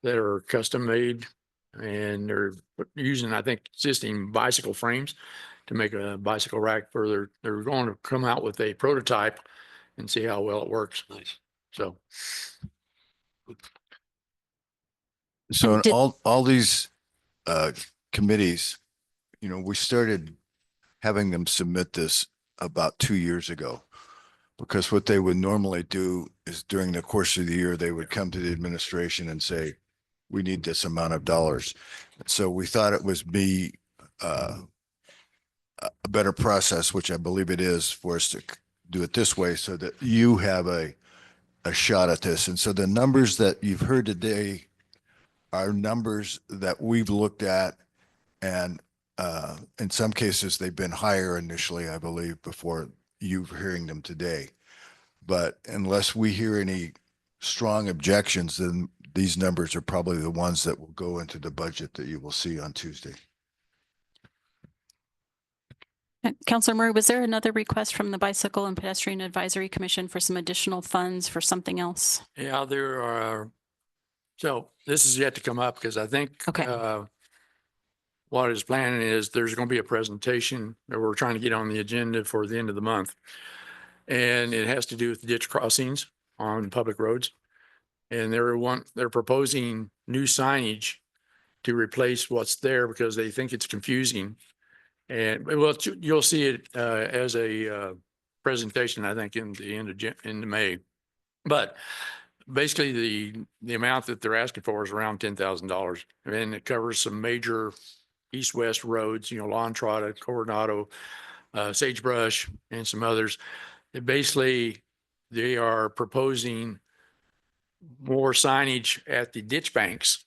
that are custom made, and they're using, I think, existing bicycle frames to make a bicycle rack for they're going to come out with a prototype and see how well it works. Nice. So So in Did- all these committees, we started having them submit this about 2 years ago. Because what they would normally do is during the course of the year, they would come to the administration and say, we need this amount of dollars. So we thought it was a better process, which I believe it is, for us to do it this way so that you have a shot at this. And so the numbers that you've heard today are numbers that we've looked at, and in some cases, they've been higher initially, I believe, before you hearing them today. But unless we hear any strong objections, then these numbers are probably the ones that will go into the budget that you will see on Tuesday. Councilor Murray, was there another request from the Bicycle and Pedestrian Advisory Commission for some additional funds for something else? yeah, there are, so this is yet to come up because I think what is planning is there's going to be a presentation that we're trying to get on the agenda for the end of the month. And it has to do with ditch crossings on public roads. And they're proposing new signage to replace what's there because they think it's confusing. And well, you'll see it as a presentation, I think, in the end of May. But basically the amount that they're asking for is around $10,000. And it covers some major east-west roads, La Entrada, Coronado, Sagebrush, and some others. Basically, they are proposing more signage at the ditch banks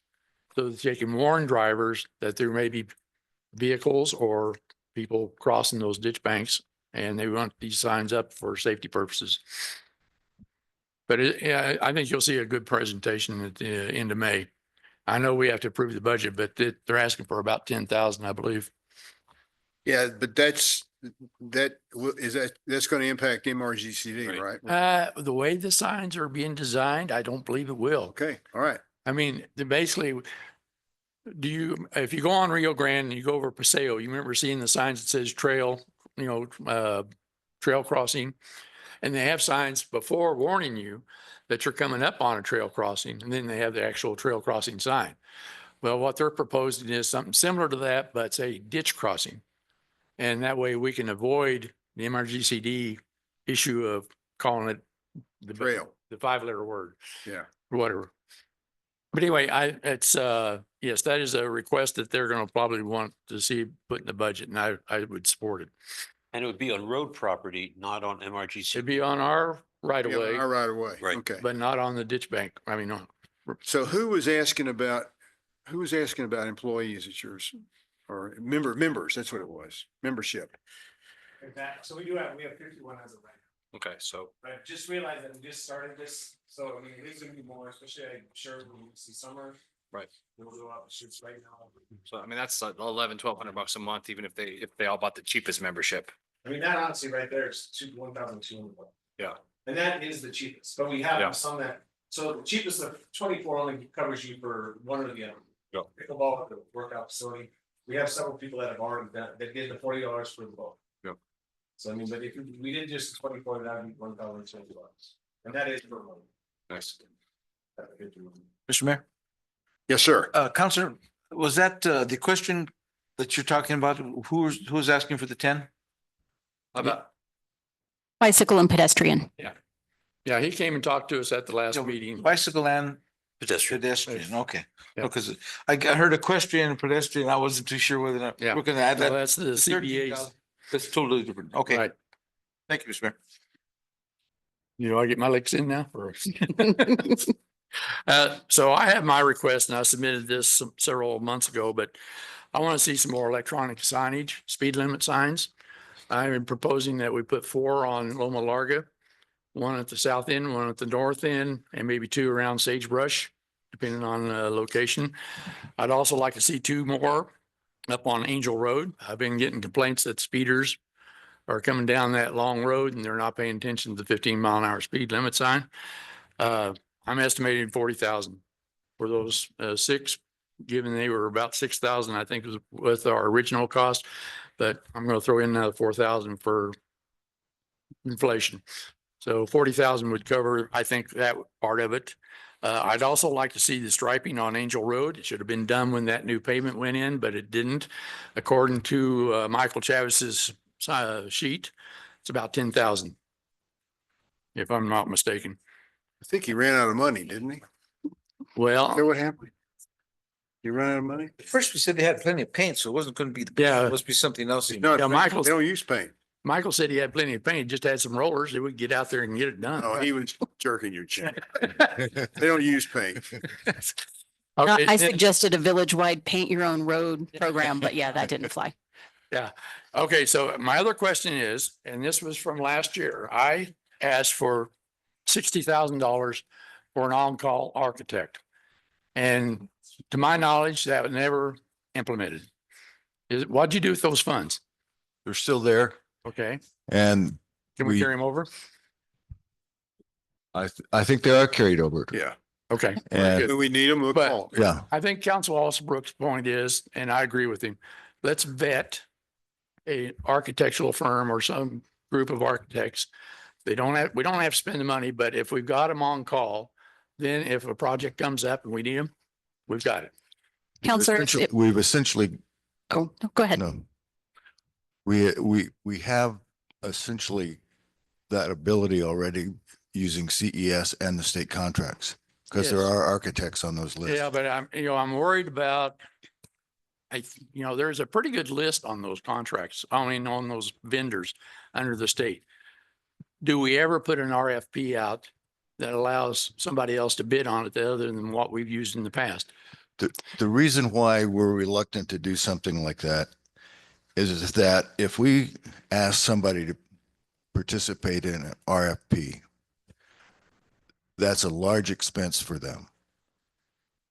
so that they can warn drivers that there may be vehicles or people crossing those ditch banks, and they want these signs up for safety purposes. But yeah, I think you'll see a good presentation at the end of May. I know we have to approve the budget, but they're asking for about 10,000, I believe. Yeah, but that's going to impact MRGCD, right? The way the signs are being designed, I don't believe it will. Okay, all right. I mean, basically, if you go on Rio Grande and you go over Paseo, you remember seeing the signs that says trail, trail crossing? And they have signs before warning you that you're coming up on a trail crossing, and then they have the actual trail crossing sign. Well, what they're proposing is something similar to that, but say ditch crossing. And that way we can avoid the MRGCD issue of calling it the Trail, the 5-letter word. Yeah. Or whatever. But anyway, yes, that is a request that they're going to probably want to see put in the budget, and I would support it. And it would be on road property, not on MRGC. It'd be on our right of way. Our right away. Right. Okay. But not on the ditch bank. I mean, no. So who was asking about employees at yours or members? That's what it was. Membership. So we have 51 as of right now. Okay, so I just realized that we just started this, so I mean, it is gonna be more, especially I'm sure when we see summer. Right. We'll go out and shoots right now. so I mean, that's like $1,100-$1,200 a month, even if they all bought the cheapest membership. I mean, that honestly right there is 1,200. Yeah. And that is the cheapest, but we Yeah. have some that, so the cheapest of 24 only covers you for one or the other. Yeah. Pickleball at the workout facility. We have several people that have already done, that get the $40 for the boat. Yeah. So I mean, but if we did just 24, that would be $1,020. And that is per month. Nice. Mr. Mayor, Yes, sir. Counselor, was that the question that you're talking about? Who's asking for the 10? How about? Bicycle and pedestrian. Yeah, he came and talked to us at the last meeting. Bicycle and pedestrian, okay. Because I heard equestrian and pedestrian, I wasn't too sure whether or not Yeah. we're gonna add Well, that. that's the CBA's. 13,000. That's totally different. Okay, Right. thank you, Mr. Mayor. I get my licks in now? Or- So I have my request and I submitted this several months ago, but I want to see some more electronic signage, speed limit signs. I'm proposing that we put 4 on Loma Larga, 1 at the south end, 1 at the north end, and maybe 2 around Sagebrush, depending on the location. I'd also like to see 2 more up on Angel Road. I've been getting complaints that speeders are coming down that long road and they're not paying attention to the 15-mile-an-hour speed limit sign. I'm estimating 40,000 for those 6, given they were about 6,000, I think was with our original cost. But I'm going to throw in another 4,000 for inflation. So 40,000 would cover, I think, that part of it. I'd also like to see the striping on Angel Road. It should have been done when that new pavement went in, but it didn't. According to Michael Chavis's sheet, it's about 10,000, if I'm not mistaken. I think he ran out of money, didn't he? Well, Is that what happened? You ran out of money? First, we said they had plenty of paint, so it wasn't gonna be the paint. Yeah. It must be something else. No, Yeah, Michael's- they don't use paint. Michael said he had plenty of paint, just had some rollers that would get out there and get it done. Oh, he was jerking your chain. They don't use paint. Okay, I then- suggested a village-wide paint your own road program, but yeah, that didn't fly. Yeah. Okay. So my other question is, and this was from last year, I asked for $60,000 for an on-call architect. And to my knowledge, that was never implemented. What'd you do with those funds? They're still there. Okay. And Can we We- carry them over? I think they are carried over. Yeah. Okay. And Good. When we need them, we'll But- call. yeah, I think Council Alsabrook's point is, and I agree with him, let's vet a architectural firm or some group of architects. We don't have to spend the money, but if we've got them on call, then if a project comes up and we need them, we've got it. Counselor, we've essentially, oh, no, go ahead. no. We have essentially that ability already using CES and the state contracts. Because there Yes. are architects on those lists. Yeah, but I'm worried about, there's a pretty good list on those contracts, on those vendors under the state. Do we ever put an RFP out that allows somebody else to bid on it other than what we've used in the past? The reason why we're reluctant to do something like that is that if we ask somebody to participate in an RFP, that's a large expense for them.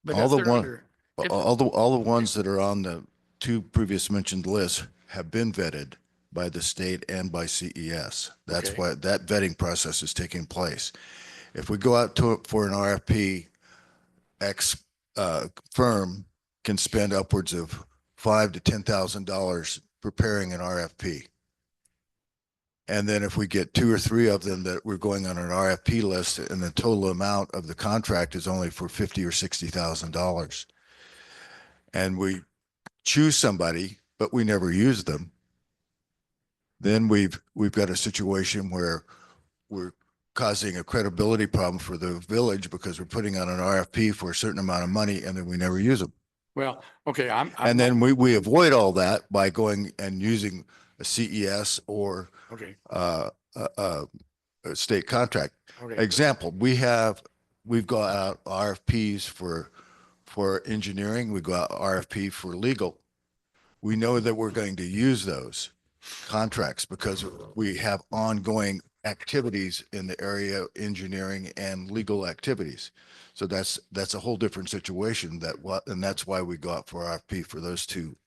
But All if the they're one, under- if- all the ones that are on the two previous mentioned lists have been vetted by the state and by CES. That's Okay. why that vetting process is taking place. If we go out to for an RFP, X firm can spend upwards of $5,000 to $10,000 preparing an RFP. And then if we get 2 or 3 of them that we're going on an RFP list and the total amount of the contract is only for $50,000 or $60,000. And we choose somebody, but we never use them. Then we've got a situation where we're causing a credibility problem for the village because we're putting on an RFP for a certain amount of money and then we never use them. Well, okay, I'm And then we avoid all that by going and using a CES or okay. a state contract. Okay. Example, we've got out RFPs for engineering, we got RFP for legal. We know that we're going to use those contracts because we have ongoing activities in the area of engineering and legal activities. So that's a whole different situation and that's why we go out for RFP for those two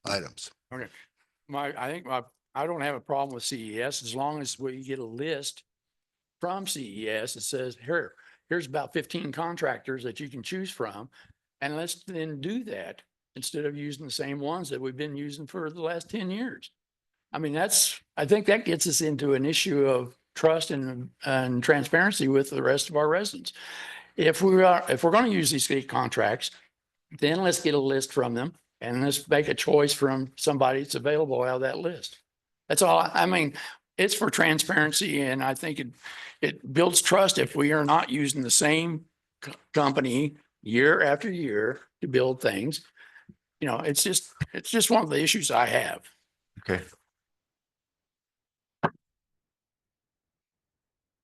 items. Okay. I don't have a problem with CES as long as we get a list from CES that says, here's about 15 contractors that you can choose from. And let's then do that instead of using the same ones that we've been using for the last 10 years. I mean, I think that gets us into an issue of trust and transparency with the rest of our residents. If we're going to use these state contracts, then let's get a list from them and let's make a choice from somebody that's available out of that list. That's all. I mean, it's for transparency, and I think it builds trust if we are not using the same company year after year to build things. You know, it's just one of the issues I have. Okay.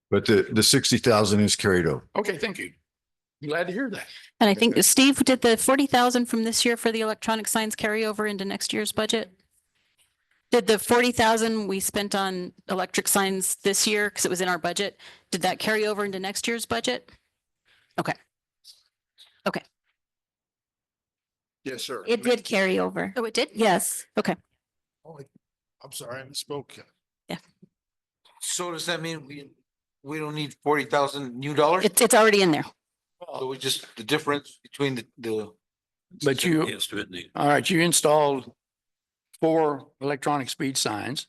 But the 60,000 is carried over. Okay, thank you. Glad to hear that. And I think Steve, did the 40,000 from this year for the electronic signs carry over into next year's budget? Did the 40,000 we spent on electric signs this year, because it was in our budget, did that carry over into next year's budget? Okay. Okay. Yes, sir. It did carry over. Oh, it did? Yes. Okay. I'm sorry, I misspoke. So does that mean we don't need 40,000 new dollars? It's already in there. So we just, the difference between the. But you, all right, you installed 4 electronic speed signs.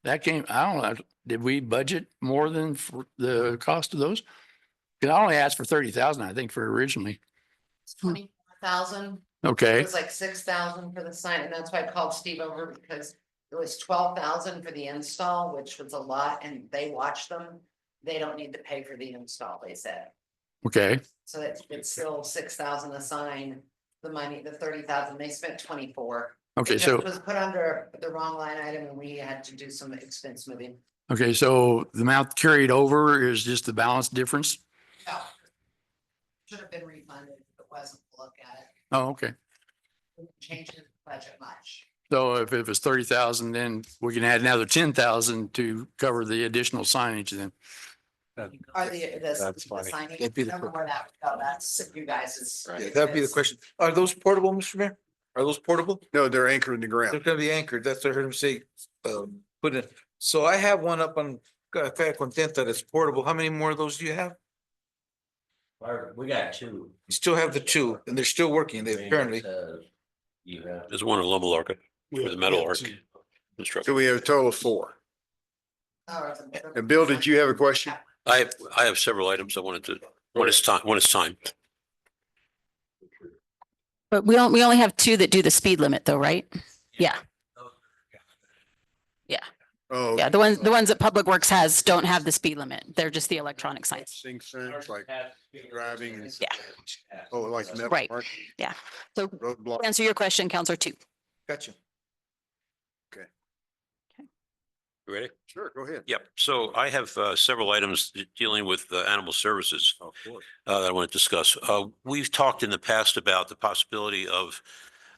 That came, I don't know, did we budget more than for the cost of those? Because I only asked for 30,000, I think, for originally. It's 24,000. Okay. It was like 6,000 for the sign, and that's why I called Steve over because it was 12,000 for the install, which was a lot, and they watched them. They don't need to pay for the install, they said. Okay. So it's still 6,000 a sign, the money, the 30,000, they spent 24. Okay, It just so, was put under the wrong line item and we had to do some expense moving. okay, so the amount carried over is just the balance difference? No. Should have been refunded if it wasn't to look at it. Oh, okay. Didn't change the budget much. So if it was 30,000, then we can add another 10,000 to cover the additional signage then. Are the signing, That'd be the remember where that would go, that's you guys' Yeah, that'd be the question. Are those portable, Mr. Mayor? Are those portable? No, they're anchored in the They're ground. gonna be anchored. That's what I heard him say, put it. So I have one up on Cafe Contenta that's portable. How many more of those do you have? We got 2. You still have the 2 and they're still working. They apparently. You have. There's one in Loma Larga for the metal arc. So we have a total of 4. And Bill, did you have a question? I have several items I wanted to, when it's time. But we only have 2 that do the speed limit though, right? Yeah. Yeah. Oh. Yeah. The ones that Public Works has don't have the speed limit. They're just the electronic signs. Sing signs like driving. and- Yeah. Oh, like. metal Right. mark, Yeah. So roadblock. to answer your question, Counselor 2. Gotcha. You ready? Sure, go ahead. Yep. So I have several items dealing with animal services that I want to discuss. We've talked in the past about the possibility of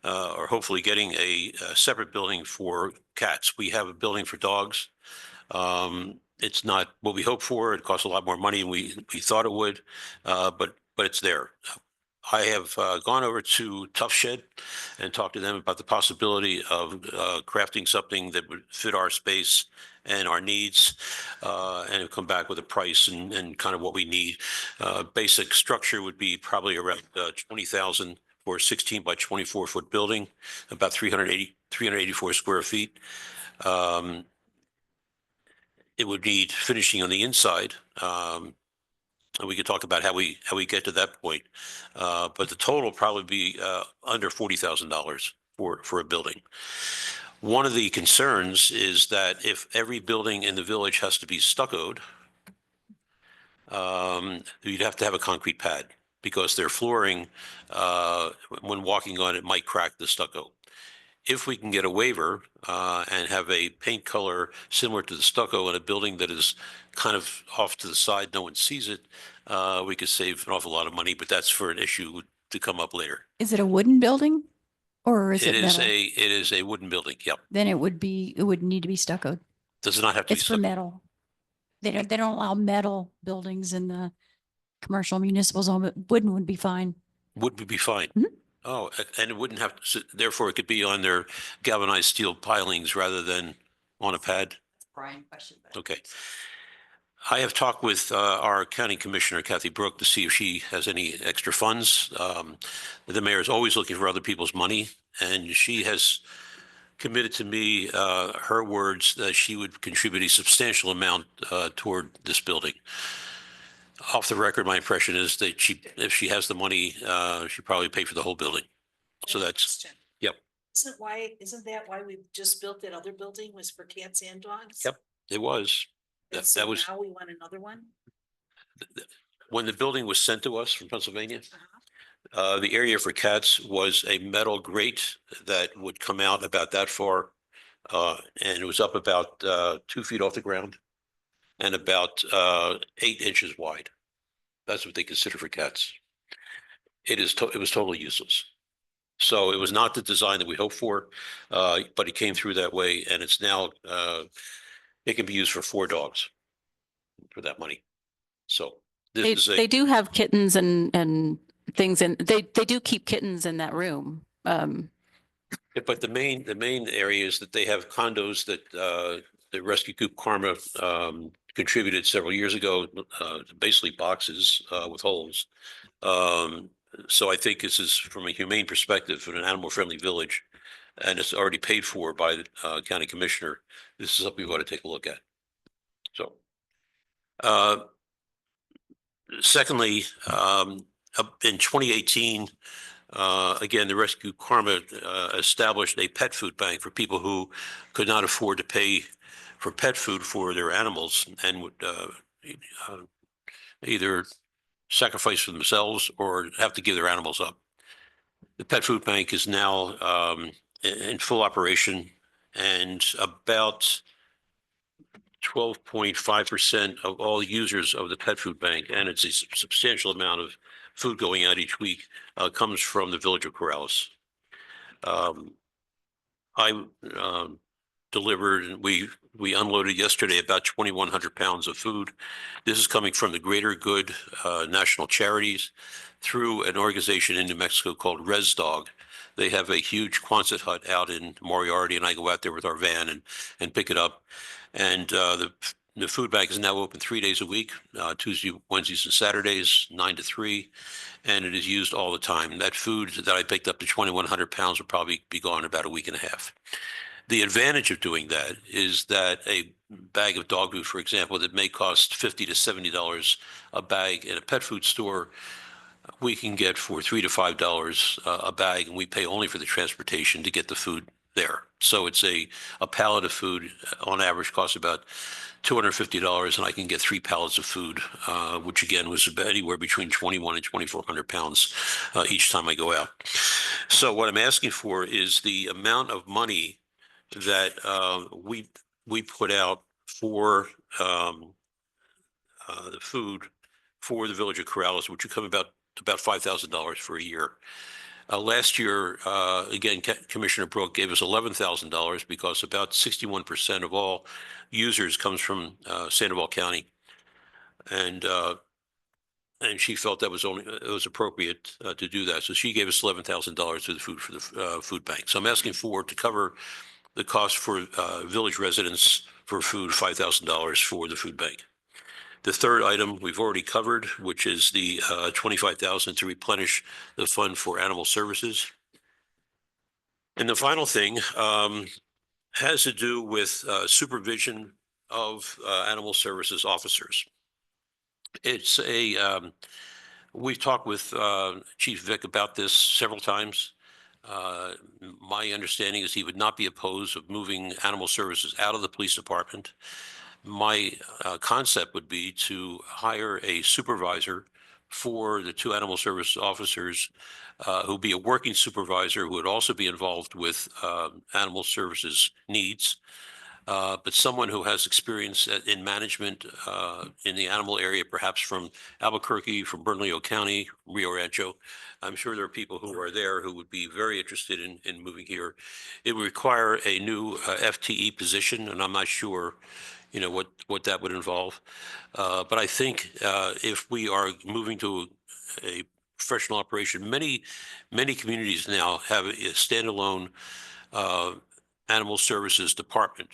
or hopefully getting a separate building for cats. We have a building for dogs. It's not what we hoped for. It costs a lot more money than we thought it would, but it's there. I have gone over to Tough Shed and talked to them about the possibility of crafting something that would fit our space and our needs, and have come back with a price and kind of what we need. Basic structure would be probably around 20,000 for a 16 by 24 foot building, about 384 square feet. It would need finishing on the inside. And we could talk about how we get to that point. But the total probably be under $40,000 for a building. One of the concerns is that if every building in the village has to be stuccoed, you'd have to have a concrete pad because their flooring, when walking on it, might crack the stucco. If we can get a waiver and have a paint color similar to the stucco in a building that is kind of off to the side, no one sees it, we could save an awful lot of money, but that's for an issue to come up later. Is it a wooden building or is it metal? It is a wooden building. Yep. Then it would need to be stuccoed. Does it not have to be It's for stucco? metal. They don't allow metal buildings in the commercial municipal zone, but wooden would be fine. Would be fine. Mhm. Oh, and it wouldn't have to, therefore it could be on their galvanized steel pilings rather than on a pad? Brian, question. Okay. I have talked with our county commissioner, Kathy Brook, to see if she has any extra funds. The mayor is always looking for other people's money, and she has committed to me her words that she would contribute a substantial amount toward this building. Off the record, my impression is that if she has the money, she'd probably pay for the whole building. So that's, yep, Isn't that why we just built that other building was for cats and dogs? yep, it was. And That so was now we want another one? when the building was sent to us from Pennsylvania. The area for cats was a metal grate that would come out about that far. And it was up about 2 feet off the ground and about 8 inches wide. That's what they consider for cats. It was totally useless. So it was not the design that we hoped for, but it came through that way, and it's now it can be used for 4 dogs for that money. So this is They do have kittens and things, and they do keep kittens in that room. But the main area is that they have condos that the Rescue Coop Karma contributed several years ago, basically boxes with holes. So I think this is from a humane perspective, in an animal-friendly village, and it's already paid for by the county commissioner. This is something we ought to take a look at. So, secondly, in 2018, again, the Rescue Karma established a pet food bank for people who could not afford to pay for pet food for their animals and would either sacrifice for themselves or have to give their animals up. The pet food bank is now in full operation, and about 12.5% of all users of the pet food bank, and it's a substantial amount of food going out each week, comes from the village of Corrales. I delivered, and we unloaded yesterday about 2,100 pounds of food. This is coming from the Greater Good National Charities through an organization in New Mexico called Res Dog. They have a huge Quonset hut out in Moriarty, and I go out there with our van and pick it up. And the food bank is now open 3 days a week, Tuesday, Wednesdays, and Saturdays, 9 to 3, and it is used all the time. That food that I picked up to 2,100 pounds will probably be gone in about a week and a half. The advantage of doing that is that a bag of dog food, for example, that may cost $50 to $70 a bag in a pet food store, we can get for $3 to $5 a bag, and we pay only for the transportation to get the food there. So it's a pallet of food on average costs about $250, and I can get 3 pallets of food, which again was anywhere between 2,100 and 2,400 pounds each time I go out. So what I'm asking for is the amount of money that we put out for the food for the village of Corrales, which would come about $5,000 for a year. Last year, again, Commissioner Brooke gave us $11,000 because about 61% of all users comes from Sandoval County. And she felt that it was appropriate to do that. So she gave us $11,000 to the food bank. So I'm asking to cover the cost for village residents for food, $5,000 for the food bank. The third item we've already covered, which is the $25,000 to replenish the fund for animal services. And the final thing has to do with supervision of animal services officers. It's we've talked with Chief Vic about this several times. My understanding is he would not be opposed of moving animal services out of the police department. My concept would be to hire a supervisor for the 2 animal service officers who'd be a working supervisor who would also be involved with animal services needs. But someone who has experience in management in the animal area, perhaps from Albuquerque, from Bernalillo County, Rio Rancho. I'm sure there are people who are there who would be very interested in moving here. It would require a new FTE position, and I'm not sure, what that would involve. But I think if we are moving to a professional operation, many communities now have a standalone animal services department.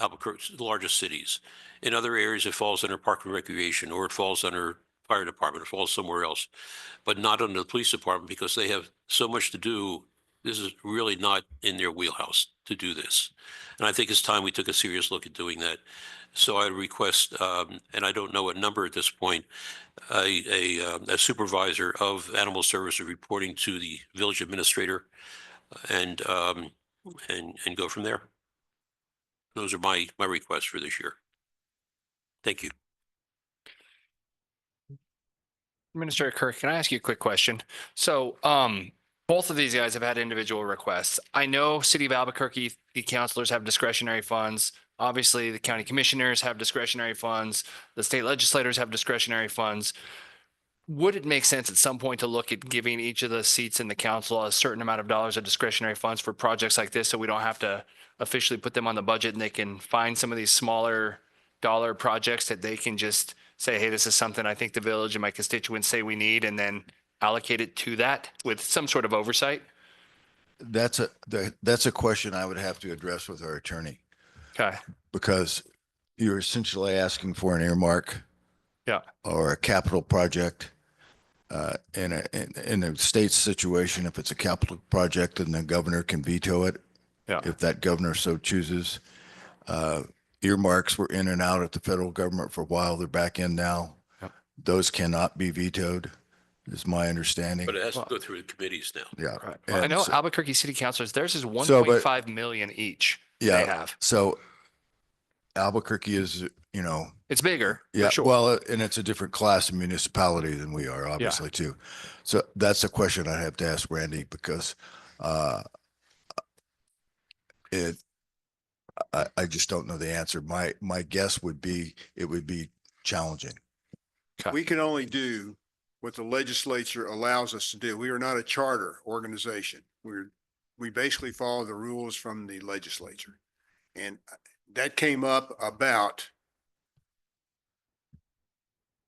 Albuquerque's the largest cities. In other areas, it falls under Park and Recreation, or it falls under Fire Department, it falls somewhere else, but not under the police department because they have so much to do. This is really not in their wheelhouse to do this. And I think it's time we took a serious look at doing that. So I request, and I don't know a number at this point, a supervisor of animal services reporting to the village administrator and go from there. Those are my requests for this year. Thank you. Administrator Kirk, can I ask you a quick question? So, both of these guys have had individual requests. I know City of Albuquerque, the councilors have discretionary funds. Obviously, the county commissioners have discretionary funds. The state legislators have discretionary funds. Would it make sense at some point to look at giving each of the seats in the council a certain amount of dollars of discretionary funds for projects like this, so we don't have to officially put them on the budget and they can find some of these smaller dollar projects that they can just say, hey, this is something I think the village and my constituents say we need, and then allocate it to that with some sort of oversight? That's a question I would have to address with our attorney. Okay. Because you're essentially asking for an earmark. Yeah. Or a capital project. In a state's situation, if it's a capital project, then the governor can veto it. Yeah. If that governor so chooses. Earmarks were in and out at the federal government for a while. They're back in now. Yep. Those cannot be vetoed, is my understanding. But it has to go through the committees now. Yeah. Right. Well, I And know so- Albuquerque City Councilors, theirs is but- 1.5 million each. Yeah. They have. So Albuquerque is, It's bigger. for yeah, sure. well, and it's a different class of municipality than we are, obviously, too. So that's a question I have to ask Randy because I just don't know the answer. My guess would be it would be challenging. We can only do what the legislature allows us to do. We are not a charter organization. We basically follow the rules from the legislature. And that came up about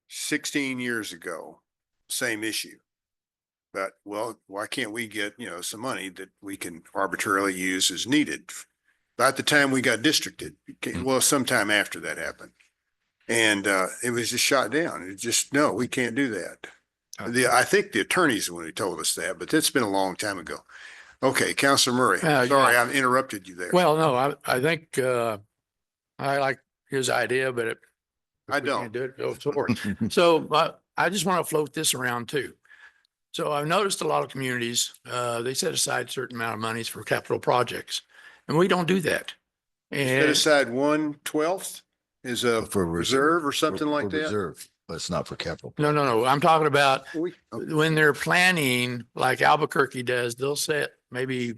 16 years ago, same issue. But, well, why can't we get, some money that we can arbitrarily use as needed? About the time we got districted, well, sometime after that happened. And it was just shot down. It just, no, we can't do that. I think the attorneys when he told us that, but that's been a long time ago. Okay, Councilor Murray, sorry, I interrupted you there. Well, no, I think I like his idea, but if I we don't. can't do it, go forward. So I just want to float this around too. So I've noticed a lot of communities, they set aside a certain amount of monies for capital projects, and we don't do that. Set And aside 1/12 is a For reserve or something like For that? reserve, but it's not for capital. no, I'm talking about We- when they're planning, like Albuquerque does, they'll set they may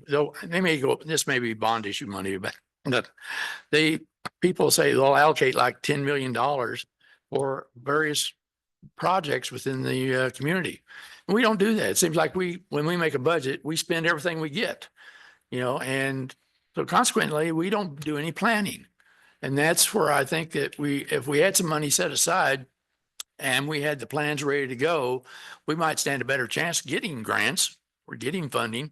go, this may be bond issue money, but people say they'll allocate like $10 million for various projects within the community. And we don't do that. It seems like when we make a budget, we spend everything we get, and so consequently, we don't do any planning. And that's where I think that if we had some money set aside and we had the plans ready to go, we might stand a better chance of getting grants or getting funding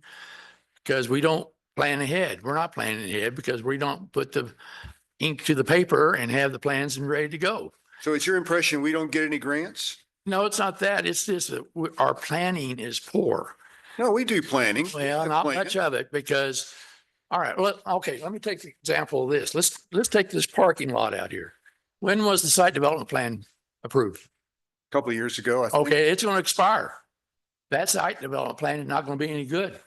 because we don't plan ahead. We're not planning ahead because we don't put the ink to the paper and have the plans and ready to go. So it's your impression we don't get any grants? No, it's not that. It's just that our planning is poor. No, we do planning. Well, not much of it because, all right, well, okay, let me take the example of this. Let's take this parking lot out here. When was the site development plan approved? A couple of years ago, I think. Okay, it's going to expire. That site development plan is not going to be any good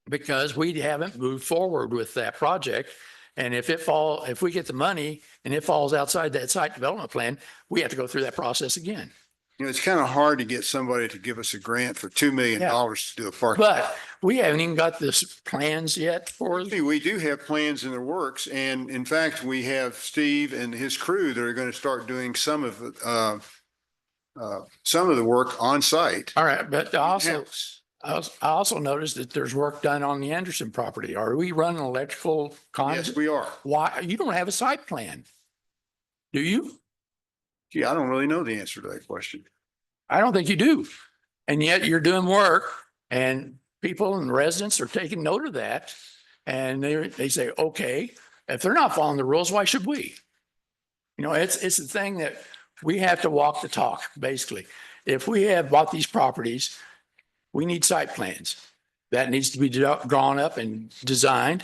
because we haven't moved forward with that project. And if we get the money and it falls outside that site development plan, we have to go through that process again. It's kind of hard to get somebody to give us a grant for $2 million to do a park. But we haven't even got this plans yet for. We do have plans in the works. And in fact, we have Steve and his crew that are going to start doing some of the work on site. All right, but I also noticed that there's work done on the Anderson property. Are we running electrical conduit? Yes, we are. Why? You don't have a site plan. Do you? Gee, I don't really know the answer to that question. I don't think you do. And yet you're doing work and people and residents are taking note of that. And they say, okay, if they're not following the rules, why should we? It's the thing that we have to walk the talk, basically. If we have bought these properties, we need site plans. That needs to be drawn up and designed.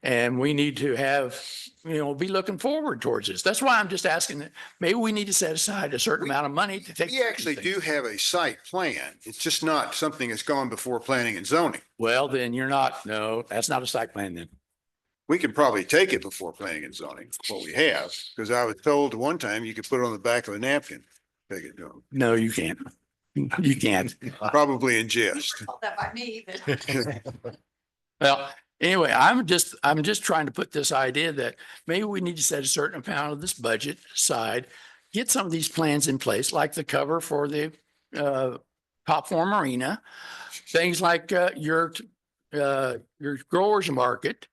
And we need to have, be looking forward towards this. That's why I'm just asking that maybe we need to set aside a certain amount of money to take. We actually do have a site plan. It's just not something that's gone before planning and zoning. Well, then no, that's not a site plan then. We could probably take it before planning and zoning, what we have, because I was told one time you could put it on the back of a napkin. Take it to them. No, you can't. You can't. Probably in jest. That by me either. Well, anyway, I'm just trying to put this idea that maybe we need to set a certain amount of this budget aside, get some of these plans in place, like the cover for the Top Form Arena, things like your growers market.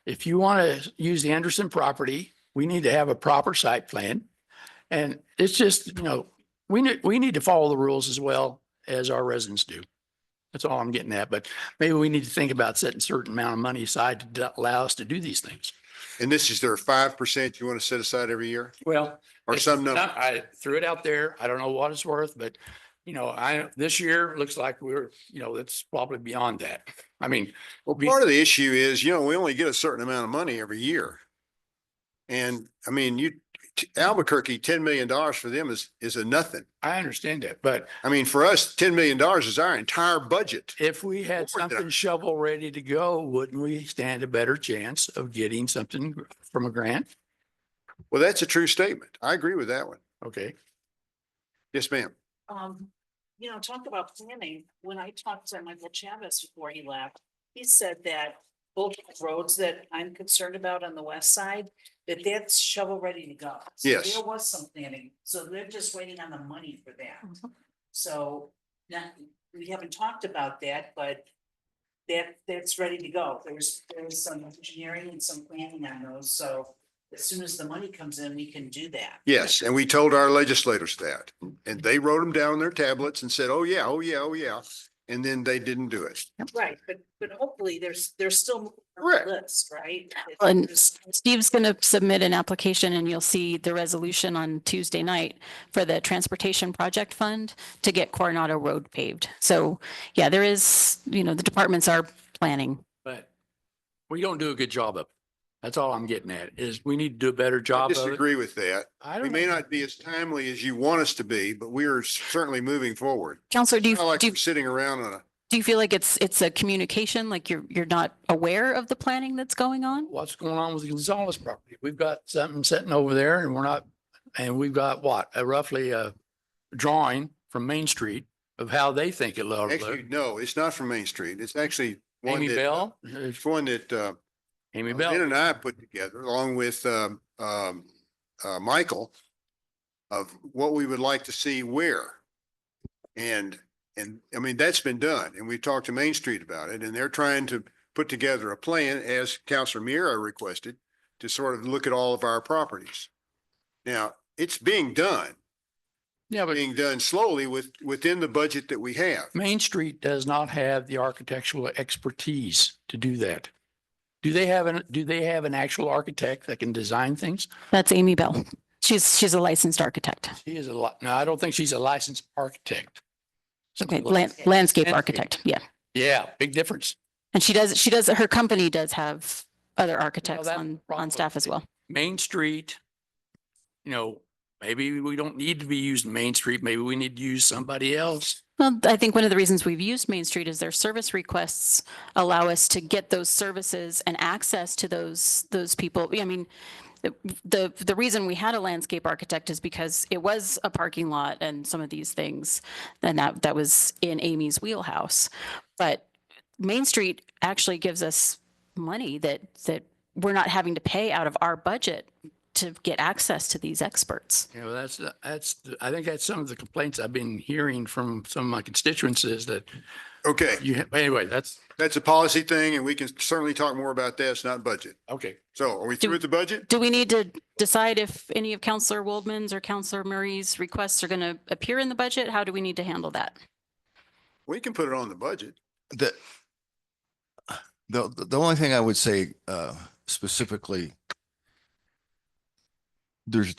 If you want to use the Anderson property, we need to have a proper site plan. And it's just, we need to follow the rules as well as our residents do. That's all I'm getting at. But maybe we need to think about setting a certain amount of money aside to allow us to do these things. And this is their 5% you want to set aside every year? Well, or some number? I threw it out there. I don't know what it's worth, but this year looks like it's probably beyond that. I mean, part of the issue is, we only get a certain amount of money every year. And I mean, Albuquerque, $10 million for them is a nothing. I understand that, but I mean, for us, $10 million is our entire budget. If we had something shovel ready to go, wouldn't we stand a better chance of getting something from a grant? Well, that's a true statement. I agree with that one. Okay. Yes, ma'am. Talk about planning. When I talked to Michael Chavez before he left, he said that both roads that I'm concerned about on the west side, that's shovel ready to go. So yes. There was some planning. So they're just waiting on the money for that. So now we haven't talked about that, but that's ready to go. There's some engineering and some planning on those. So as soon as the money comes in, we can do that. Yes, and we told our legislators that, and they wrote them down on their tablets and said, oh yeah, oh yeah, oh yeah. And then they didn't do it. Right, but hopefully they're still on Correct. the list, right? And Steve's going to submit an application and you'll see the resolution on Tuesday night for the Transportation Project Fund to get Coronado Road paved. So yeah, there is, the departments are planning. But we don't do a good job of it. That's all I'm getting at is we need to do a better job I of it. disagree with that. We may not be as timely as you want us to be, but we are certainly moving forward. Counselor, do you sitting around on do you feel like it's a communication, like you're not aware of the planning that's going on? What's going on with the Gonzalez property? We've got something sitting over there and we've got roughly a drawing from Main Street of how they think it looks. Actually, no, it's not from Main Street. It's actually Amy Bell. It's one that Amy Bell. Ben and I put together along with Michael of what we would like to see where. And I mean, that's been done, and we talked to Main Street about it, and they're trying to put together a plan, as Councilor Mira requested, to sort of look at all of our properties. Now, it's being done. Yeah, but Being done slowly within the budget that we have. Main Street does not have the architectural expertise to do that. Do they have an actual architect that can design things? That's Amy Bell. She's a licensed architect. She is no, I don't think she's a licensed architect. Okay, landscape architect. Yeah. Yeah, big difference. And she does, her company does have other architects that on problem- staff as well. Main Street, maybe we don't need to be using Main Street. Maybe we need to use somebody else. Well, I think one of the reasons we've used Main Street is their service requests allow us to get those services and access to those people. I mean, the reason we had a landscape architect is because it was a parking lot and some of these things, and that was in Amy's wheelhouse. But Main Street actually gives us money that we're not having to pay out of our budget to get access to these experts. I think that's some of the complaints I've been hearing from some of my constituents is that. Okay. Anyway, that's a policy thing, and we can certainly talk more about that. It's not budget. Okay. So are we through with the budget? Do we need to decide if any of Councilor Waldman's or Councilor Murray's requests are going to appear in the budget? How do we need to handle that? We can put it on the budget. The only thing I would say specifically, there's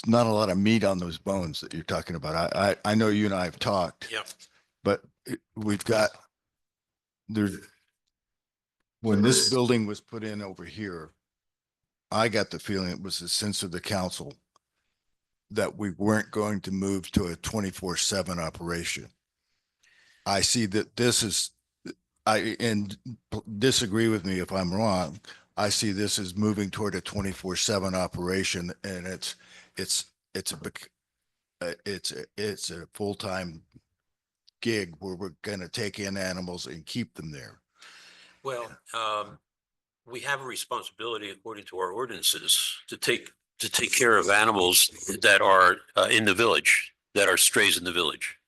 not a lot of meat on those bones that you're talking about. I know you and I have talked. Yeah. But we've got when this building was put in over here, I got the feeling it was the sense of the council that we weren't going to move to a 24/7 operation. I see that and disagree with me if I'm wrong. I see this as moving toward a 24/7 operation, and it's a full-time gig where we're going to take in animals and keep them there. Well, we have a responsibility according to our ordinances to take care of animals that are in the village, that are strays in the village.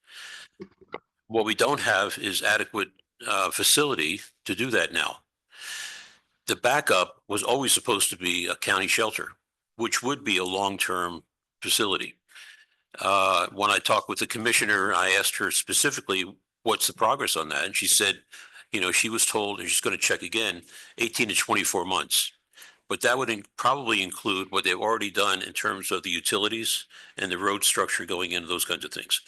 What we don't have is adequate facility to do that now. The backup was always supposed to be a county shelter, which would be a long-term facility. When I talked with the commissioner, I asked her specifically, what's the progress on that? And she said, she was told, and she's going to check again, 18 to 24 months. But that would probably include what they've already done in terms of the utilities and the road structure going in, those kinds of things.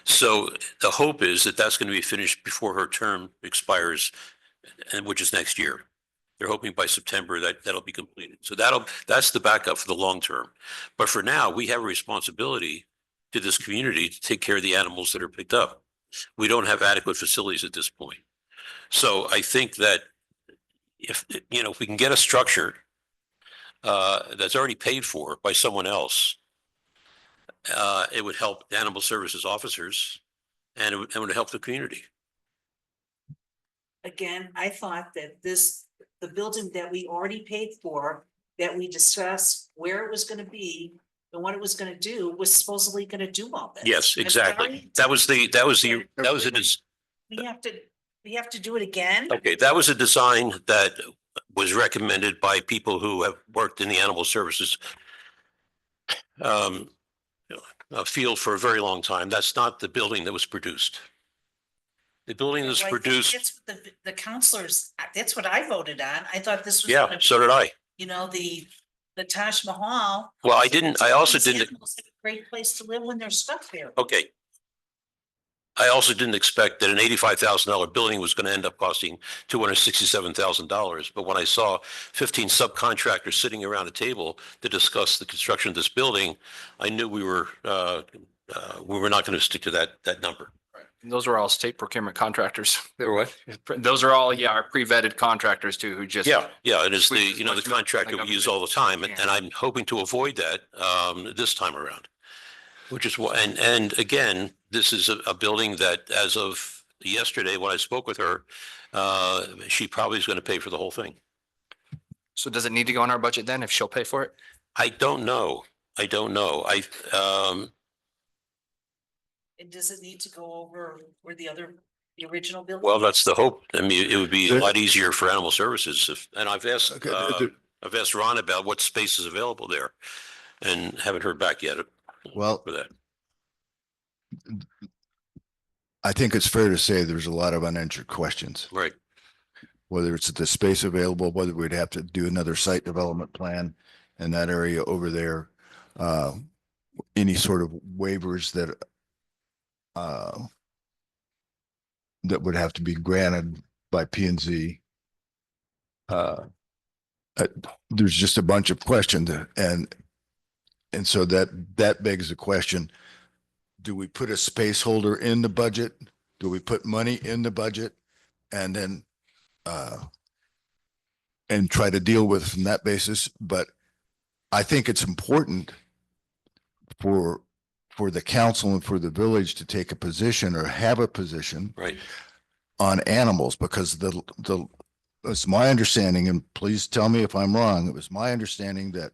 So the hope is that that's going to be finished before her term expires, and which is next year. They're hoping by September that'll be completed. So that's the backup for the long term. But for now, we have a responsibility to this community to take care of the animals that are picked up. We don't have adequate facilities at this point. So I think that if we can get a structure that's already paid for by someone else, it would help animal services officers, and it would help the community. Again, I thought that the building that we already paid for, that we discussed where it was going to be and what it was going to do, was supposedly going to do all this. Yes, And exactly. That was it. we have to do it again. Okay, that was a design that was recommended by people who have worked in the animal services field for a very long time. That's not the building that was produced. The building that was Well, I think produced, That's what the counselors, that's what I voted on. I thought this was. yeah, gonna so be, did I. The Taj Mahal. Well, I also didn't, It's a great place to live when there's stuff there. okay. I also didn't expect that an $85,000 building was going to end up costing $267,000. But when I saw 15 subcontractors sitting around a table to discuss the construction of this building, I knew we were not going to stick to that number. Those are all state procurement contractors. They were what? Those are all, our pre-vetted contractors too, who just. Yeah, it is Which the much contractor like we use government. all the time, and Yeah. I'm hoping to avoid that this time around. Which is why, and again, this is a building that, as of yesterday, when I spoke with her, she probably is going to pay for the whole thing. So does it need to go in our budget then if she'll pay for it? I don't know. And does it need to go over where the original building? Well, that's the hope. I mean, it would be a lot easier for animal services if, and I've asked Ron about what space is available there and haven't heard back yet. Well, for that. I think it's fair to say there's a lot of unanswered questions. Right. Whether it's the space available, whether we'd have to do another site development plan in that area over there. Any sort of waivers that that would have to be granted by P and Z. There's just a bunch of questions and so that begs the question, do we put a space holder in the budget? Do we put money in the budget and then and try to deal with from that basis? But I think it's important for the council and for the village to take a position or have a position Right. on animals, because it's my understanding, and please tell me if I'm wrong, it was my understanding that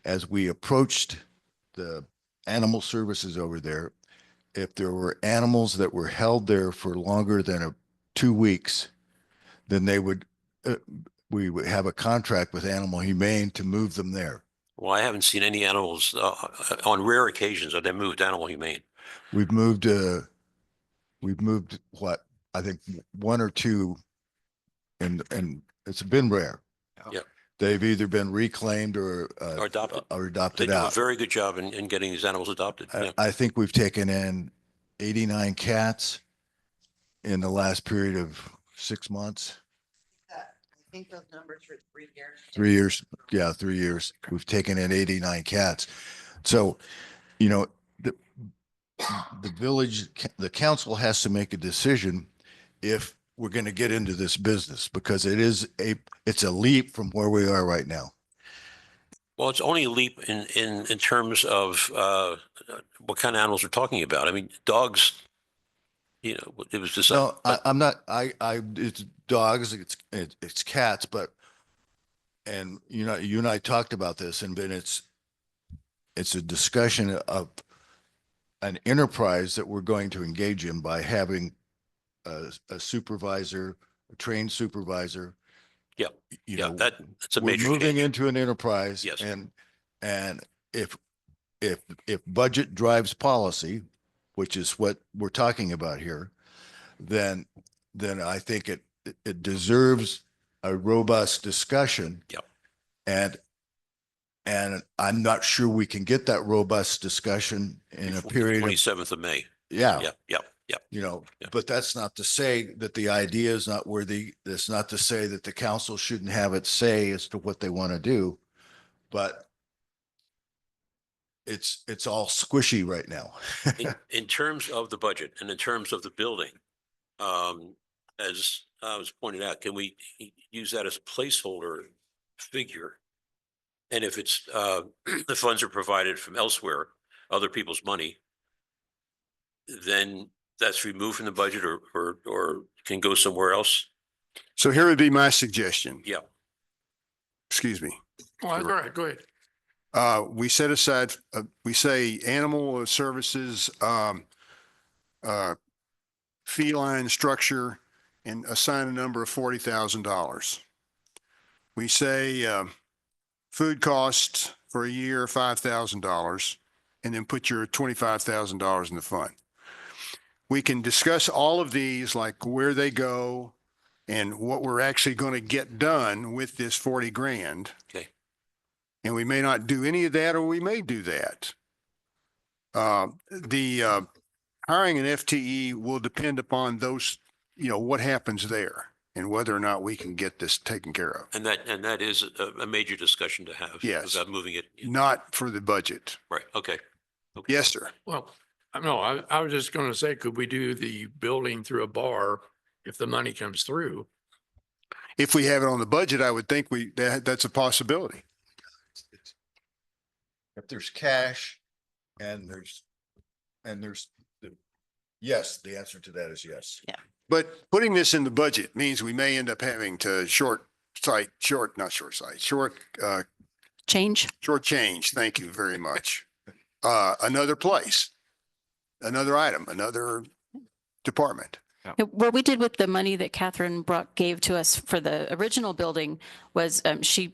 as we approached the animal services over there, if there were animals that were held there for longer than 2 weeks, then we would have a contract with Animal Humane to move them there. Well, I haven't seen any animals, on rare occasions have they moved Animal Humane. We've moved what, I think 1 or 2 and it's been rare. Yep. They've either been reclaimed or adopted. Or They adopted do a out. very good job in getting these animals adopted. Yeah. I think we've taken in 89 cats in the last period of 6 months. I think those numbers were 3 years. 3 years. Yeah, 3 years. We've taken in 89 cats. So, you know, the village, the council has to make a decision if we're going to get into this business, because it's a leap from where we are right now. Well, it's only a leap in terms of what kind of animals we're talking about. I mean, dogs, you know, it was just. No, I'm not, it's dogs, it's cats, but, and you know, you and I talked about this, and then it's a discussion of an enterprise that we're going to engage in by having a supervisor, a trained supervisor. Yeah, You yeah, know, that's a we're major moving change. into an enterprise. Yes. And if budget drives policy, which is what we're talking about here, then I think it deserves a robust discussion. Yep. And I'm not sure we can get that robust discussion in a period of, 27th of May. yeah. Yeah. You know, Yeah. but that's not to say that the idea is not worthy. That's not to say that the council shouldn't have its say as to what they want to do. But it's all squishy right now. In terms of the budget and in terms of the building, as I was pointed out, can we use that as a placeholder figure? And if it's, the funds are provided from elsewhere, other people's money, then that's removed from the budget or can go somewhere else? So here would be my suggestion. Yeah. Excuse me. Well, go ahead. We set aside, we say animal services, feline structure, and assign a number of $40,000. We say, food costs for a year, $5,000, and then put your $25,000 in the fund. We can discuss all of these, like where they go and what we're actually going to get done with this 40 grand. Okay. And we may not do any of that, or we may do that. The hiring an FTE will depend upon those, you know, what happens there and whether or not we can get this taken care of. And that is a major discussion to have. Yes. About moving it. Not for the budget. Right. Okay. Yes, sir. Well, I was just going to say, could we do the building through a bar if the money comes through? If we have it on the budget, I would think that's a possibility. If there's cash and yes, the answer to that is yes. Yeah. But putting this in the budget means we may end up having to short Change. change. Thank you very much. Another place. another item, another department. Yeah, what we did with the money that Catherine Brock gave to us for the original building was she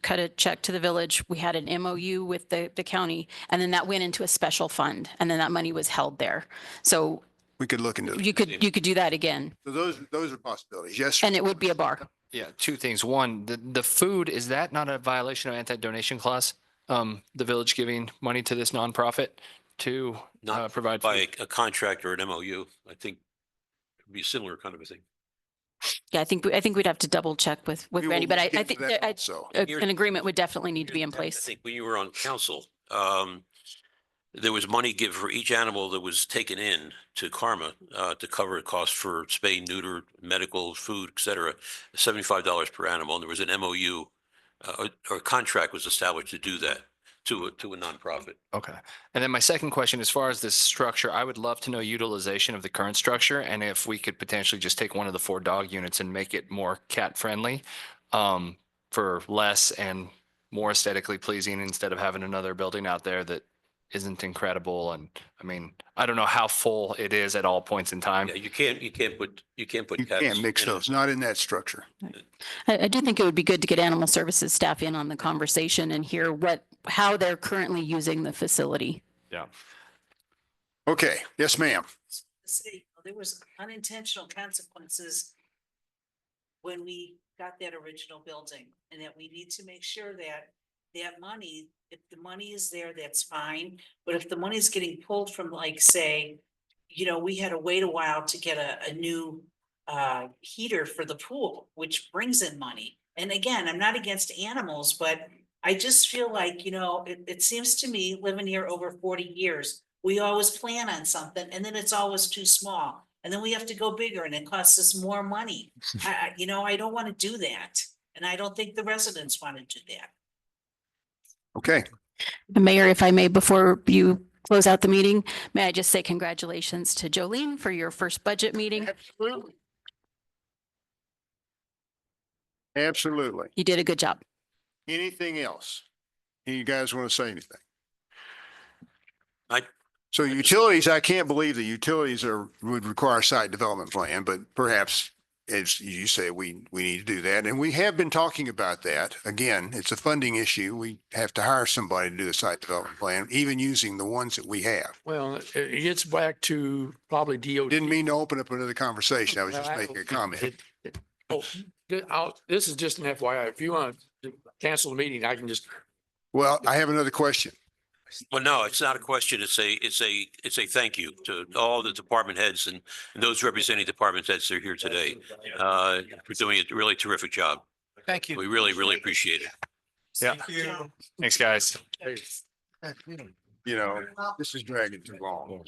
cut a check to the village. We had an MOU with the county, and then that went into a special fund, and then that money was held there. So We could look into. you could do that again, So those are possibilities. Yes. and it would be a bar. Yeah, two things. One, the food, is that not a violation of anti-donation clause? The village giving money to this nonprofit to Not provide by food? a contract or an MOU. I think it'd be a similar kind of a thing. Yeah, I think we'd have to double check with We will Randy, but I get to think that that also. an agreement would definitely need to be in I place. think when you were on council, there was money given for each animal that was taken in to Karma to cover the cost for spay, neuter, medical, food, et cetera, $75 per animal. And there was an MOU or a contract was established to do that to a nonprofit. Okay. And then my second question, as far as this structure, I would love to know utilization of the current structure and if we could potentially just take one of the 4 dog units and make it more cat friendly for less and more aesthetically pleasing instead of having another building out there that isn't incredible. And I mean, I don't know how full it is at all points in time. Yeah, you can't put You cats can't mix in a- those, not in that structure. I do think it would be good to get animal services staff in on the conversation and hear how they're currently using the facility. Yeah. Okay. Yes, ma'am. Say, there was unintentional consequences when we got that original building, and that we need to make sure that that money, if the money is there, that's fine. But if the money is getting pulled from, like, say, we had to wait a while to get a new heater for the pool, which brings in money. And again, I'm not against animals, but I just feel like, it seems to me, living here over 40 years, we always plan on something and then it's always too small. And then we have to go bigger and it costs us more money. I don't want to do that. And I don't think the residents want to do that. Okay. Mayor, if I may, before you close out the meeting, may I just say congratulations to Jolene for your first budget meeting. Absolutely. Absolutely. You did a good job. Anything else? You guys want to say anything? I- So utilities, I can't believe the utilities would require a site development plan, but perhaps as you say, we need to do that. And we have been talking about that. Again, it's a funding issue. We have to hire somebody to do the site development plan, even using the ones that we have. Well, it gets back to probably DOT. Didn't mean to open up another conversation. I was just making a comment. This is just an FYI. If you want to cancel the meeting, I can just. Well, I have another question. Well, no, it's not a question. It's a thank you to all the department heads and those representing department heads that are here today. For doing a really terrific job. Thank you. We really, really appreciate it. Yeah. Thanks, guys. This is dragging too long.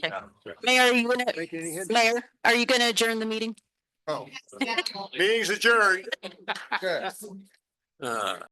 Mayor, are you gonna adjourn the meeting? Oh, meeting's adjourned. Uh,